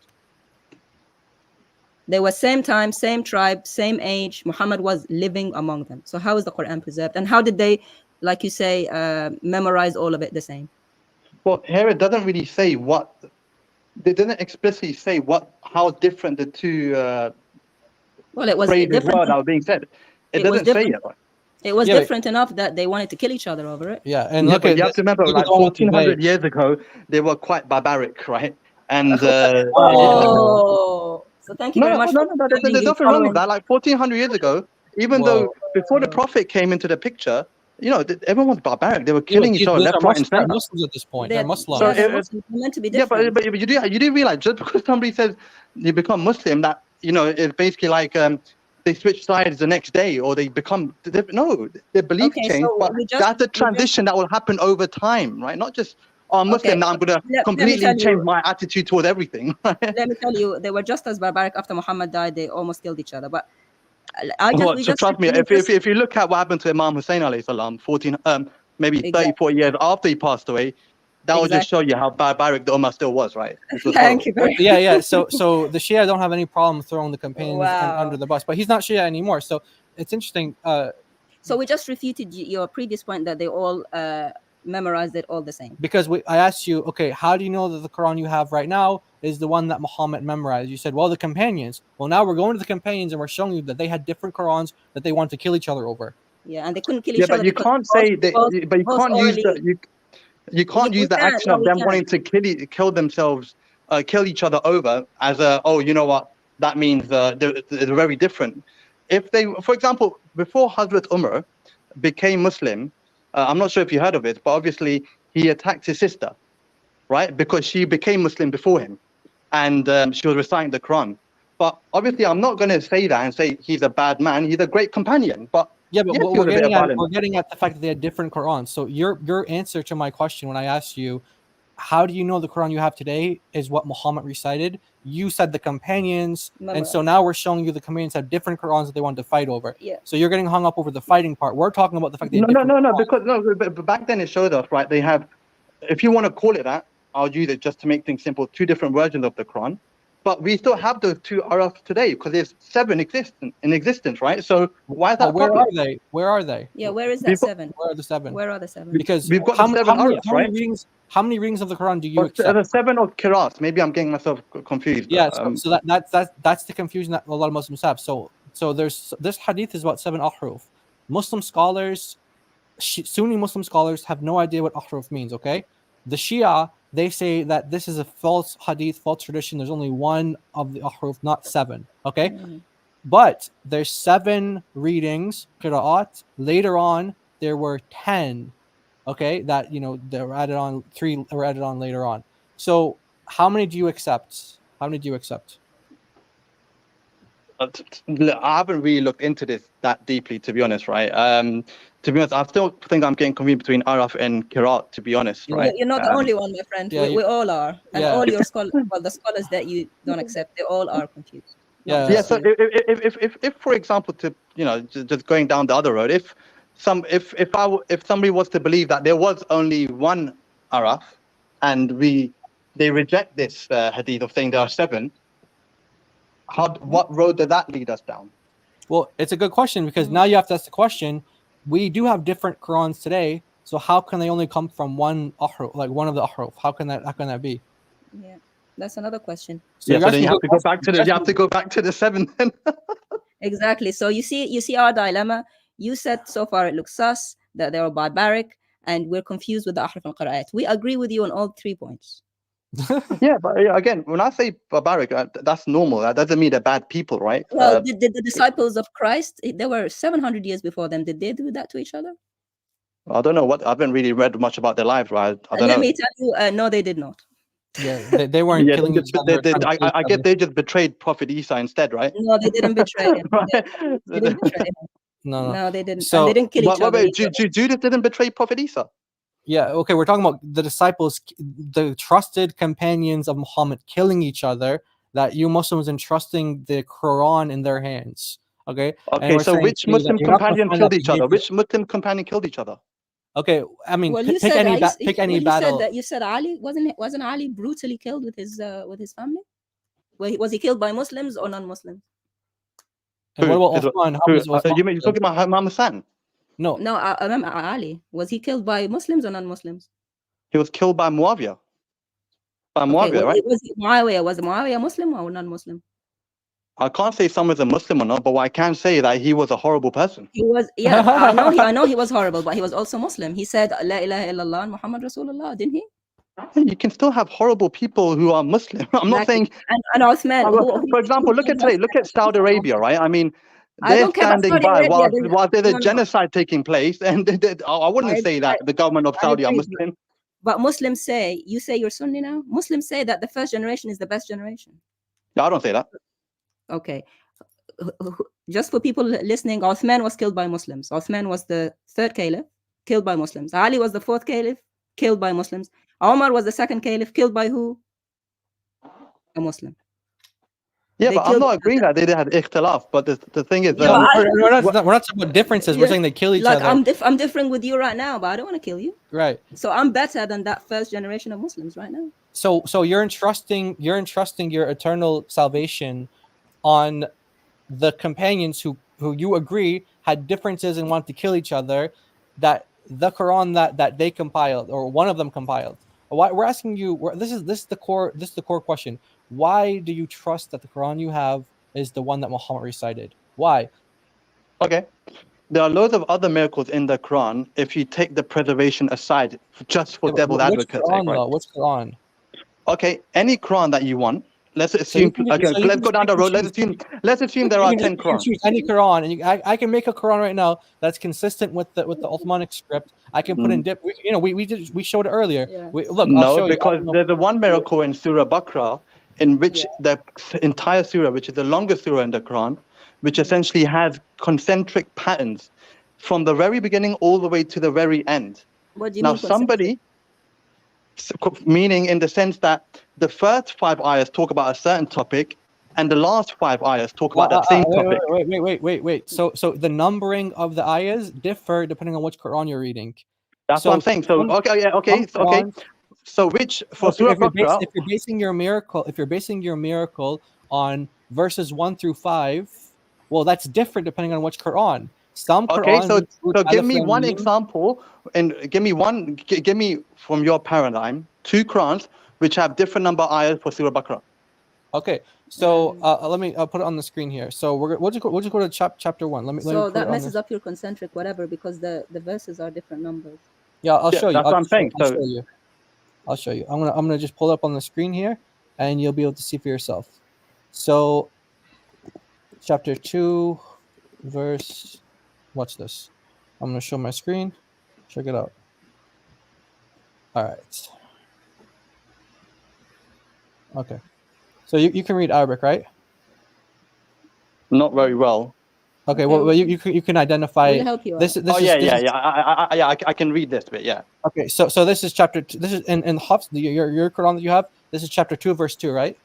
They were same time, same tribe, same age. Muhammad was living among them. So how is the Quran preserved? And how did they, like you say, memorize all of it the same? Well, here it doesn't really say what. They didn't explicitly say how different the two Well, it was phrases different. were that were being said. It was doesn't say different. it. Right? It was Yeah, but- different enough that they wanted to kill each other over it. Yeah, and Yeah, look but at you have to remember, look like at the one with 1400 Zubayr. years ago, they were quite barbaric, right? And Oh, so thank you no, very much. no, for no, explaining there's the nothing wrong with following- that. Like 1400 years ago, even Whoa. though before the Prophet came into the picture, everyone was barbaric. They were killing each other These left, are right, and Muslims, they're center. Muslims at this point. They're, They're Muslims. So they're it- Muslims. They're meant to be Yeah, different. but you do realize just because somebody says you become Muslim, that it's basically like they switch sides the next day, or they become no, their belief Okay, change. so But we just- that's a we just- transition that will happen over time, right? Not just I'm Muslim, Okay, now I'm going to let me completely tell change you. my attitude toward everything. Let me tell you, they were just as barbaric after Muhammad died. They almost killed each other. But Well, so trust me, if you look at what happened to Imam Hussein alayhi salam, 34 years after he passed away, that will just show you how barbaric the Ummah still was, right? Thank you very yeah. So the Shia don't have any problem throwing the companions Wow. under the bus, but he's not Shia anymore. So it's interesting. So we just refuted your previous point that they all memorized it all the same. Because I asked you, okay, how do you know that the Quran you have right now is the one that Muhammad memorized? You said, well, the companions. Well, now we're going to the companions and we're showing you that they had different Qurans that they wanted to kill each other over. Yeah, and they couldn't kill each other. But you can't say that. But you can't use the you can't use the action of them wanting to kill themselves, kill each other over as a, oh, you know what? That means they're very different. If they, for example, before Hazrat Umar became Muslim, I'm not sure if you heard of it, but obviously he attacked his sister, right? Because she became Muslim before him, and she was reciting the Quran. But obviously, I'm not going to say that and say he's a bad man. He's a great companion. But yeah, but yes, we're getting at the fact that they had different Qurans. So your answer to my question when I asked you, how do you know the Quran you have today is what Muhammad recited? You said the companions, and so now we're showing you the companions have different Qurans that they want to fight over. Yeah. So you're getting hung up over the fighting part. We're talking about the fact that but back then it showed us, right? They have, if you want to call it that, I'll use it just to make things simple. 2 different versions of the Quran, but we still have those 2 arafs today because there's 7 in existence, right? So why is that? Where are they? Where are they? Yeah, where is that 7? Where are the 7? Where are the 7? Because we've got the 7 arafs, right? How many readings of the Quran do you accept? The 7 of Qira'at. Maybe I'm getting myself confused. Yeah, so that's the confusion that a lot of Muslims have. So there's this hadith is about 7 ahruf. Muslim scholars, Sunni Muslim scholars have no idea what ahruf means. Okay, the Shia, they say that this is a false hadith, false tradition. There's only 1 of the ahruf, not 7. Okay, but there's 7 readings qira'at. Later on, there were 10. Okay, that they were added on. 3 were added on later on. So how many do you accept? How many do you accept? I haven't really looked into this that deeply, to be honest, right? To be honest, I still think I'm getting confused between Araf and Qira'at, to be honest, right? You're not the only one, my friend. Yeah, we all are. And all your scholars, well, the scholars that you don't accept, they all are confused. Yeah. So if for example, to just going down the other road, if somebody was to believe that there was only 1 Araf, and they reject this hadith of saying there are 7, what road did that lead us down? Well, it's a good question, because now you have to ask the question. We do have different Qurans today, so how can they only come from 1 ahruf, like 1 of the ahruf? How can that be? Yeah, that's another question. So then you have to go back to the 7 then. Exactly. So you see our dilemma. You said so far it looks sus, that they are barbaric, and we're confused with the ahruf and qira'at. We agree with you on all 3 points. Yeah, but again, when I say barbaric, that's normal. That doesn't mean they're bad people, right? Well, did the disciples of Christ, they were 700 years before them, did they do that to each other? I don't know. I haven't really read much about their lives, right? I don't know. Let me tell you, no, they did not. Yeah, they weren't killing each other. I get they just betrayed Prophet Isa instead, right? No, they didn't betray him. Right? They didn't betray him. No, they didn't. So, and they didn't kill each other. Judas didn't betray Prophet Isa. Yeah, okay, we're talking about the disciples, the trusted companions of Muhammad killing each other, that you Muslims entrusting the Quran in their hands. Okay, so which Muslim companion killed each other? Which Muslim companion killed each other? Okay, I mean, well, pick any battle. You said Ali wasn't Ali brutally killed with his family? Was he killed by Muslims or non-Muslims? And what about Uthman? You're talking about Imam Hassan? No, I remember Ali. Was he killed by Muslims or non-Muslims? He was killed by Muawiyah. Right? Was Muawiyah Muslim or non-Muslim? I can't say someone's a Muslim or not, but I can say that he was a horrible person. He was, yeah. I know he was horrible, but he was also Muslim. He said La ilaha illallah Muhammad Rasulullah, didn't he? You can still have horrible people who are Muslim. I'm not saying. And Uthman. For example, look at today. Look at Saudi Arabia, right? I mean, they're standing by while there's a genocide taking place, and I wouldn't say that the government of Saudi are Muslim. But Muslims say, you say you're Sunni now? Muslims say that the first generation is the best generation. No, I don't say that. Okay. Just for people listening, Uthman was killed by Muslims. Uthman was the 3rd caliph, killed by Muslims. Ali was the 4th caliph, killed by Muslims. Omar was the second caliph, killed by who? A Muslim. Yeah, They but I'm killed- not agreeing that they had ikhtilaf. But the thing is, Yeah, but we're not talking about differences. We're Yeah. saying they kill each like other. I'm differing with you right now, but I don't want to kill you. Right. So I'm better than that first generation of Muslims right now. So you're entrusting your eternal salvation on the companions who you agree had differences and wanted to kill each other, that the Quran that they compiled, or one of them compiled. Why we're asking you, this is the core question. Why do you trust that the Quran you have is the one that Muhammad recited? Why? Okay. There are loads of other miracles in the Quran if you take the preservation aside, just for devil's advocate's sake, right? Which Quran? Okay, any Quran that you want. Let's assume. Let's go down the road. Let's assume there are 10 Qurans. Any Quran, and I can make a Quran right now that's consistent with the Ottomanic script. I can put in dip. We showed it earlier. Yeah. I'll show because you. there's a one miracle in Surah Baqarah, in which the entire surah, which is the longest surah in the Quran, which essentially has concentric patterns from the very beginning all the way to the very end. What do you Now, mean somebody, meaning in the sense that the first 5 ayahs talk about a certain topic, and the last 5 ayahs talk about that same topic. Wait. So the numbering of the ayahs differ depending on which Quran you're reading. That's what I'm saying. So okay. So which for Surah Baqarah? If you're basing your miracle on verses 1 through 5, well, that's different depending on which Quran. Some Quran. Okay, so give me one example, and give me from your paradigm 2 Qurans which have different number of ayahs for Surah Baqarah. Okay, so let me put it on the screen here. So we'll just go to chapter 1. So that messes up your concentric whatever, because the verses are different numbers. Yeah, I'll show you. That's what I'm saying. I'll show you. I'm gonna just pull up on the screen here, and you'll be able to see for yourself. So, chapter 2, verse. Watch this. I'm gonna show my screen. Check it out. All right. Okay. So you can read Arabic, right? Not very well. Okay. Well, you can identify. We'll help you This. out. I can read this bit. Yeah. Okay. So this is chapter 2. This is in Hafs, your Quran that you have. This is chapter 2, verse 2, right?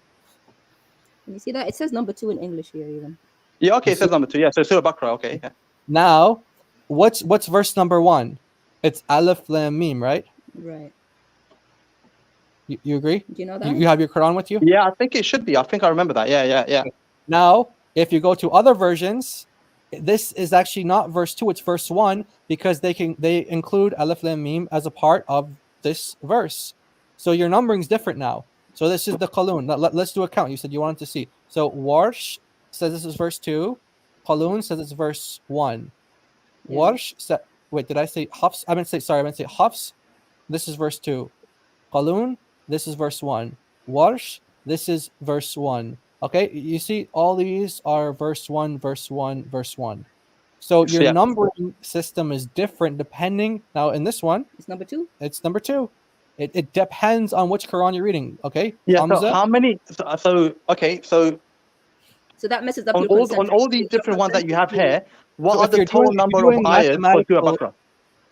Can you see that? It says number 2 in English here even. Yeah. Okay. It says number 2. Yeah. So Surah Baqarah. Okay. Yeah. Now, what's verse number 1? It's Alif Lam Mim, right? Right. You agree? Do you know that? You have your Quran with you? Yeah, I think it should be. I think I remember that. Yeah. Now, if you go to other versions, this is actually not verse 2, it's verse 1, because they include Alif Lam Mim as a part of this verse. So your numbering is different now. So this is the Qalun. Let's do a count. You said you wanted to see. So Warsh says this is verse 2. Qalun says it's verse 1. Yeah. Warsh said, wait, did I say Hafs? I meant to say Hafs. This is verse 2. Qalun, this is verse 1. Warsh, this is verse 1. Okay, you see all these are verse 1, verse 1, verse 1. So your numbering system is different depending. Now in this one, It's number 2. it's number 2. It depends on which Quran you're reading. Okay. Yeah. Hamza? So how many? So that messes up on your all concentric. these different ones that you have here, what So are if the you're total doing- if number you're of doing ayahs for Surah mathematical- Baqarah?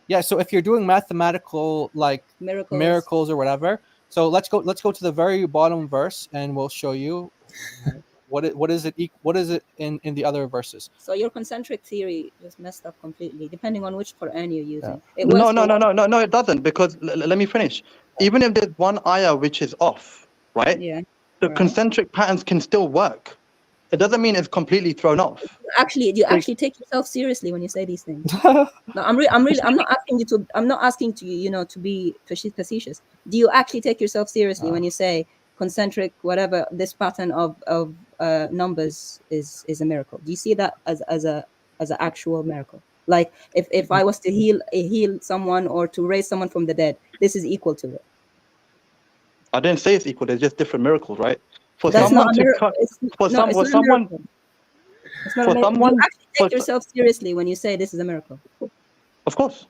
Yeah. So if you're doing mathematical like miracles or whatever, so let's go to the very bottom verse and we'll show you what is it in the other verses. So your concentric theory just messed up completely, depending on which Quran you're using. Yeah. No, it doesn't, because let me finish. Even if there's one ayah which is off, right? Yeah. The Right. concentric patterns can still work. It doesn't mean it's completely thrown off. Do you actually take yourself seriously when you say these things? No, I'm not asking you to be facetious. Do you actually take yourself seriously when you say concentric whatever, this pattern of numbers is a miracle? Do you see that as an actual miracle? Like if I was to heal someone or to raise someone from the dead, this is equal to it. I didn't say it's equal. They're just different miracles, right? For That's someone not a to miracle. cut, It's for not a someone, miracle. It's not for a miracle. someone, You actually take for- yourself seriously when you say this is a miracle. of course,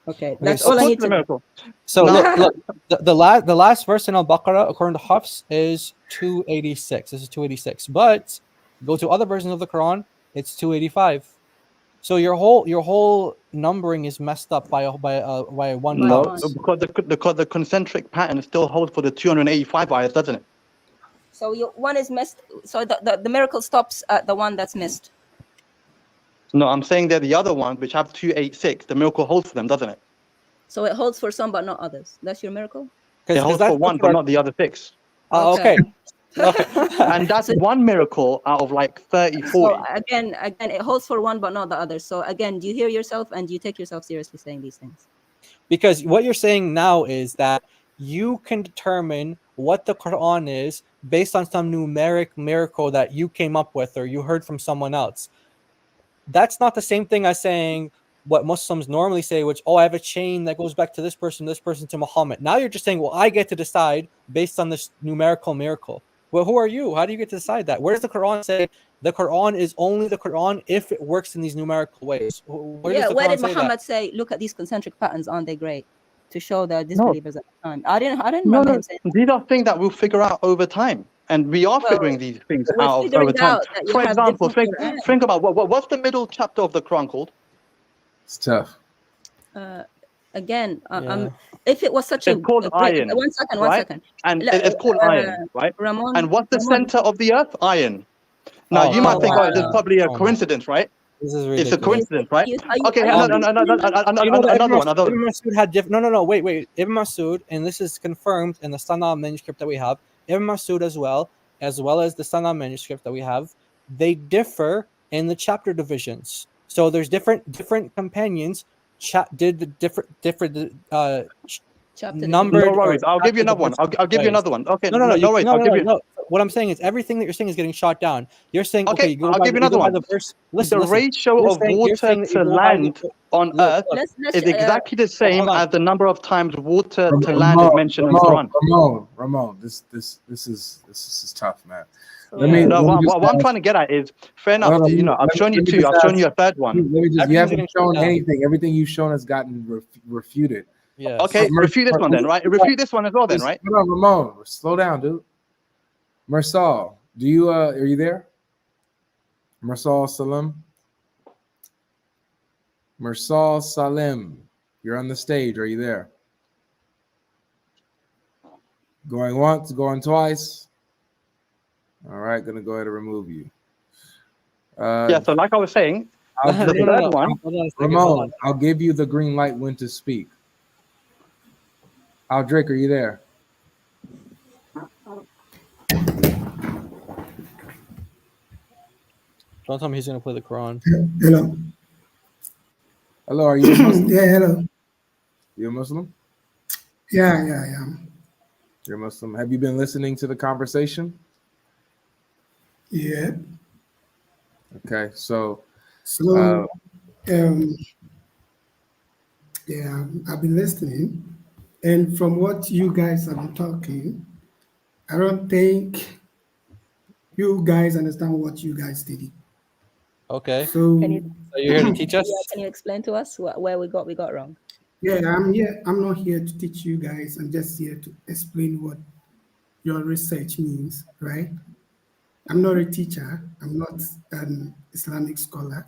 Okay, that's so all I of course need it's to a know. miracle. So No. look, the last verse in Al-Baqarah according to Hafs is 286. This is 286. But go to other versions of the Quran, it's 285. So your whole numbering is messed up by one No, count. because the concentric pattern still holds for the 285 ayahs, doesn't it? So one is missed. So the miracle stops at the one that's missed. No, I'm saying they're the other ones which have 286. The miracle holds for them, doesn't it? So it holds for some but not others. That's your miracle? It holds for one, but not the other 6. Oh, okay. And that's one miracle out of like 30, 40. So again, it holds for one but not the others. So again, do you hear yourself and do you take yourself seriously saying these things? Because what you're saying now is that you can determine what the Quran is based on some numeric miracle that you came up with or you heard from someone else. That's not the same thing as saying what Muslims normally say, which, I have a chain that goes back to this person to Muhammad. Now you're just saying, well, I get to decide based on this numerical miracle. Well, who are you? How do you get to decide that? Where does the Quran say the Quran is only the Quran if it works in these numerical ways? Where did Muhammad say, look at these concentric patterns, aren't they great? To show the disbelievers at the time. I didn't remember him saying that. These are things that we'll figure out over time. And we are figuring these things out over time. For example, think about what's the middle chapter of the Quran called? It's tough. Again, if it was such it's called iron. One second. And it's called iron, right? Ramon, and what's the center of the earth? Iron. Now you might think, this is probably a coincidence, right? This is ridiculous. It's a coincidence, right? Okay, another one. Ibn Masud had wait. Ibn Masud, and this is confirmed in the Sana manuscript that we have. Ibn Masud as well as the Sana manuscript that we have, they differ in the chapter divisions. So there's different companions did the different numbered. No worries. I'll give you another one. I'll give you another one. Okay. No worries. I'll give you. What I'm saying is everything that you're saying is getting shot down. You're saying okay. I'll give you another one. The ratio of water to land on Earth is exactly the same as the number of times water to land is mentioned in the Quran. Ramon, this is tough, man. What I'm trying to get at is fair enough. I've shown you two. I've shown you a third one. You haven't shown anything. Everything you've shown has gotten refuted. Yeah. Okay, refute this one then, right? Refute this one as well then, right? Hold on, Ramon. Slow down, dude. Mersal, are you there? Mersal Salim. Mersal Salim, you're on the stage. Are you there? Going once, going twice. All right, gonna go ahead and remove you. So like I was saying, Ramon, I'll give you the green light when to speak. Aldrick, are you there? Don't tell me he's gonna play the Quran. Hello. Hello, are you a Muslim? Yeah, hello. You a Muslim? Yeah, I am. You're a Muslim. Have you been listening to the conversation? Yeah. Okay, so yeah, I've been listening, and from what you guys have been talking, I don't think you guys understand what you guys did. Okay. So you're here to teach us? Can you explain to us where we got wrong? Yeah, I'm here. I'm not here to teach you guys. I'm just here to explain what your research means, right? I'm not a teacher. I'm not an Islamic scholar,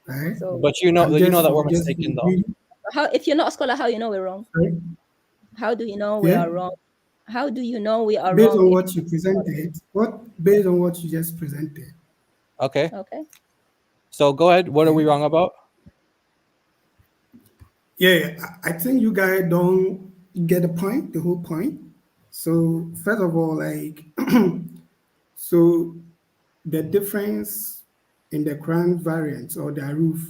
right? But you know that we're mistaken, though. If you're not a scholar, how do you know we're wrong? Right? How do you know we are wrong? How do you know we are based wrong? On what you presented. Based on what you just presented. Okay. So go ahead. What are we wrong about? Yeah, I think you guys don't get the whole point. So first of all, so the difference in the Quran variants or the Aruf,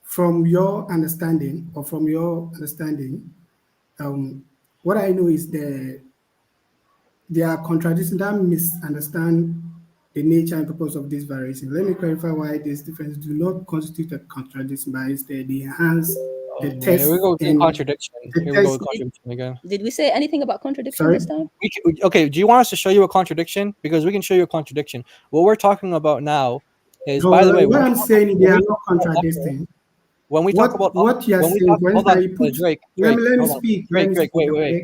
from your understanding, what I know is there are contradictions that misunderstand the nature and purpose of this variation. Let me clarify why this difference do not constitute a contradiction, but instead they enhance the text. Here we go with contradiction. Again. Did we say anything about contradiction this time? Okay, do you want us to show you a contradiction? Because we can show you a contradiction. What we're talking about now is, by the way, what I'm saying, they are not contradicting. when we talk about what you're when we saying, talk, for hold instance, on, you put, Drake, let me hold on. speak. Drake, Let me Drake,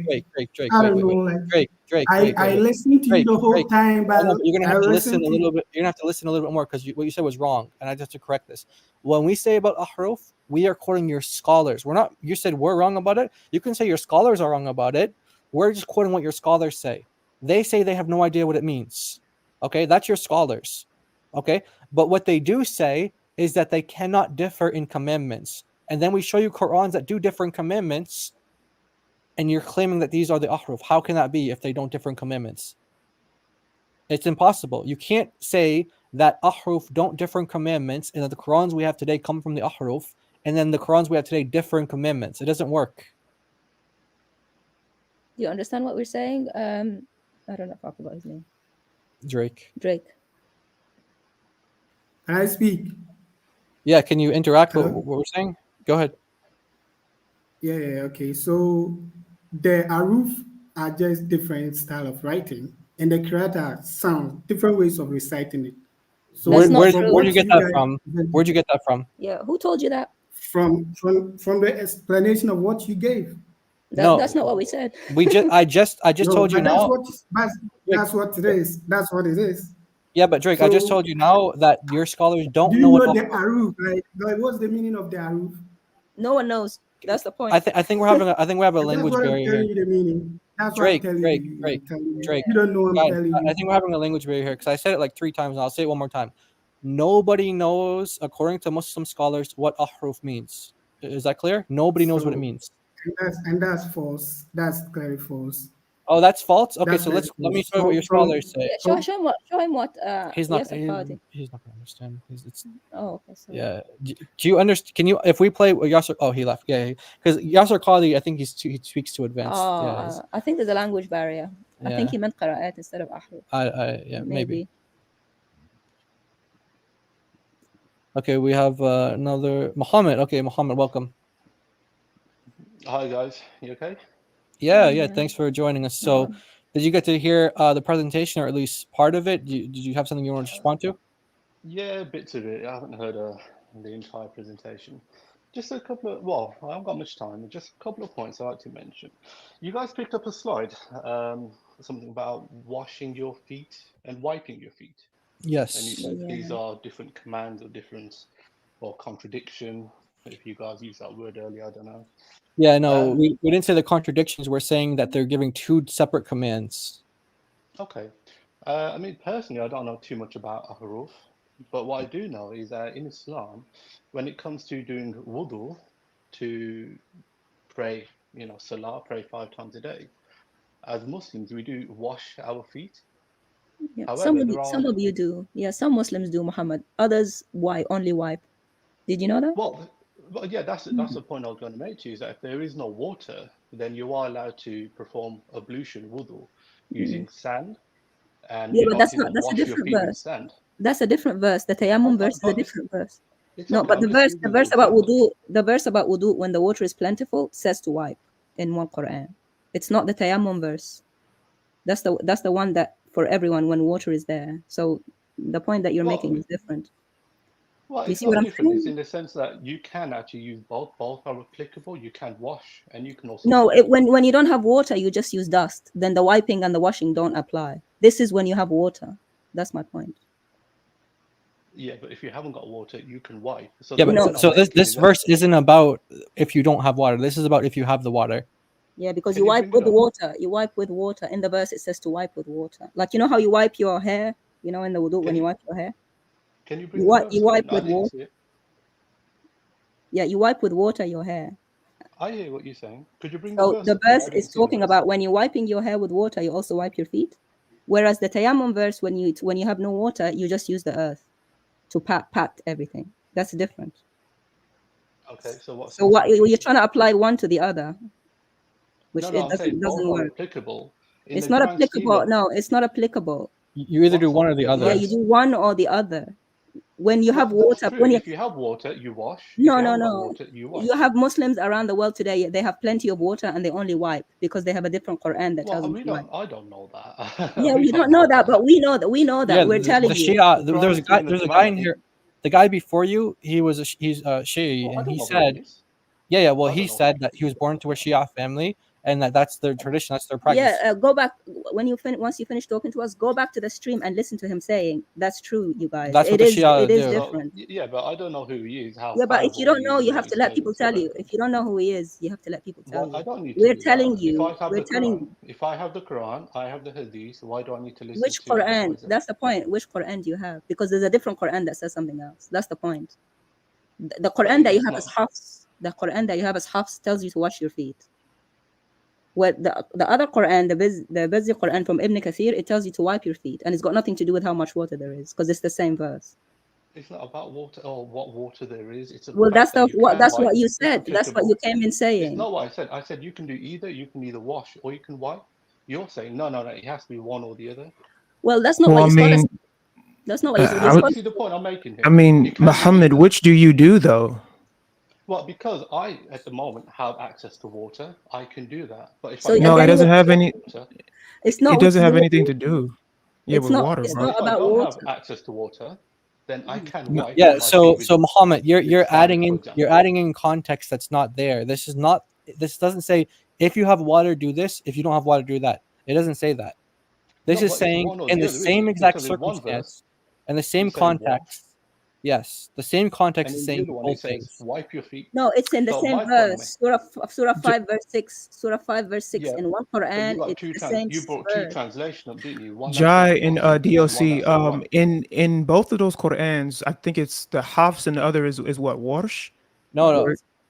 speak. Drake, I don't know, like Drake, I listened to you the whole time, I but know, but you're gonna have I to listen listened a to little bit. You're gonna have to listen a little bit more because what you said was wrong, and I just have to correct this. When we say about ahruf, we are quoting your scholars. We're not. You said we're wrong about it. You can say your scholars are wrong about it. We're just quoting what your scholars say. They say they have no idea what it means. Okay, that's your scholars. Okay, but what they do say is that they cannot differ in commandments, and then we show you Qur'ans that do differ in commandments, and you're claiming that these are the ahruf. How can that be if they don't differ in commandments? It's impossible. You can't say that ahruf don't differ in commandments, and that the Qurans we have today come from the ahruf, and then the Qurans we have today differ in commandments. It doesn't work. Do you understand what we're saying? I don't know if I forgot his name. Drake. Drake. Can I speak? Yeah, can you interact with Hello? what we're saying? Go ahead. Yeah, okay. So the aruf are just different style of writing, and the Qur'an are sound, different ways of reciting it. So That's not from true. Where'd what you get that from? Where'd you get that from? Yeah, who told you that? From the explanation of what you gave. That's not what we said. I just No, told you but that's now. what it is. That's what it is. Yeah, but Drake, I just told you now that your scholars don't do know you what know the aruf? Like what's the meaning of the aruf? No one knows. That's the point. I think we have a language that's what barrier I'm telling here. you the meaning. That's Drake, what I'm telling you. Drake. You don't know. I'm Guys, telling you. I think we're having a language barrier here because I said it like 3 times. And I'll say it one more time. Nobody knows, according to Muslim scholars, what ahruf means. Is that clear? Nobody knows what it means. And that's false. That's clearly false. Oh, that's false. Okay, That's so let me show you false. what your scholars say. Yeah, show him what. He's not. Yasser Qadi. He's not going to understand. Oh, okay. So yeah. Do you understand? Can you? If we play Yasser, oh, he left. Yeah, because Yasser Qadi, I think he speaks too advanced. Yeah, I think there's a language barrier. I think he meant qira'at instead of ahruf. Yeah, maybe. Okay, we have another Muhammad. Okay, Muhammad, welcome. Hi guys, you okay? Yeah. Thanks for joining us. So, did you get to hear the presentation, or at least part of it? Did you have something you want to respond to? Yeah, bits of it. I haven't heard the entire presentation. Just a couple of, well, I haven't got much time. Just a couple of points I'd like to mention. You guys picked up a slide, something about washing your feet and wiping your feet. Yes. And you said these are different commands or contradiction. If you guys used that word earlier, I don't know. Yeah, no, we didn't say the contradictions. We're saying that they're giving 2 separate commands. Okay. I mean, personally, I don't know too much about ahruf, but what I do know is that in Islam, when it comes to doing wudu, to pray, salah, pray 5 times a day, as Muslims, we do wash our feet. Yeah, However, some of you do. Yeah, some Muslims do, Muhammad. Others, only wipe. Did you know that? Well, yeah, that's the point I was going to make to you, is that if there is no water, then you are allowed to perform ablution, wudu, using sand. And but that's a different verse. That's a different verse. The tayammum verse is a different verse. No, but the verse about wudu, when the water is plentiful, says to wipe in one Quran. It's not the tayammum verse. That's the one that for everyone when water is there. So the point that you're making is different. Well, you it's see not what different. I'm saying? It's in the sense that you can actually use both. Both are applicable. You can wash and you can also. No, when you don't have water, you just use dust. Then the wiping and the washing don't apply. This is when you have water. That's my point. Yeah, but if you haven't got water, you can wipe. So yeah, but so this verse isn't about if you don't have water. This is about if you have the water. Yeah, because you wipe with water. You wipe with water. In the verse, it says to wipe with water. Like, you know how you wipe your hair? In the wudu, when you wipe your hair? Can you bring you wipe with water? Yeah, you wipe with water your hair. I hear what you're saying. Could you bring the verse is talking about when you're wiping your hair with water, you also wipe your feet. Whereas the tayammum verse, when you have no water, you just use the earth to pat everything. That's different. Okay, so what you're trying to apply one to the other, which doesn't work. Applicable. It's not applicable. No, it's not applicable. You either do one or the other. Yeah, you do one or the other. When you have water, if you have water, you wash. No. Water, you wash. You have Muslims around the world today. They have plenty of water and they only wipe because they have a different Quran that tells them to wipe. I don't know that. Yeah, we don't know that, but we know that. We know that. Yeah, we're telling the you. Shia, there's a guy in here. the guy before you, he's Shi'i, Oh, I and don't he know who said, he is. yeah, well, I he don't know. said that he was born to a Shia family, and that's their tradition, that's their practice. Yeah, go back when you once you finish talking to us. Go back to the stream and listen to him saying that's true, you guys. That's what the Shia it is do. different. Yeah, but I don't know who he is. How Yeah, but if you powerful don't he know, is, you what have to he's let saying, people tell you. whatsoever. If you don't know who he is, you have to let people tell Well, you. I don't need to We're do telling that. you. If I have We're the telling Quran, if I have the Quran, I have the Hadith. Why do I need to listen which to Quran. XYZ? That's the point. Which Quran do you have? Because there's a different Quran that says something else. That's the point. The Quran that you have as Hafs, the Quran that you have as Hafs tells you to wash your feet. What the other Quran, the Bazzi Quran from Ibn Kathir, it tells you to wipe your feet, and it's got nothing to do with how much water there is, because it's the same verse. It's not about water or what water there is. It's Well, that's that what you said. That's what you came in saying. It's not what I said. I said you can do either. You can either wash or you can wipe. You're saying no. It has to be one or the other. Well, that's not what you scholars. That's not what you said. This is the point I'm making here. I mean, Muhammad, which do you do though? Well, because I at the moment have access to water, I can do that. But if no, it doesn't have any. It's not. It doesn't have anything to do. Yeah, it's with not. water, It's bro. not if about I don't water. have access to water, then I can wipe. Yeah, my so feet so Muhammad, you're adding sand, in context that's not there. This doesn't say if you have water do this, if you don't have water do that. It doesn't say that. This is saying in the same exact circumstance and the same context. Yes, the same context is saying both things. Wipe your feet. No, it's in the same verse. Surah 5 verse 6. Surah 5 verse 6 Yeah, in one Quran. It's the same you brought two translations up, didn't you? One Jai and DLC. In both of those Qurans, I think it's the Hafs and the other is what, Warsh? No.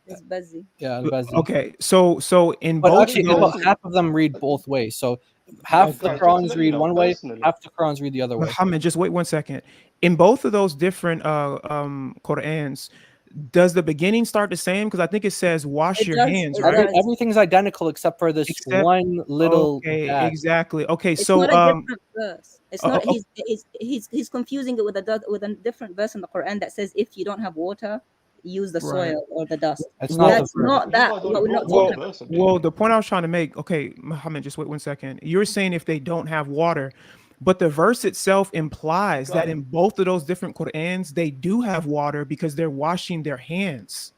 It's Bazzi. Yeah, Bazzi. Okay, so in but both actually, of those, half of them read both ways. So half the Qurans read one way, half the Qurans read the other way. Muhammad, just wait 1 second. In both of those different Qurans, does the beginning start the same? Because I think it says wash your hands, right? Everything's identical except for this one little. Okay, exactly. Okay, it's so not a different verse. It's not. He's confusing it with a different verse in the Quran that says if you don't have water, use the soil or the dust. That's not that. What we're not talking about. Well, the point I was trying to make. Okay, Muhammad, just wait 1 second. You're saying if they don't have water. But the verse itself implies that in both of those different Qur'ans, they do have water because they're washing their hands.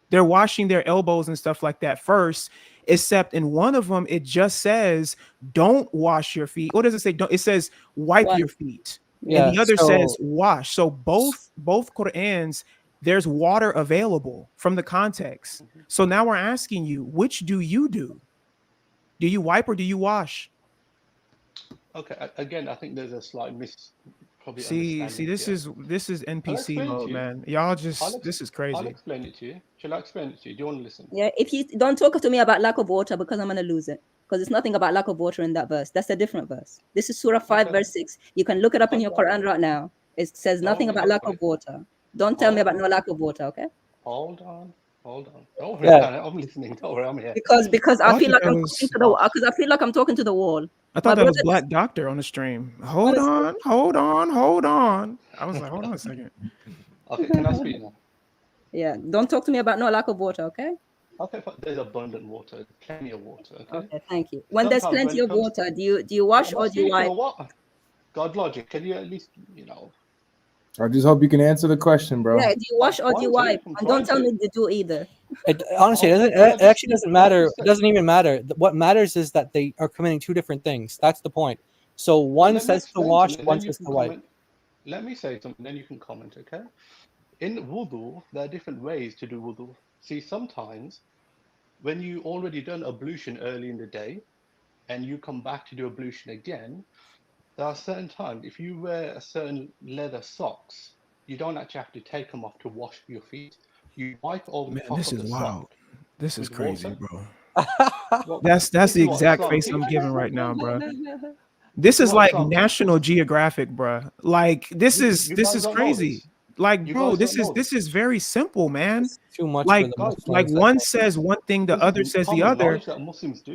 They're washing their elbows and stuff like that first, except in one of them, it just says, don't wash your feet. What does it say? It says, wipe your feet. Yeah, and the other says, wash. So both Qur'ans, there's water available from the context. So now we're asking you, which do you do? Do you wipe or do you wash? Okay, again, I think there's a slight See, this is NPC mode, man. Y'all just this is crazy. I'll explain it to you. Shall I explain it to you? Do you want to listen? Yeah, if you don't talk to me about lack of water because I'm gonna lose it. Because it's nothing about lack of water in that verse. That's a different verse. This is Surah 5 verse 6. You can look it up in your Quran right now. It says nothing about lack of water. Don't tell me about no lack of water, okay? Hold on. Don't worry, I'm listening. Don't worry, I'm here. Because I feel like I'm talking to the wall. Because I feel like I'm talking to the wall. I thought that was Black Doctor on the stream. Hold on. I was like, hold on a second. Okay, can I speak now? Yeah, don't talk to me about no lack of water, okay? Okay, but there's abundant water, plenty of water. Okay, thank you. When there's plenty of water, do you wash or do you wipe? God logic, can you at least, I just hope you can answer the question, bro. Yeah, do you wash or do you wipe? And don't tell me to do either. Honestly, it actually doesn't matter. It doesn't even matter. What matters is that they are committing two different things. That's the point. So one says to wash, one says to wipe. Let me say something, then you can comment, okay? In wudu, there are different ways to do wudu. See, sometimes when you already done ablution early in the day and you come back to do ablution again, there are certain times, if you wear a certain leather socks, you don't actually have to take them off to wash your feet. You wipe over the top of the sock. This is crazy, water. bro. That's the exact face I'm giving right now, bro. This is like National Geographic, bro. Like this is crazy. Like, bro, this is very simple, man. It's too much. Like one says one thing, the other says the other,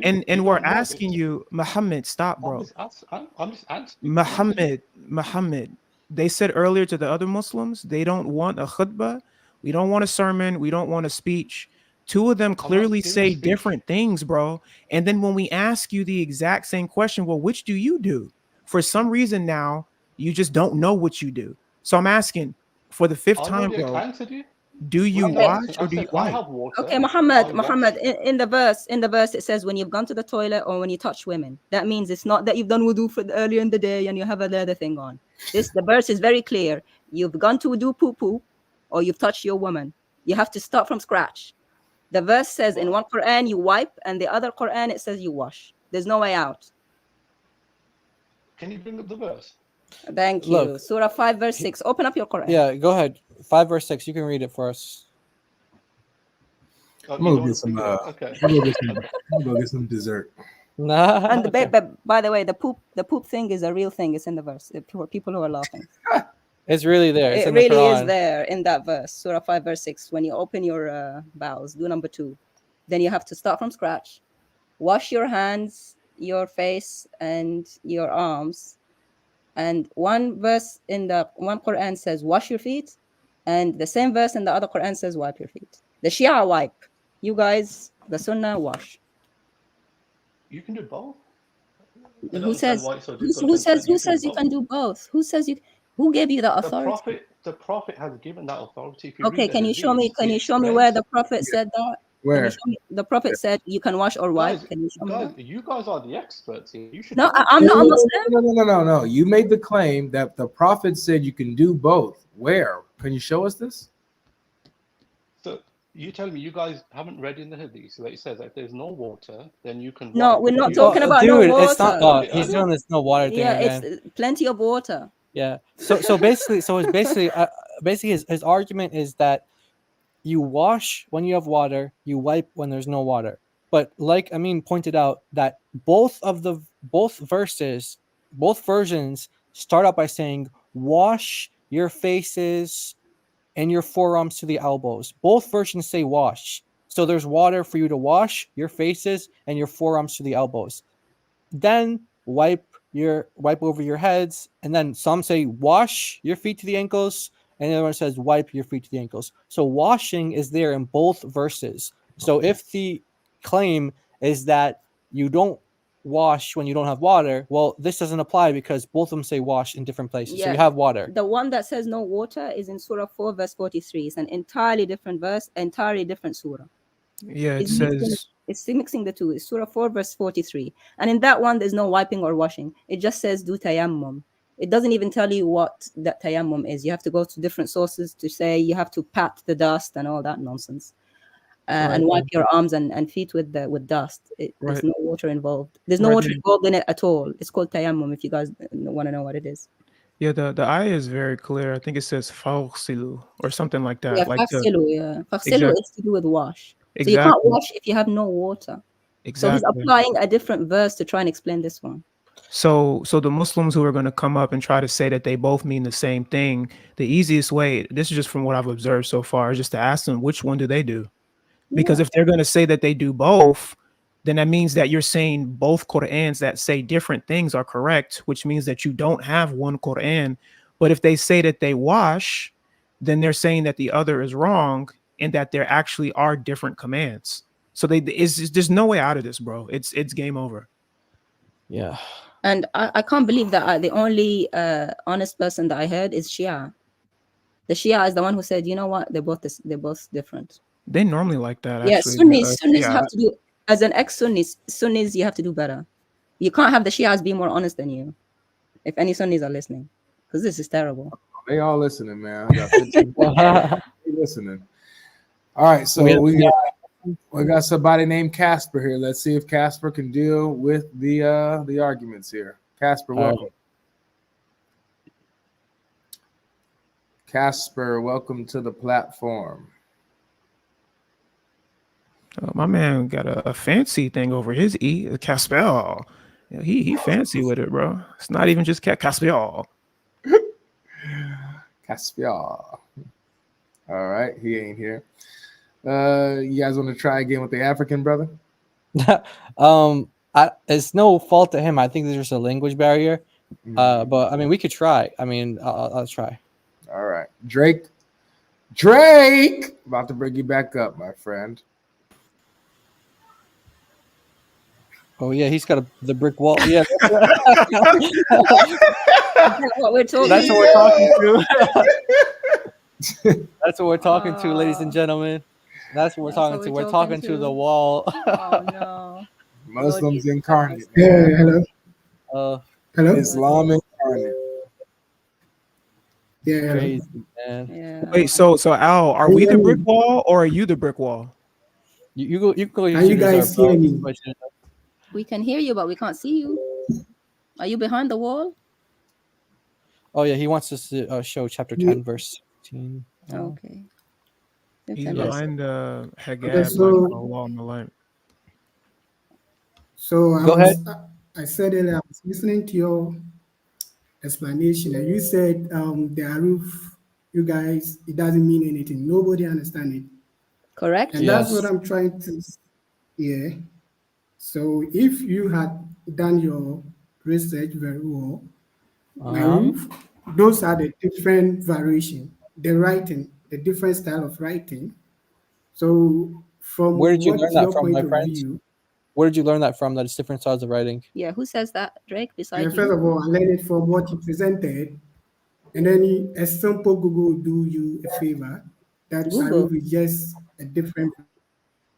and we're asking you, Muhammad, stop, bro. I'm just asking. Muhammad. They said earlier to the other Muslims, they don't want a khutbah, we don't want a sermon, we don't want a speech. Two of them clearly say different things, bro. And then when we ask you the exact same question, well, which do you do? For some reason now, you just don't know what you do. So I'm asking, for the fifth I'll time, be bro. accounted you. Do you Okay. wash or do you I wipe? have water. Okay, I Muhammad, wash. in the verse it says when you've gone to the toilet or when you touch women. That means it's not that you've done wudu for earlier in the day and you have a leather thing on. The verse is very clear. You've gone to wudu poo or you've touched your woman. You have to start from scratch. The verse says in one Quran you wipe and the other Quran it says you wash. There's no way out. Can you bring up the verse? Thank you. Look, Surah 5 verse 6. Open up your Quran. Yeah, go ahead. 5 verse 6. You can read it for us. Oh, I'm you gonna don't get want to some. bring it up? Okay. I'm gonna get some dessert. Nah. And Okay. by the way, the poop thing is a real thing. It's in the verse. For people who are laughing. It's really there. It's It in the really is Quran. there in that verse, Surah 5 verse 6. When you open your bowels, do number 2. Then you have to start from scratch. Wash your hands, your face, and your arms. And one verse in the one Quran says wash your feet, and the same verse in the other Quran says wipe your feet. The Shia wipe. You guys, the Sunnah wash. You can do both. I don't Who understand says why it's so difficult who to understand. says you can do both? Who says you? Who gave you the authority? The prophet has given that authority. If you Okay, read the can you show me? hadith, Can he you show me where explains. the prophet Yeah. said that? Where? Can you show me? The prophet said you can wash or wipe. Guys, Can you show me that? you guys are the experts here. You should No, know I'm this. not a Muslim. No. You made the claim that the prophet said you can do both. Where? Can you show us this? So you tell me you guys haven't read in the hadith where it says that if there's no water, then you can No, wipe. we're not You- talking about no Dude, water. it's not. He's doing this no water thing Yeah, again. it's plenty of water. Yeah. So basically, his argument is that you wash when you have water, you wipe when there's no water. But like Amin pointed out, that both versions start out by saying wash your faces and your forearms to the elbows. Both versions say wash. So there's water for you to wash your faces and your forearms to the elbows. Then wipe over your heads, and then some say wash your feet to the ankles, and the other one says wipe your feet to the ankles. So washing is there in both verses. So if the claim is that you don't wash when you don't have water, well, this doesn't apply because both of them say wash in different places. So you have water. The one that says no water is in Surah 4 verse 43. It's an entirely different verse, entirely different surah. Yeah, it says it's mixing the two. It's Surah 4 verse 43. And in that one, there's no wiping or washing. It just says do tayammum. It doesn't even tell you what that tayammum is. You have to go to different sources to say you have to pat the dust and all that nonsense. And wipe your arms and feet with dust. There's no water involved. There's no water involved in it at all. It's called tayammum if you guys want to know what it is. Yeah, the ayah is very clear. I think it says fawsilu or something like that. Yeah, like faghsilu, faghsilu is to do with wash. So Exactly. you can't wash if you have no water. Exactly. So he's applying a different verse to try and explain this one. So the Muslims who are going to come up and try to say that they both mean the same thing, the easiest way, this is just from what I've observed so far, is just to ask them which one do they do? Because if they're going to say that they do both, then that means that you're saying both Qur'ans that say different things are correct, which means that you don't have one Qur'an. But if they say that they wash, then they're saying that the other is wrong and that there actually are different commands. So there's no way out of this, bro. It's game over. Yeah. And I can't believe that the only honest person that I heard is Shia. The Shia is the one who said, you know what, they're both different. They normally like that, Yeah, actually. Sunnis have to do, as an Sunnis, you have to do better. You can't have the Shias be more honest than you, if any Sunnis are listening, because this is terrible. They all listening, man. I got 15 listening. All right, so we got somebody named Casper here. Let's see if Casper can deal with the arguments here. Casper, welcome. Casper, welcome to the platform. My man got a fancy thing over his E, Casper. Yeah, he fancy with it, bro. It's not even just Casper. Casper. All right, he ain't here. You guys want to try again with the African brother? It's no fault to him. I think there's just a language barrier. But I mean, we could try. I mean, I'll try. All right, Drake, about to bring you back up, my friend. Oh yeah, he's got the brick wall. Yeah, what we're talking. That's what we're talking to. That's what we're talking to, ladies and gentlemen. That's what we're talking to. We're talking to the wall. Oh no. Muslims incarnate, Yeah, man. hello. Hello. Islam incarnate. Yeah, hello. Crazy, man. Yeah. Wait, so Al, are we the brick wall or are you the brick wall? You go. You go. Can you guys hear me? We can hear you, but we can't see you. Are you behind the wall? Oh yeah, he wants us to show chapter 10, verse 16. Okay. He's Okay. behind the hijab, Okay, like so- a wall on the light. So Go ahead. I said earlier, I was listening to your explanation, and you said the Aruf, you guys, it doesn't mean anything. Nobody understands it. Correct. And that's what I'm trying to, yeah. So if you had done your research very well, Aruf, those are the different variation, the writing, the different style of writing. So from Where did you learn what's that your from, point my of friend? view? Where did you learn that from? That it's different styles of writing. Yeah. Who says that, Drake? Beside First you. of all, I learned it from what you presented, and then a simple Google will do you a favor. That Google. Aruf is just a different.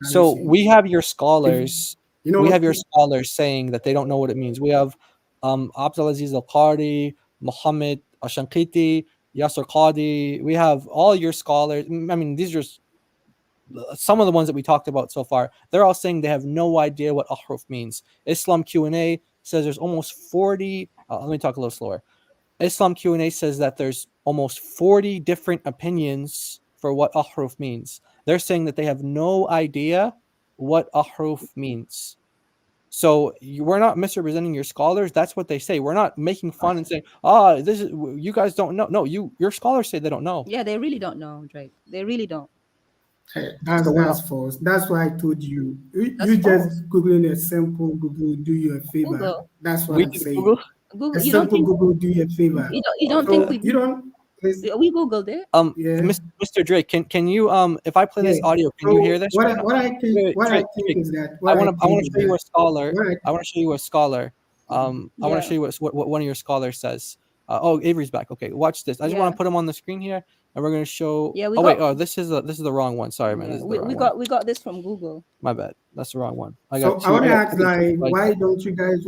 So variation. we have your scholars. You know We what- have your scholars saying that they don't know what it means. We have Abdulaziz Al-Qari, Muhammad Ashankiti, Yasser Qadi. We have all your scholars. I mean, these are some of the ones that we talked about so far. They're all saying they have no idea what ahruf means. Islam Q&A says there's almost 40. Let me talk a little slower. Islam Q&A says that there's almost 40 different opinions for what ahruf means. They're saying that they have no idea what ahruf means. So we're not misrepresenting your scholars. That's what they say. We're not making fun and saying, this is, you guys don't know. No, your scholars say they don't know. Yeah, they really don't know, Drake. They really don't. That's false. That's why I told you. That's You false. just Googling a simple Google do you a favor. Google. That's what We I'm did saying. Google? Google. A You don't simple think Google do you a favor. you don't So think we you don't. we Googled it? Yeah. Mr. Drake, can you if I play this Yeah. audio, can So you hear this? What right I, now? what I think Wait, what Drake, I think Drake, is that I want to show you a scholar. what I want to show you a scholar. I want Yeah. to show you what one of your scholars says. Avery's back. Okay, watch this. I just want to put him on the screen here, and we're gonna show. Yeah, we wait. got- Oh, this is the wrong one. Sorry, man. Yeah, This is the we, wrong we one. got we got this from Google. My bad. That's the wrong one. I So got I two. want to got ask, two like, slides why up. don't you guys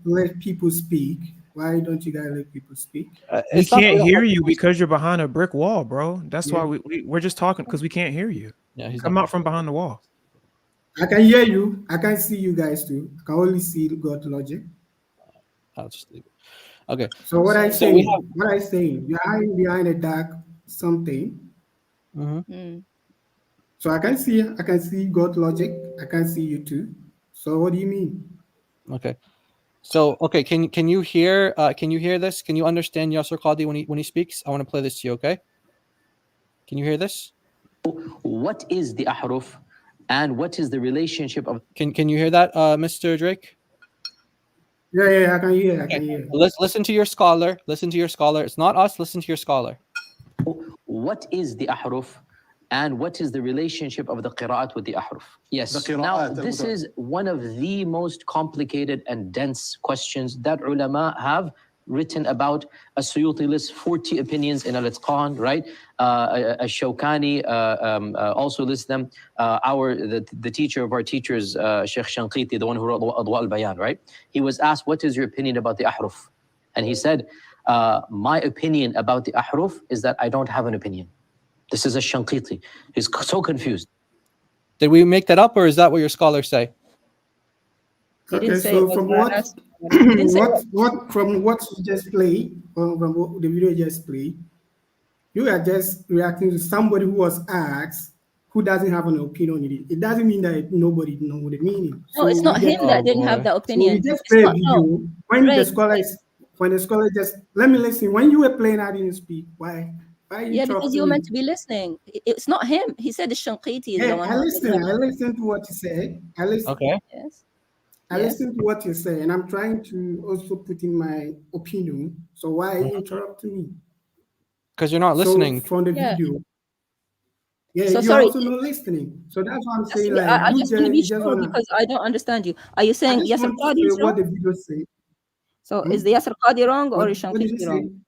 let people speak? Why don't you guys let people speak? We It's not that can't don't hear like you people because you're behind a brick wall, bro. That's Yeah. why we're just talking because we can't hear you. Yeah, he's Come not. out from behind the wall. I can hear you. I can see you guys too. I can only see God logic. I'll just leave it. Okay. So what I So say, we have. what I say, you're hiding behind a dark something. So I can see God logic. I can see you too. So what do you mean? Okay. So okay, can you hear this? Can you understand Yasser Qadi when he speaks? I want to play this to you, okay? Can you hear this? What is the ahruf and what is the relationship of Can you hear that, Mr. Drake? Yeah, I can hear. I can hear. Let's listen to your scholar. Listen to your scholar. It's not us. Listen to your scholar. what is the ahruf and what is the relationship of the qira'at with the ahruf? Yes. Now, this is one of the most complicated and dense questions that ulama have written about. As-Suyuti lists 40 opinions in Al-Itqan, right? Ash-Shawkani also lists them. The teacher of our teachers, Sheikh Shanqiti, the one who wrote Adwa al-Bayan, right? He was asked, what is your opinion about the ahruf? And he said, my opinion about the ahruf is that I don't have an opinion. This is a Shanqiti. He's so confused. Did we make that up, or is that what your scholars say? Okay, so from from what you just played, from what the video just played, you are just reacting to somebody who was asked who doesn't have an opinion on it. It doesn't mean that nobody knows the meaning. No, it's not him that didn't have the opinion. So we just It's play a not- video. no. When Right, the scholar just let me listen. When you were playing, I didn't speak. Why? Why Yeah, because you were me? meant to be listening. It's not him. He said the Shanqiti is Yeah, the one. I listened to what you said. I listened. Okay. Yes. I Yes. listen to what you say, and I'm trying to also put in my opinion. So why are you interrupting me? Because you're not listening. So from the Yeah. video, yeah, So you're sorry. also not listening. So that's what I'm saying. I Like you just want to be you just sure wanna. because I don't understand you. Are you I saying just Yasser want to Qadi say is what wrong? the video say. So is the Yasser Qadi wrong or is What did you Shanqiti say? wrong?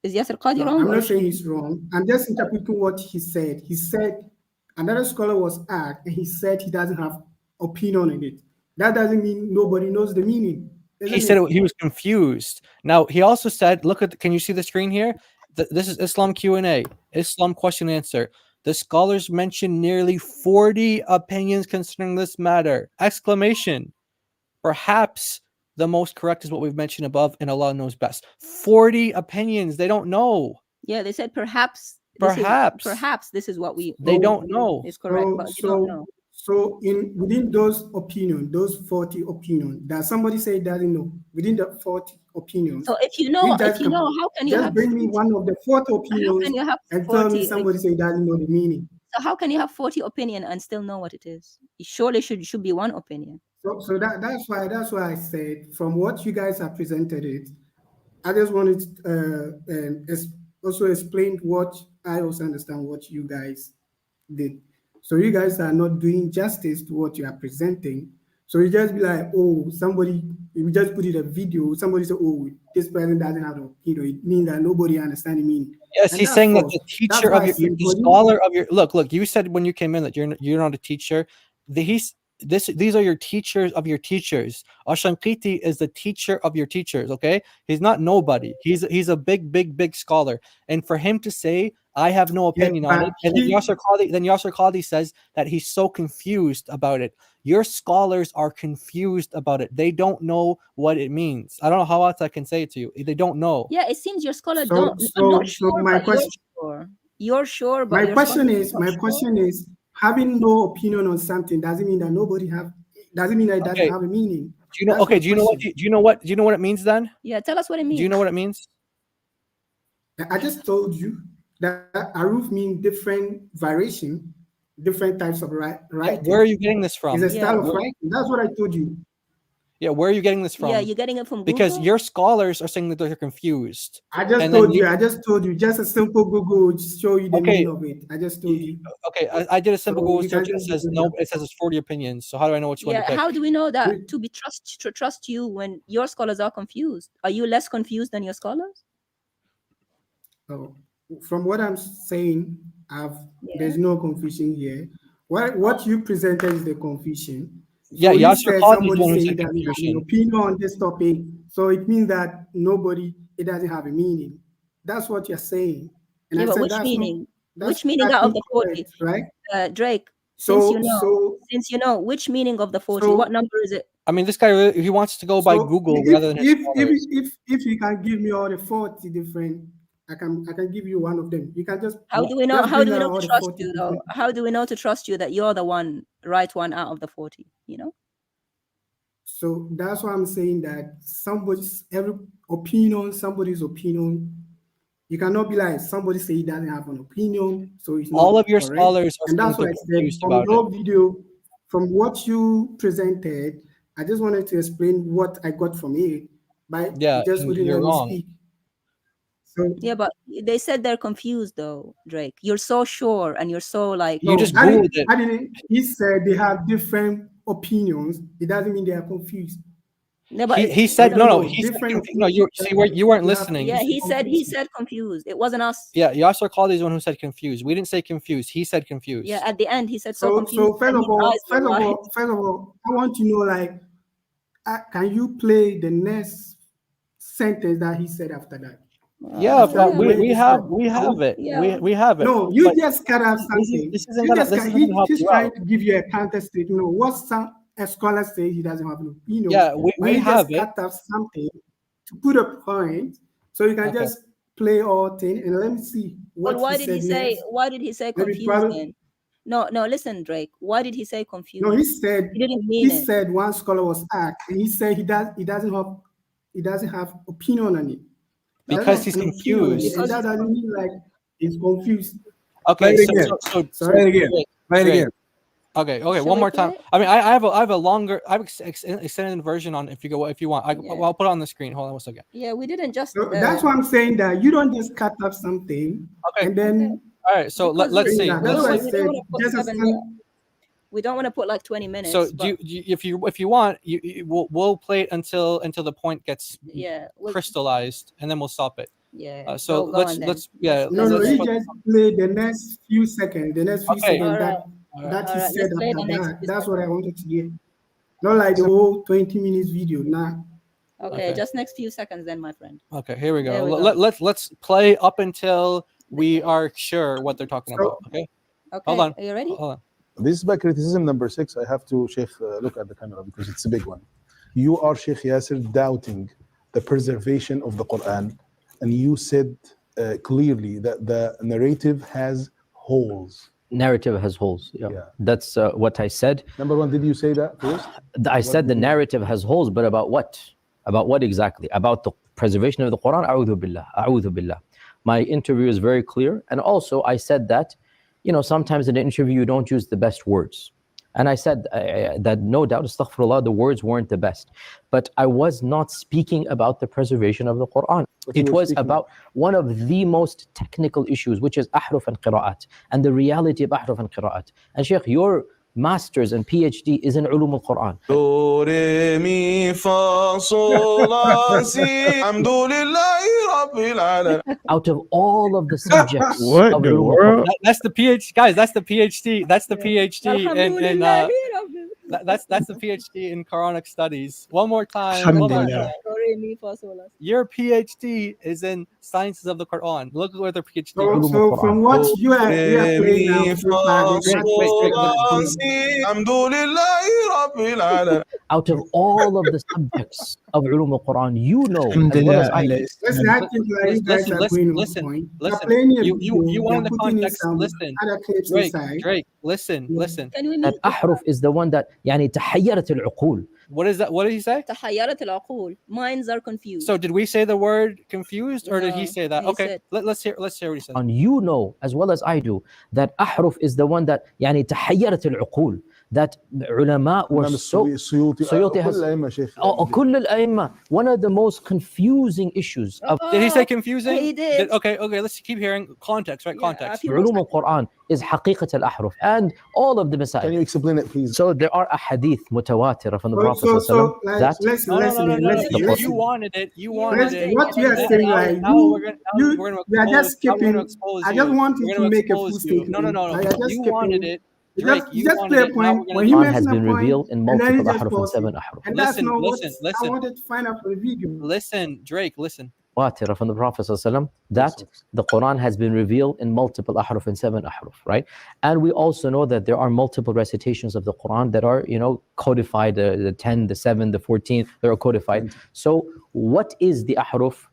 Is Yasser Qadi No, wrong? I'm or not saying Hisham? he's wrong. I'm just interpreting what he said. He said another scholar was asked, and he said he doesn't have opinion on it. That doesn't mean nobody knows the meaning. He said he was confused. Now he also said, "Look at. Can you see the screen here? This is Islam Q&A, Islam question answer. The scholars mentioned nearly 40 opinions concerning this matter! Exclamation! Perhaps the most correct is what we've mentioned above, and Allah knows best. 40 opinions. They don't know. Yeah, they said perhaps. Perhaps this is what they don't know. is correct, but they don't know. So within those opinions, those 40 opinions, that somebody say doesn't know, within the 40 opinions. So if you know, how can you just bring me one of the 40 opinions and tell me somebody say doesn't know the meaning? So how can you have 40 opinion and still know what it is? It surely should be one opinion. So that's why I said from what you guys have presented it, I just wanted also explain what I also understand what you guys did. So you guys are not doing justice to what you are presenting. So you just be like, oh, you just put it a video, somebody say, oh, this person doesn't have it means that nobody understands the meaning. Yes, he's saying that the teacher of the scholar of your look, you said when you came in that you're not a teacher. These are your teachers of your teachers. Ash-Shanqiti is the teacher of your teachers, okay? He's not nobody. He's a big scholar. And for him to say, I have no opinion on it, and then Yasser Qadi says that he's so confused about it. Your scholars are confused about it. They don't know what it means. I don't know how else I can say it to you. They don't know. Yeah, it seems your scholar don't. I'm not sure, my but question, you're sure. But my question is, having no opinion on something doesn't mean that doesn't mean that it doesn't have a meaning. Do you know? Okay. Do you know what it means then? Yeah, tell us what it means. Do you know what it means? I just told you that aruf means different variation, different types of writing. Where are you getting this from? It's a style of writing. That's what I told you. Yeah, where are you getting this from? Yeah, you're getting it from Google? Because your scholars are saying that they're confused. I just told you. Just a simple Google would show you the meaning of it. I just told you. Okay, I did a simple Google search. It says no. It says it's 40 opinions. So how do I know which one to pick? How do we know that to trust you when your scholars are confused? Are you less confused than your scholars? So, from what I'm saying, there's no confusion here. What you presented is the confusion. Yeah, Yasser Qadi said that he has an opinion on this topic, so it means that it doesn't have a meaning. That's what you're saying. And yeah, I but said, which meaning? Which meaning out of the 40? Right? Drake, since you know, which meaning of the 40? What number is it? I mean, this guy, he wants to go by Google rather than if you can give me all the 40 different, I can give you one of them. You can just. How do we know to trust you though? How do we know to trust you that you're the right one out of the 40? You know. So that's why I'm saying that somebody's opinion. You cannot be like somebody say he doesn't have an opinion, so it's all not of your correct. scholars are and that's why I said from your video, from what you presented, I just wanted to explain what I got from it, but just wouldn't let me speak. So, yeah, but they said they're confused though, Drake. You're so sure and you're so like you just Googled it. I didn't. He said they have different opinions. It doesn't mean they are confused. No, but he said no. He said no. You weren't listening. Yeah, he said confused. It wasn't us. Yeah, Yasser Qadi is the one who said confused. We didn't say confused. He said confused. Yeah, at the end he said so confused. So first of all, I want to know, like, can you play the next sentence that he said after that? Yeah, but we have it. Yeah. We have it. No, you just cut out something. This he's trying to give you a counter statement. What a scholar says he doesn't have an opinion. Yeah, we have it. Cut out something to put a point, so you can just play all thing and let me see what. But why did he say? Why did he say confused? Then? No. Listen, Drake. Why did he say confused? No, he said he didn't mean it. He said one scholar was asked, and he said he doesn't have opinion on it. Because he's confused. And that doesn't mean like he's confused. Okay, Say it again. Okay. One more time. I mean, I have a longer, extended version on if you want. I'll put it on the screen. Hold on 1 second. Yeah, we didn't just. So that's why I'm saying that you don't just cut up something. Okay. And then. All right. So let's see. We don't want to put like 20 minutes. So if you want, we'll play it until the point gets crystallized, and then we'll stop it. Yeah. So go on then. let's yeah. No, Let's you put, just play the next few seconds. The next few okay. seconds All right. that All he right. said Let's play the after next that. few That's what I seconds. wanted to hear. Not like the whole 20 minutes video. Nah. Okay, just next few seconds then, my friend. Okay, here we go. There we go. Let's play up until we are sure what they're talking about. Okay. Okay. Hold on. Are you ready? Hold on. This is by criticism number 6. I have to, Sheikh, look at the camera because it's a big one. You are, Sheikh Yasser, doubting the preservation of the Quran, and you said clearly that the narrative has holes. Narrative has holes. Yeah. That's what I said. Number one, did you say that first? I said the narrative has holes, but about what? About what exactly? About the preservation of the Quran? A'udhu billah. A'udhu billah. My interview is very clear. And also I said that, sometimes in an interview you don't use the best words. And I said that no doubt, astaghfirullah, the words weren't the best. But I was not speaking about the preservation of the Quran. It was about one of the most technical issues, which is ahruf and qira'at, and the reality of ahruf and qira'at. And Sheikh, your master's and PhD is in ulum al-Quran. Do, re, mi, fa, sol, la, si. Alhamdulillahi Rabbil Alamin. Out of all of the subjects What of the ulum world? al-Quran, That's the PhD, guys. That's the PhD. That's the PhD in that's the PhD in Quranic studies. One more time. Alhamdulillah. Your PhD is in sciences of the Quran. Look where the PhD. So from what you are playing now so far, out of all of the subjects of ulum al-Quran, as well as I do. Let's not think like you guys are going on point. You want the context. Listen, Drake, listen. That ahruf is the one that تحيرت العقول. What is that? What did he say? تحيرت العقول. Minds are confused. So did we say the word confused, or did he say that? He Okay, said. let's hear what he said. And as well as I do, that ahruf is the one that تحيرت العقول. That the ulama were so Suyuti has كل الأئمة. One of the most confusing issues of Did he say confusing? He did. Okay, let's keep hearing context, right? Context. علوم القرآن is حقيقة الأحرف and all of the مسائل. Can you explain it, please? So there are ahadith mutawatira from the Prophet that No. You wanted it. What you are saying, like you are just skipping. I just want you to make a full statement. No. You wanted it. Drake, you just play a point. When Quran has been revealed in multiple ahruf and 7 ahruf. And that's not what I wanted to find out for the video. Listen, Drake, listen. From the Prophet that the Quran has been revealed in multiple ahruf and 7 ahruf, right? And we also know that there are multiple recitations of the Quran that are, codified, the 10, the 7, the 14, they are codified. So what is the ahruf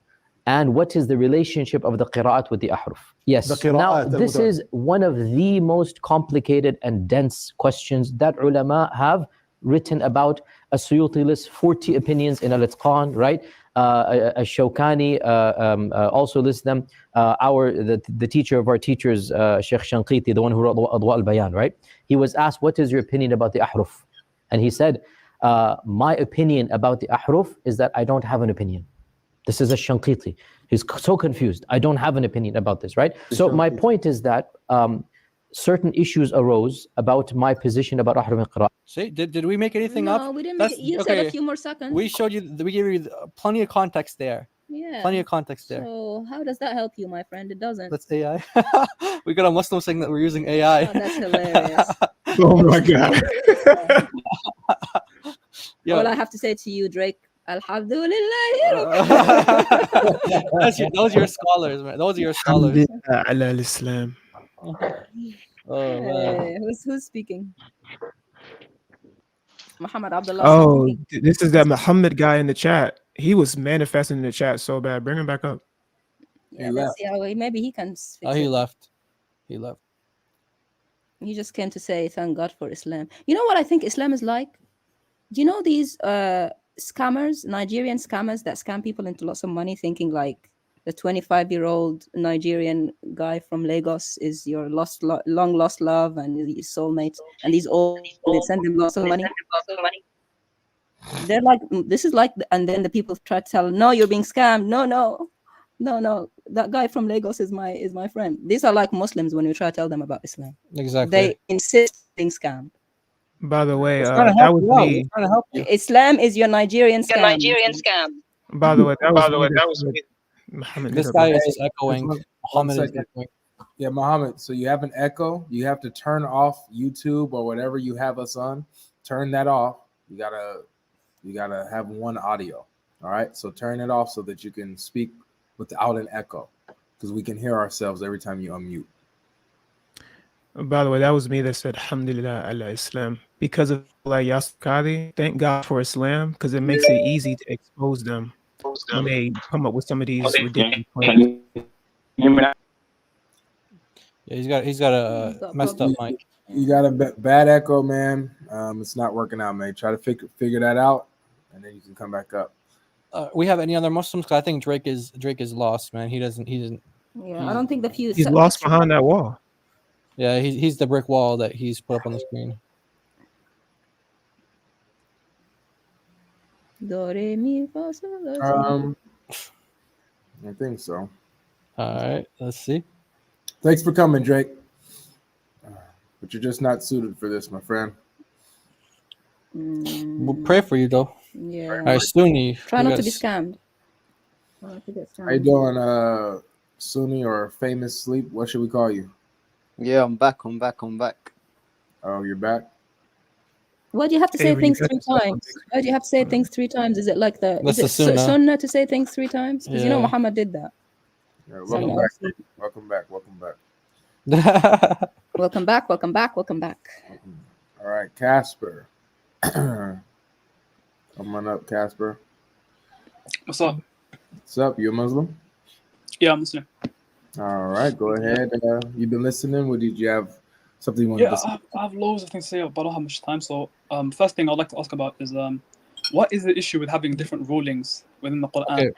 and what is the relationship of the qira'at with the ahruf? Yes, now this is one of the most complicated and dense questions that ulama have written about. As-Suyuti lists 40 opinions in Al-Itqan, right? Shawkani also lists them. The teacher of our teachers, Sheikh Shanqiti, the one who wrote Adwa al-Bayan, right? He was asked, what is your opinion about the ahruf? And he said, my opinion about the ahruf is that I don't have an opinion. This is a Shanqiti. He's so confused. I don't have an opinion about this, right? So my point is that certain issues arose about my position about ahruf and qira'ah. See, did we make anything up? No, we didn't make it. You said a few more seconds. We showed you, we gave you plenty of context there. Yeah. Plenty of context there. So how does that help you, my friend? It doesn't. That's AI. We got a Muslim saying that we're using AI. Oh, that's hilarious. Oh my God. All I have to say to you, Drake, Alhamdulillah. Those are your scholars, man. Those are your scholars. Islam. Oh man. Who's speaking? Muhammad Abdullah. Oh, this is that Muhammad guy in the chat. He was manifesting in the chat so bad. Bring him back up. Yeah, let's see how maybe he can fix he it. left. He just came to say thank God for Islam. You know what I think Islam is like? Do you know these scammers, Nigerian scammers that scam people into lots of money, thinking like the 25-year-old Nigerian guy from Lagos is your long lost love and his soulmate, and these old they send them lots of money. They're like, this is like, and then the people try to tell, no, you're being scammed. No, that guy from Lagos is my friend. These are like Muslims when you try to tell them about Islam. Exactly. They insist being scammed. By the way, that was me. Trying to help you. Islam is your Nigerian scam. By the way, that was me Muhammad This did guy it. is just echoing. One Muhammad is second. echoing. Yeah, Muhammad. So you have an echo. You have to turn off YouTube or whatever you have us on. Turn that off. You gotta have one audio. All right. So turn it off so that you can speak without an echo, because we can hear ourselves every time you unmute. By the way, that was me that said Alhamdulillah ala Islam. Because of like Yasir, thank God for Islam, because it makes it easy to expose them when they come up with some of these ridiculous claims. Yeah, he's got a Got messed up problem. mic. You got a bad echo, man. It's not working out, man. Try to figure that out, and then you can come back up. We have any other Muslims? 'Cause I think Drake is lost, man. He doesn't. Yeah, I don't think the few. He's lost behind that wall. Yeah, he's the brick wall that he's put up on the screen. Do, re, mi, fa, sol, la, si. I think so. All right, let's see. Thanks for coming, Drake. But you're just not suited for this, my friend. We'll pray for you though. Yeah. All right, Sunni. Try we not got to be S- scammed. Try not to get How you scammed. doing, Sunni or famous sleep? What should we call you? Yeah, I'm back. Oh, you're back. Why do you have to say Avery, things you got three yourself a times? Why do you have to say things three times? Is it like the That's is the it sunnah. sunnah to say things three times? Because you know Yeah. Muhammad did that. Yeah, Welcome welcome back. Welcome back. Welcome back. Welcome back. Welcome back. All right, Casper. Come on up, Casper. What's up? What's up? You a Muslim? Yeah, I'm Muslim. All right, go ahead. You've been listening. What did you have? Something you wanted Yeah, to say? I have loads of things to say, but I don't have much time. So, first thing I'd like to ask about is what is the issue with having different rulings within the Quran? Okay.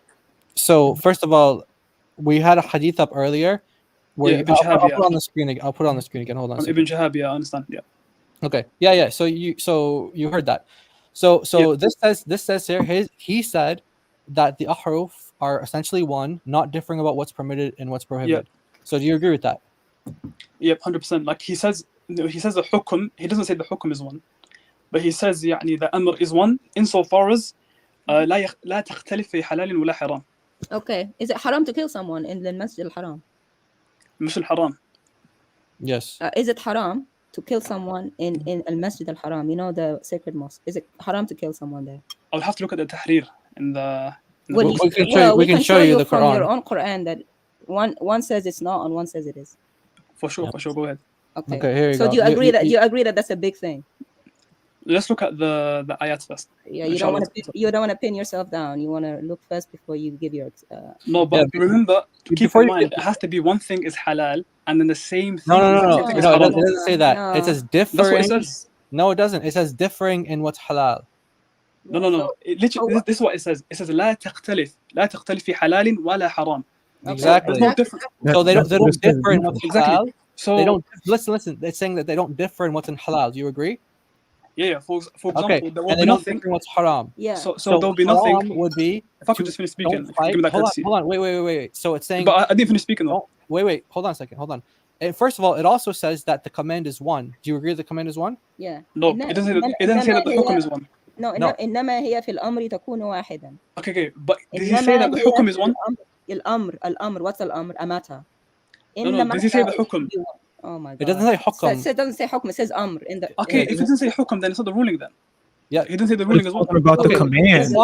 So first of all, we had a hadith up earlier where Yeah, Ibn I'll Shihab, put it on the screen. I'll put it on the screen again. Hold on. A From Ibn second. Shihab, yeah, I understand. Yeah. Okay. Yeah. So you heard that. So Yeah. this says here he said that the ahruf are essentially one, not differing about what's permitted and what's prohibited. So do you agree with that? Yep, 100%. Like he says the hukm. He doesn't say the hukm is one, but he says يعني the amr is one insofar as لا تختلف في حلال ولا حرام. Okay. Is it haram to kill someone in the Masjid al-Haram? مش الحرام. Yes. Is it haram to kill someone in al-Masjid al-Haram? You know, the sacred mosque. Is it haram to kill someone there? I'll have to look at the tahrir in the Well, books. we can show you the from Quran. your own Quran that one says it's not and one says it is. For sure. Go ahead. Okay. Here you so go. do you agree that that's a big thing? Let's look at the ayat first. Yeah, you don't want to pin yourself down. You want to look first before you give your. No, but remember, keep before in you mind, it has to be one thing is halal, and then the same thing. No. Thing It is haram. doesn't say that. It says differing. That's what it says. No, it doesn't. It says differing in what's halal. No. Literally, this is what it says. It says لا تختلف في حلال ولا حرام. Exactly. There's no difference. So they don't differ in what's halal. Exactly. So they don't listen. It's saying that they don't differ in what's in halal. Do you agree? Yeah. For example, Okay. there will And be they don't nothing. differ in what's haram. Yeah. So there'll be nothing. Haram would be. If I could just finish speaking, give me that courtesy. Hold on. Wait. So it's saying. But I didn't finish speaking though. Wait. Hold on a second. Hold on. And first of all, it also says that the command is one. Do you agree the command is one? Yeah. No, it doesn't say that the hukm is one. No. إنما هي في الأمر تكون واحدا. Okay. But did he say that the hukm is one? الأمر. What's الأمر? أماتها. No. Does he say the hukm? Oh my God. It doesn't say hukm. It doesn't say hukm. It says amr in the. Okay, if it doesn't say hukm, then it's not the ruling then. Yeah, he didn't say the ruling as well. Talking about the command.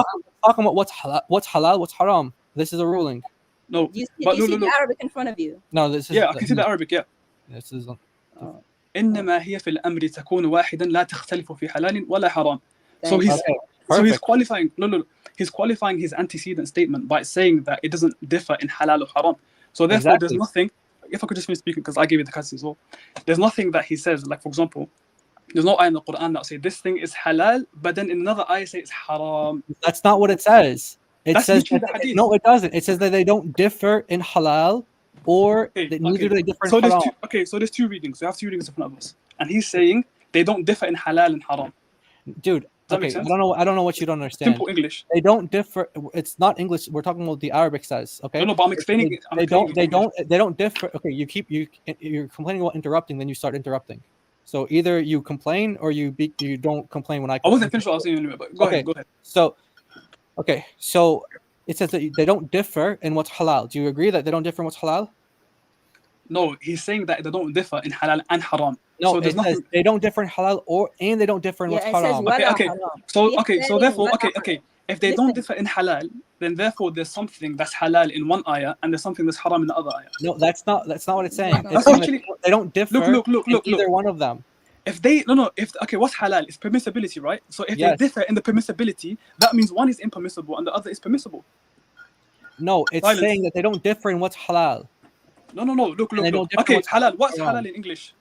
Talking about what's halal, what's haram. This is a ruling. No, do you see the Arabic in front of you? No, this is. Yeah, I can see the Arabic. Yeah. This is. إنما هي في الأمر تكون واحدا لا تختلف في حلال ولا حرام. So he's qualifying. No. He's qualifying his antecedent statement by saying that it doesn't differ in halal or haram. So therefore, there's nothing. If I could just finish speaking, because I gave you the courtesy as well. There's nothing that he says, like for example, there's no ayah in the Quran that say this thing is halal, but then in another ayah say it's haram. That's not what it says. It says no, it doesn't. It says that they don't differ in halal, or neither do they differ in haram. So there's two readings. We have two readings in front of us, and he's saying they don't differ in halal and haram. Dude, okay, I don't know what you don't understand. Simple English. They don't differ. It's not English. We're talking about the Arabic says. Okay. No, but I'm explaining it. They don't differ. Okay, you're complaining about interrupting, then you start interrupting. So either you complain or you don't complain when I. I wasn't finished what I was saying anyway, but go ahead. So It says that they don't differ in what's halal. Do you agree that they don't differ in what's halal? No, he's saying that they don't differ in halal and haram. No, so there's it says they don't differ in halal and they don't differ in what's it says haram. wala Okay. haram. So He's okay. So saying therefore, wala okay. haram. If they Listen. don't differ in halal, then therefore there's something that's halal in one ayah and there's something that's haram in the other ayah. No, that's not what it's saying. That's saying actually they don't differ in either one of them. If they what's halal? It's permissibility, right? So if they Yes. differ in the permissibility, that means one is impermissible and the other is permissible. No, it's Silence. saying that they don't differ in what's halal. No. Look. They don't differ Okay, what's halal. What's haram. halal in English?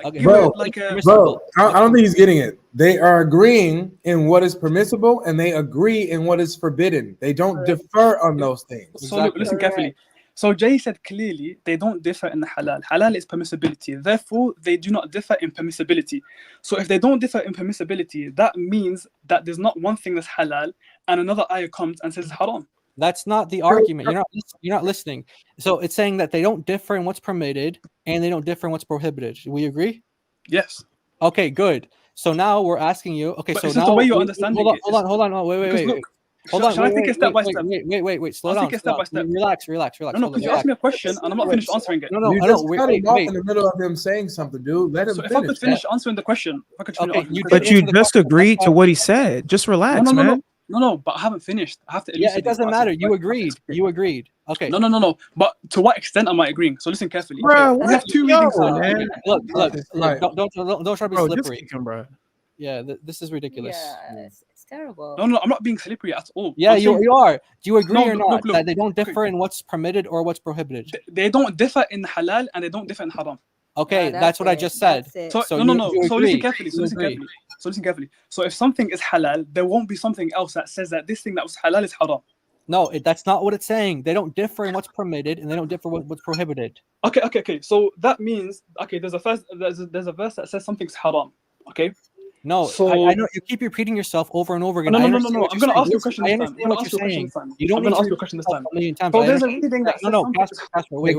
Okay. Bro, I don't think he's getting it. They are agreeing in what is permissible and they agree in what is forbidden. They don't differ on those things. So look, listen carefully. So Jay said clearly they don't differ in the halal. Halal is permissibility. Therefore, they do not differ in permissibility. So if they don't differ in permissibility, that means that there's not one thing that's halal and another ayah comes and says it's haram. That's not the argument. You're not listening. So it's saying that they don't differ in what's permitted and they don't differ in what's prohibited. We agree? Yes. Okay, good. So now we're asking you. Okay, but so it's now just the way you're understanding it. Hold on. Wait. Look, Hold on. Shall I take it step by step? Wait. Slow I'll down. take it step by step. Relax. No, because you asked me a question and I'm not finished answering it. You just cut him off in the middle of him saying something, dude. Let him so finish. if I could finish answering the question, But you just agreed to what he said. Just relax, man. No, but I haven't finished. I have to. Yeah, it doesn't matter. You agreed. Okay. No. But to what extent am I agreeing? So listen carefully. Bro, we have two readings. Man. Look. Don't try to be Bro, slippery. Just bro. Yeah, this is ridiculous. Yeah, it's terrible. No, I'm not being slippery at all. Yeah, you are. Do you agree or not look, that they don't differ in what's permitted or what's prohibited? They don't differ in halal and they don't differ in haram. Okay, that's what I just said. So no. So listen carefully. So listen carefully. So if something is halal, there won't be something else that says that this thing that was halal is haram. No, that's not what it's saying. They don't differ in what's permitted and they don't differ what's prohibited. Okay. So that means there's a verse that says something's haram. Okay. No, so I know you keep repeating yourself over and over again. No. I'm going to ask you a question this time. I understand what you're saying. You don't need to ask you a question this time. A million times. So there's a reading that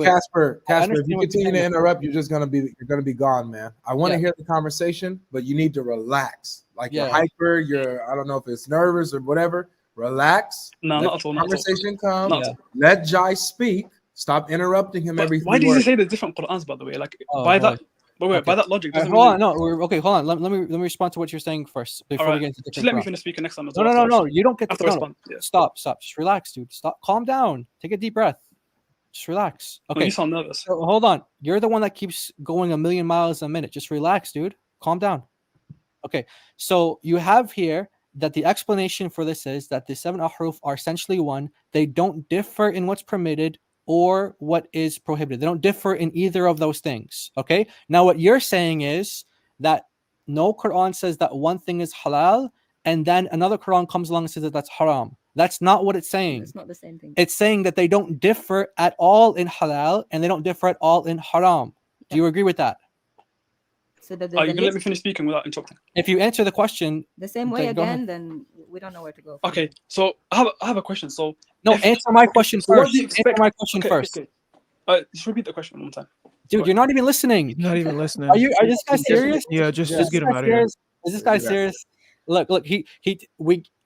Casper, if you continue to interrupt, you're gonna be gone, man. I want to hear the conversation, but you need to relax. Like you're hyper, I don't know if it's nervous or whatever. Relax. No, not at all. Conversation comes. Let Jai speak. Stop interrupting him every. Why did you say the different Qur'ans, by the way? Like by that. Wait, by that logic. Hold on. Hold on. Let me respond to what you're saying first before we get into the Just let me finish speaking next time as well. No. You don't get to respond. Stop. Just relax, dude. Stop. Calm down. Take a deep breath. Just relax. Okay. No, you sound nervous. So, hold on. You're the one that keeps going 1,000,000 miles a minute. Just relax, dude. Calm down. Okay. So you have here that the explanation for this is that the 7 ahruf are essentially one. They don't differ in what's permitted or what is prohibited. They don't differ in either of those things. Okay. Now, what you're saying is that no Quran says that one thing is halal, and then another Quran comes along and says that that's haram. That's not what it's saying. It's not the same thing. It's saying that they don't differ at all in halal and they don't differ at all in haram. Do you agree with that? So that you can let me finish speaking without interrupting. If you answer the question the same way again, then we don't know where to go. Okay, so I have a question. So answer my question first. Answer my question first. Just repeat the question one more time. Dude, you're not even listening. Not even listening. Are this guy serious? Yeah, just get him out of here. Is this guy serious? Look.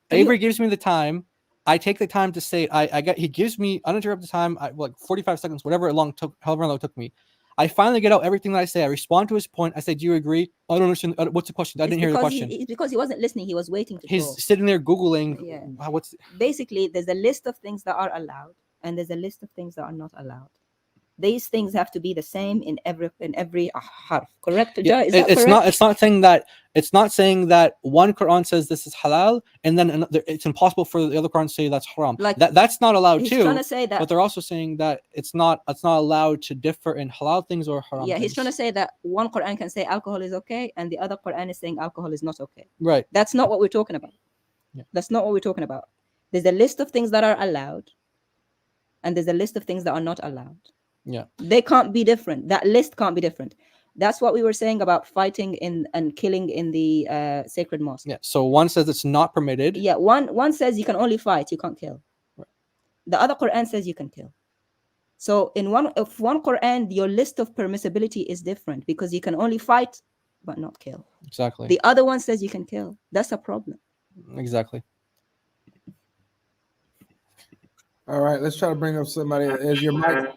Avery gives me the time. I take the time to say he gives me uninterrupted time, like 45 seconds, however long it took me. I finally get out everything that I say. I respond to his point. I say, "Do you agree?" I don't understand. What's the question? I didn't hear the question. It's because he wasn't listening. He was waiting to He's talk. sitting there Googling. Yeah. Basically, there's a list of things that are allowed, and there's a list of things that are not allowed. These things have to be the same in every harf. Correct? Yeah, is that it's correct? It's not saying that one Quran says this is halal, and then it's impossible for the other Quran to say that's haram. Like that's not allowed he's too. Trying to say that, but they're also saying that it's not allowed to differ in halal things or haram. Yeah, things. he's trying to say that one Quran can say alcohol is okay, and the other Quran is saying alcohol is not okay. Right. That's not what we're talking about. Yeah. That's not what we're talking about. There's a list of things that are allowed, and there's a list of things that are not allowed. Yeah, they can't be different. That list can't be different. That's what we were saying about fighting and killing in the sacred mosque. Yeah. So one says it's not permitted. Yeah. One says you can only fight, you can't kill. Right. The other Quran says you can kill. So in one Quran, your list of permissibility is different because you can only fight but not kill. Exactly. The other one says you can kill. That's a problem. Exactly. All right, let's try to bring up somebody. Is your mic?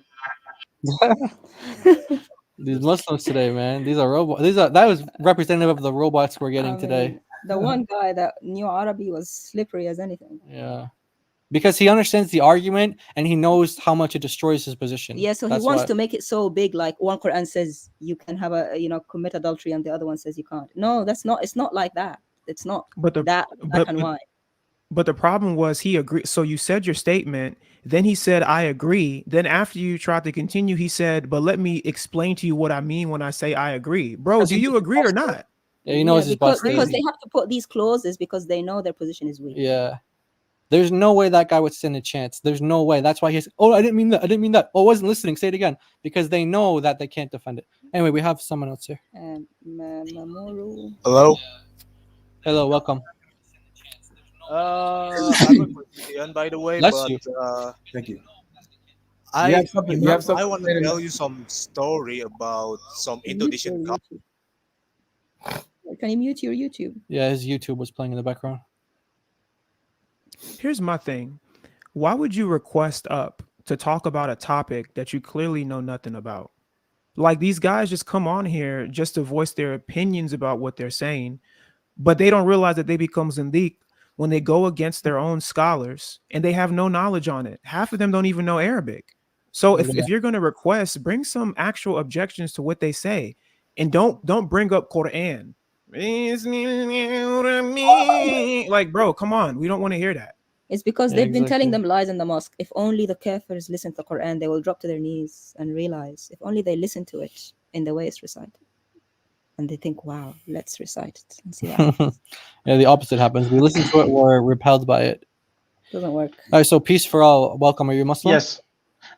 These Muslims today, man. These are robots. That was representative of the robots we're getting today. The one guy that knew Arabic was slippery as anything. Yeah, because he understands the argument and he knows how much it destroys his position. Yeah, so he wants to make it so big. Like one Quran says you can have commit adultery, and the other one says you can't. No, that's not. It's not like that. It's not. Black and white. But the problem was he agreed. So you said your statement, then he said, I agree. Then after you tried to continue, he said, but let me explain to you what I mean when I say I agree. Bro, do you agree or not? Yeah, he knows his because they have to put these clauses because they know their position is weak. Yeah. There's no way that guy would stand a chance. There's no way. That's why he's, I didn't mean that. I didn't mean that. Oh, I wasn't listening. Say it again. Because they know that they can't defend it. Anyway, we have someone else here. Hello. Hello, welcome. I'm a Christian, by the way, Bless but you. Thank you. I I want to tell you some story about some Indonesian couple. Can you mute your YouTube? Yeah, his YouTube was playing in the background. Here's my thing. Why would you request up to talk about a topic that you clearly know nothing about? Like, these guys just come on here just to voice their opinions about what they're saying, but they don't realize that they become zindiq when they go against their own scholars and they have no knowledge on it. Half of them don't even know Arabic. So if you're going to request, bring some actual objections to what they say, and don't bring up Quran. Like, bro, come on. We don't want to hear that. It's because they've been telling them lies in the mosque. If only the kafirs listen to the Quran, they will drop to their knees and realize. If only they listen to it in the way it's recited. And they think, wow, let's recite it and see what happens. Yeah, the opposite happens. We listen to it, we're repelled by it. Doesn't work. All right, so peace for all. Welcome. Are you Muslim? Yes.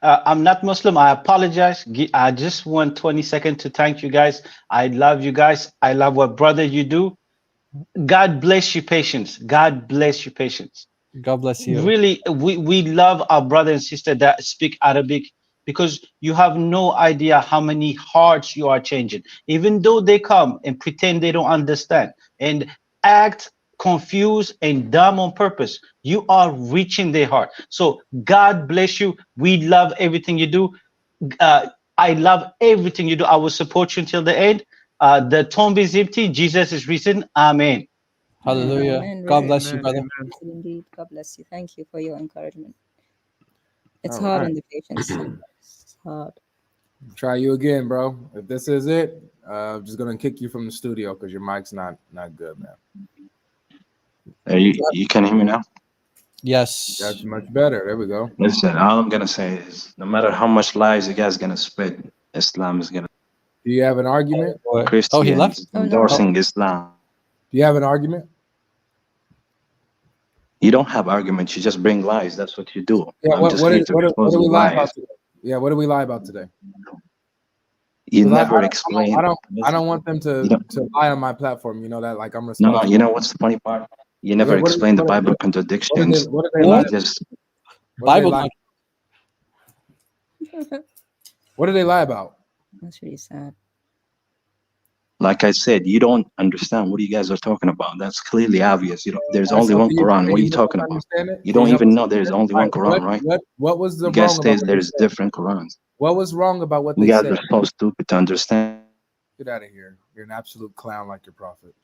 I'm not Muslim. I apologize. I just want 20 seconds to thank you guys. I love you guys. I love what brother you do. God bless you, patience. God bless you, patience. God bless you. Really, we love our brother and sister that speak Arabic, because you have no idea how many hearts you are changing. Even though they come and pretend they don't understand and act confused and dumb on purpose, you are reaching their heart. So God bless you. We love everything you do. I love everything you do. I will support you until the end. The tomb is empty. Jesus is risen. Amen. Hallelujah. Amen. God bless you, brother. Indeed. God bless you. Thank you for your encouragement. It's hard on the patience. It's hard. Try you again, bro. If this is it, I'm just gonna kick you from the studio because your mic's not good, man. You can hear me now? Yes. That's much better. There we go. Listen, all I'm gonna say is, no matter how much lies you guys gonna spread, Islam is gonna. Do you have an argument? Christians he left? endorsing Islam. Do you have an argument? You don't have arguments. You just bring lies. That's what you do. Yeah. I'm What just do here to expose we lie lies. about today? Yeah. What do we lie about today? You 'Cause never I explain. don't want them to lie on my platform. You know that, like, I'm No, responsible. you know what's the funny part? You never explain the Bible contradictions. What do they lie? You just Bible. What do they lie about? That's really sad. like I said, you don't understand what you guys are talking about. That's clearly obvious. You know, there's only So one can you- Quran. can What are you you help talking us about? understand it? You Can don't help even us know there's only one Quran, right? What was the You guys wrong say about what they there's said? different Qurans. What was wrong about what You they guys said? are so stupid to understand. Get out of here. You're an absolute clown like your prophet.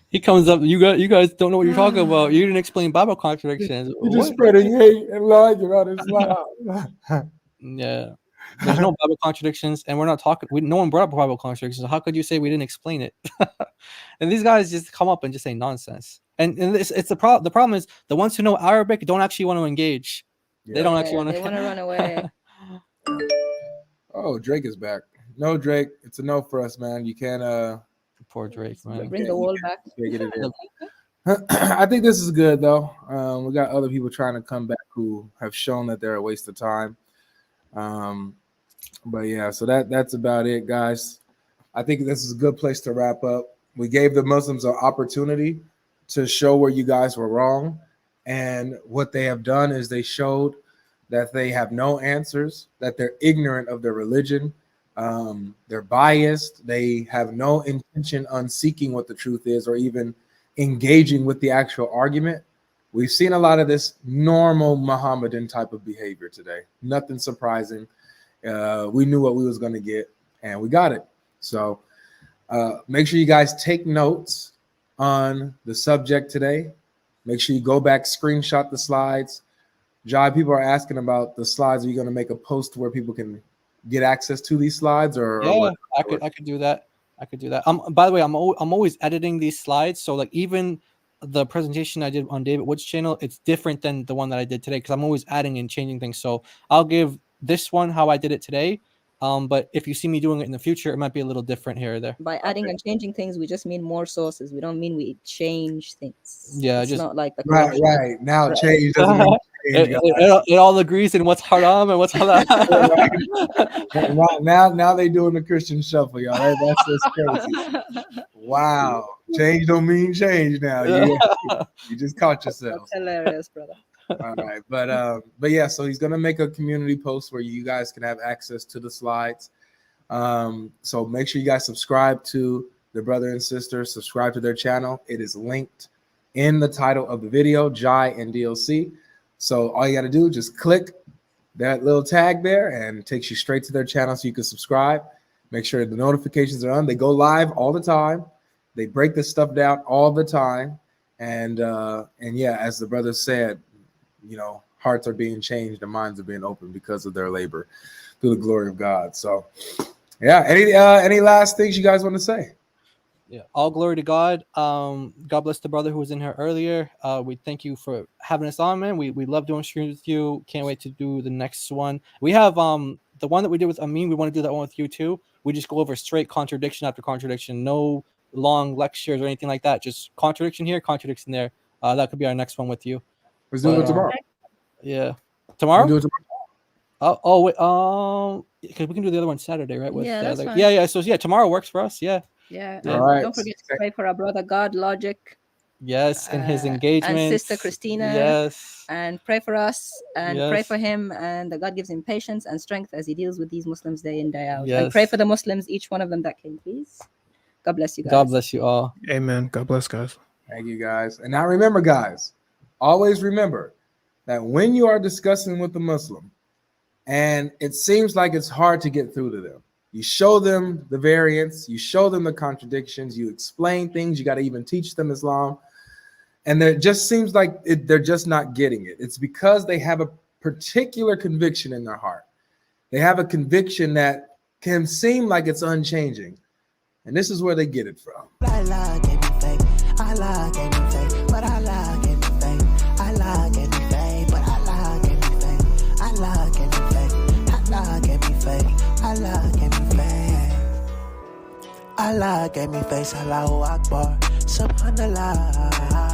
He comes up. You guys don't know what you're talking about. You didn't explain Bible contradictions. You're just What? spreading hate and lying about Islam. Yeah. There's no Bible contradictions, and we're not talking. No one brought up Bible contradictions. So how could you say we didn't explain it? And these guys just come up and just say nonsense. And it's the problem. The problem is the ones who know Arabic don't actually want to engage. Yeah. They don't actually want to. They want to run away. Oh, Drake is back. No, Drake. It's a no for us, man. You can't. Poor Drake, man. Bring the wall back. Can't get it in. I think this is good though. We got other people trying to come back who have shown that they're a waste of time. But yeah, so that's about it, guys. I think this is a good place to wrap up. We gave the Muslims an opportunity to show where you guys were wrong, and what they have done is they showed that they have no answers, that they're ignorant of their religion, they're biased, they have no intention on seeking what the truth is or even engaging with the actual argument. we've seen a lot of this normal Muhammadan type of behavior today. Nothing surprising. We knew what we was going to get, and we got it. So make sure you guys take notes on the subject today. Make sure you go back, screenshot the slides. Jai, people are asking about the slides. Are you going to make a post where people can get access to these slides, or what? I could do that. I could do that. By the way, I'm always editing these slides, so like even the presentation I did on David Wood's channel, it's different than the one that I did today because I'm always adding and changing things. So I'll give this one how I did it today. But if you see me doing it in the future, it might be a little different here or there. By adding and changing things, we just mean more sources. We don't mean we change things. Yeah, it's just not like the right. Now change doesn't mean change. It all agrees in what's haram and what's halal. Now they doing the Christian shuffle, y'all. That's just crazy. Wow, change don't mean change now. You just caught yourself. That's hilarious, brother. All right, but yeah, so he's gonna make a community post where you guys can have access to the slides. So make sure you guys subscribe to the brother and sister. Subscribe to their channel. It is linked in the title of the video, Jai and DLC. So all you got to do is just click that little tag there, and it takes you straight to their channel so you can subscribe. Make sure the notifications are on. They go live all the time. They break this stuff down all the time, and yeah, as the brother said, hearts are being changed and minds are being opened because of their labor through the glory of God. So yeah, any last things you guys want to say? Yeah, all glory to God. God bless the brother who was in here earlier. We thank you for having us on, man. We love doing streams with you. Can't wait to do the next one. We have the one that we did with Amin. We want to do that one with you too. We just go over straight contradiction after contradiction. No long lectures or anything like that. Just contradiction here, contradiction there. That could be our next one with you. Let's do it tomorrow. Yeah, tomorrow. We'll do it tomorrow. Oh wait. Because we can do the other one Saturday, right? With, yeah, that's fine. Yeah. So yeah, tomorrow works for us. Yeah. Yeah. All right. Don't forget to pray for our brother God Logic. Yes, in his engagement. And Sister Christina. Yes. And pray for us and pray for him, and that God gives him patience and strength as he deals with these Muslims day in, day out. Yes. And pray for the Muslims, each one of them that came, please. God bless you guys. God bless you all. Amen. God bless, guys. Thank you, guys. And now remember, guys, always remember that when you are discussing with a Muslim and it seems like it's hard to get through to them, you show them the variants, you show them the contradictions, you explain things, you got to even teach them Islam. And it just seems like they're just not getting it. It's because they have a particular conviction in their heart. They have a conviction that can seem like it's unchanging. And this is where they get it from. I like anything, but I like anything. I like anything, but I like anything. I like anything, I like anything. I like anything. I like anything. Allahu Akbar, Subhanallah.